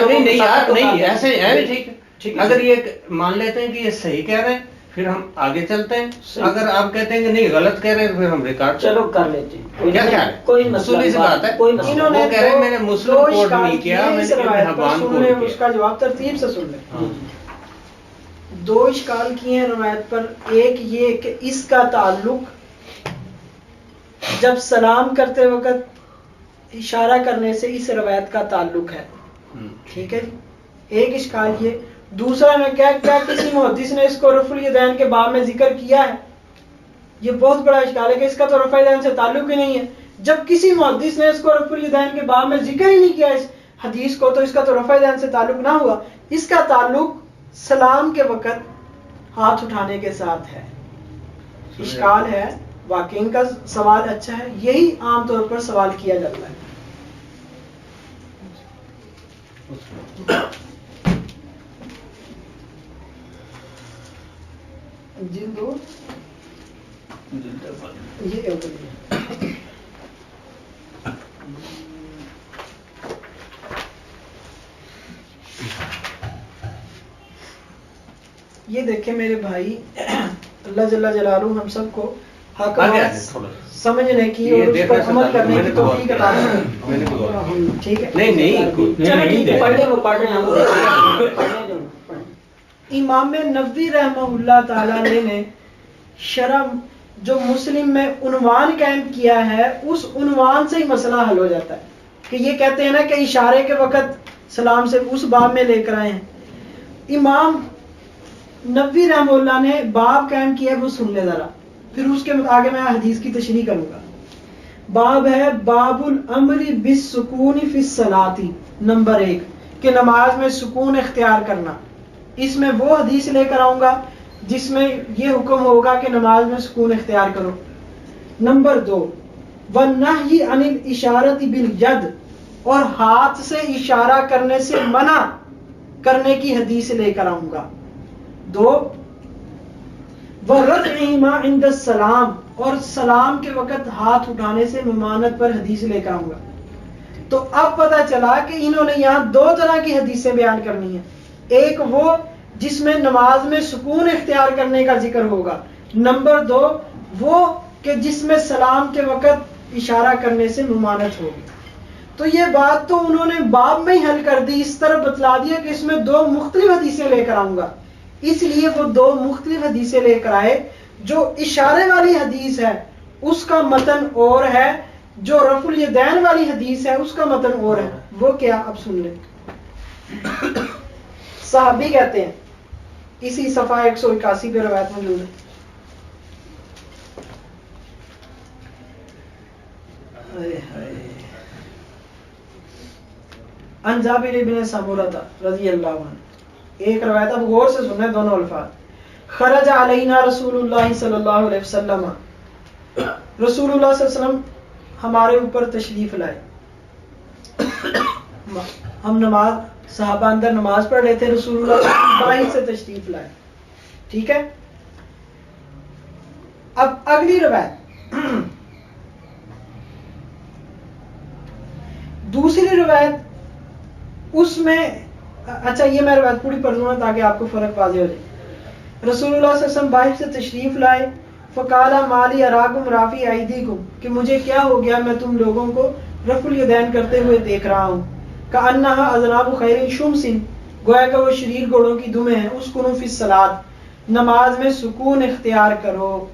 نہیں یار نہیں ایسے ہے، ٹھیک ہے، اگر یہ مان لیتے ہیں کہ یہ صحیح کہہ رہے ہیں پھر ہم آگے چلتے ہیں، اگر آپ کہتے ہیں کہ نہیں غلط کہہ رہے ہیں پھر ہم ریکارڈ چلو کر لیتے ہیں، کیا خیال ہے؟ کوئی اصولی سی بات ہے، کوئی انہوں نے وہ کہہ رہے ہیں میں نے مسلم کوڈ نہیں کیا، میں نے ابن حبان کوڈ اس کیا۔ کا جواب ترتیب سے سن لیں۔ دو اشکال کیے ہیں روایت پر، ایک یہ کہ اس کا تعلق جب سلام کرتے وقت اشارہ کرنے سے اس روایت کا تعلق ہے، ٹھیک ہے، ایک اشکال یہ۔ دوسرا میں کیا کسی محدث نے اس کو رفع الیدین کے باب میں ذکر کیا ہے؟ یہ بہت بڑا اشکال ہے کہ اس کا تو رفع الیدین سے تعلق ہی نہیں ہے۔ جب کسی محدث نے اس کو رفع الیدین کے باب میں ذکر ہی نہیں کیا اس حدیث کو، تو اس کا تو رفع الیدین سے تعلق نہ ہوا، اس کا تعلق سلام کے وقت ہاتھ اٹھانے کے ساتھ ہے۔ اشکال ہے، واقعی کا سوال اچھا ہے، یہی عام طور پر سوال کیا جاتا ہے۔ جلد دو یہ یہ دیکھیں میرے بھائی، اللہ جل جلالہ ہم سب کو حق سمجھنے کی اور اس پر عمل کرنے کی توفیق عطا فرمائے، ٹھیک ہے؟ نہیں پڑھ لیں، وہ پڑھ رہے ہیں۔ امام نووی رحمہ اللہ تعالی نے شرح جو مسلم میں عنوان قائم کیا ہے، اس عنوان سے ہی مسئلہ حل ہو جاتا ہے کہ یہ کہتے ہیں نا کہ اشارے کے وقت سلام سے اس باب میں لے کر آئے ہیں۔ امام نووی رحمہ اللہ نے باب قائم کیا ہے، وہ سن لے ذرا، پھر اس کے آگے میں حدیث کی تشریح کروں گا۔ باب ہے باب الامر بالسکون فی الصلاۃ، نمبر 1 کہ نماز میں سکون اختیار کرنا۔ اس میں وہ حدیث لے کر آؤں گا جس میں یہ حکم ہوگا کہ نماز میں سکون اختیار کرو۔ نمبر 2 والنہی عن الاشارۃ بالید، اور ہاتھ سے اشارہ کرنے سے منع کرنے کی حدیث لے کر آؤں گا۔ 2 ورفعہما عند السلام، اور سلام کے وقت ہاتھ اٹھانے سے ممانعت پر حدیث لے کر آؤں گا۔ تو اب پتہ چلا کہ انہوں نے یہاں دو طرح کی حدیثیں بیان کرنی ہیں، ایک وہ جس میں نماز میں سکون اختیار کرنے کا ذکر ہوگا، نمبر 2 وہ کہ جس میں سلام کے وقت اشارہ کرنے سے ممانعت ہوگی۔ تو یہ بات تو انہوں نے باب میں ہی حل کر دی، اس طرح بتلا دیا کہ اس میں 2 مختلف حدیثیں لے کر آؤں گا، اس لیے وہ 2 مختلف حدیثیں لے کر آئے۔ جو اشارے والی حدیث ہے اس کا متن اور ہے، جو رفع الیدین والی حدیث ہے اس کا متن اور ہے۔ وہ کیا؟ اب سن لیں۔ صحابی کہتے ہیں، اسی صفحہ 181 پہ روایت موجود ہے، عن جابر بن سمورہ رضی اللہ عنہ، ایک روایت، اب غور سے سنیں دونوں الفاظ۔ خرج علینا رسول اللہ صلی اللہ علیہ وسلم، رسول اللہ صلی اللہ علیہ وسلم ہمارے اوپر تشریف لائے، ہم نماز، صحابہ اندر نماز پڑھ رہے تھے، رسول اللہ باہر سے تشریف لائے، ٹھیک ہے۔ اب اگلی روایت، دوسری روایت اس میں، اچھا یہ میں روایت پوری پڑھ دوں گا تاکہ آپ کو فرق واضح ہو جائے. رسول اللہ صلی اللہ علیہ وسلم باہر سے تشریف لائے. فقال مالی اراکم رافی ایدیکم، کہ مجھے کیا ہو گیا میں تم لوگوں کو رفع الیدین کرتے ہوئے دیکھ رہا ہوں. کأنہا اذناب خیر شمس، گویا کہ وہ شریر گھوڑوں کی دمیں ہیں. اسکنوا فی الصلاۃ، نماز میں سکون اختیار کرو.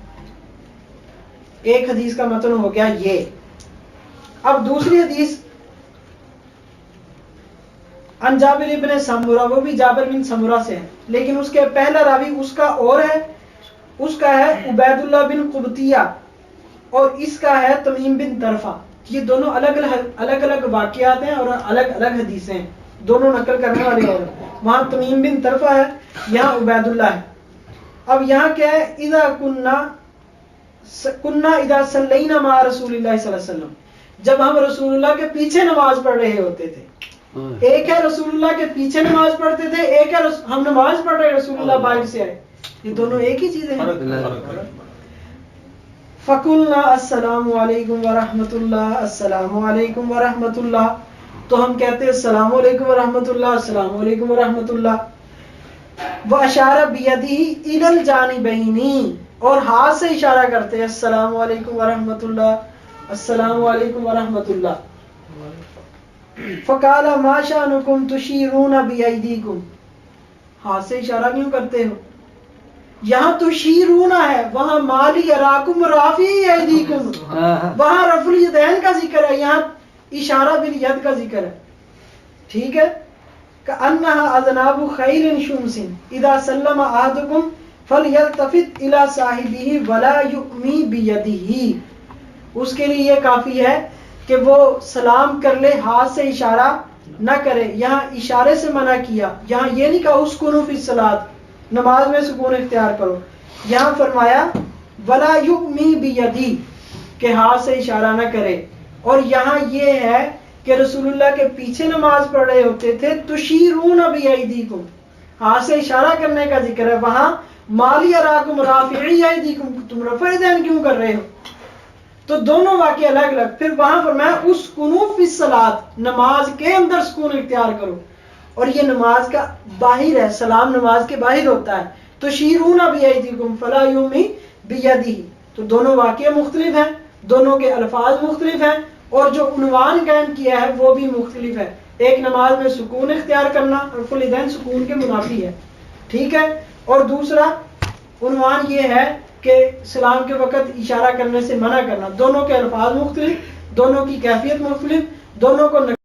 ایک حدیث کا متن ہو گیا یہ. اب دوسری حدیث عن جابر ابن سمرہ، وہ بھی جابر بن سمرہ سے ہے، لیکن اس کے پہلا راوی اس کا اور ہے، اس کا ہے عبید اللہ بن قبطیہ اور اس کا ہے تمیم بن طرفہ. یہ دونوں الگ الگ واقعات ہیں اور الگ الگ حدیثیں ہیں، دونوں نقل کرنے والے اور وہاں تمیم بن طرفہ ہے، یہاں عبید اللہ ہے. اب یہاں کیا ہے، اذا کننا اذا صلینا مع رسول اللہ صلی اللہ علیہ وسلم، جب ہم رسول اللہ کے پیچھے نماز پڑھ رہے ہوتے تھے. ایک ہے رسول اللہ کے پیچھے نماز پڑھتے تھے، ایک ہے ہم نماز پڑھ رہے رسول اللہ باہر سے آئے. یہ دونوں ایک ہی چیزیں ہیں. فَقُلْنَا السلام علیکم ورحمۃ اللہ، السلام علیکم ورحمۃ اللہ. تو ہم کہتے ہیں السلام علیکم ورحمۃ اللہ، السلام علیکم ورحمۃ اللہ. وَأَشَارَ بِيَدِهِ إِلَى الْجَانِبَيْنِ، اور ہاتھ سے اشارہ کرتے ہیں السلام علیکم ورحمۃ اللہ، السلام علیکم ورحمۃ اللہ. فَقَالَ مَا شَأْنُكُمْ تُشِيرُونَ بِأَيْدِيكُمْ، ہاتھ سے اشارہ کیوں کرتے ہو؟ یہاں تشیرون ہے، وہاں مالی اراکم رافی ایدیکم، وہاں رفع الیدین کا ذکر ہے، یہاں اشارہ بالید کا ذکر ہے. ٹھیک ہے. کأنہا اذناب خیل شمس اذا سلم احدکم فلیلتفت الی صاحبہ ولا یؤمی بیدہ. اس کے لیے یہ کافی ہے کہ وہ سلام کر لے، ہاتھ سے اشارہ نہ کرے. یہاں اشارے سے منع کیا، یہاں یہ نہیں کہا اسکنوا فی الصلاۃ، نماز میں سکون اختیار کرو. یہاں فرمایا ولا یؤمی بیدی، کہ ہاتھ سے اشارہ نہ کرے. اور یہاں یہ ہے کہ رسول اللہ کے پیچھے نماز پڑھ رہے ہوتے تھے، تشیرون بیدیکم، ہاتھ سے اشارہ کرنے کا ذکر ہے. وہاں مالی اراکم رافعی ایدیکم، تم رفع یدین کیوں کر رہے ہو؟ تو دونوں واقع الگ الگ. پھر وہاں فرمایا اسکنوا فی الصلاۃ، نماز کے اندر سکون اختیار کرو. اور یہ نماز کا باہر ہے، سلام نماز کے باہر ہوتا ہے. تشیرون بیدیکم فلا یؤمی بیدہ. تو دونوں واقعے مختلف ہیں، دونوں کے الفاظ مختلف ہیں، اور جو عنوان قائم کیا ہے وہ بھی مختلف ہے. ایک نماز میں سکون اختیار کرنا، رفع الیدین سکون کے منافی ہے. ٹھیک ہے. اور دوسرا عنوان یہ ہے کہ سلام کے وقت اشارہ کرنے سے منع کرنا. دونوں کے الفاظ مختلف، دونوں کی کیفیت مختلف، دونوں کو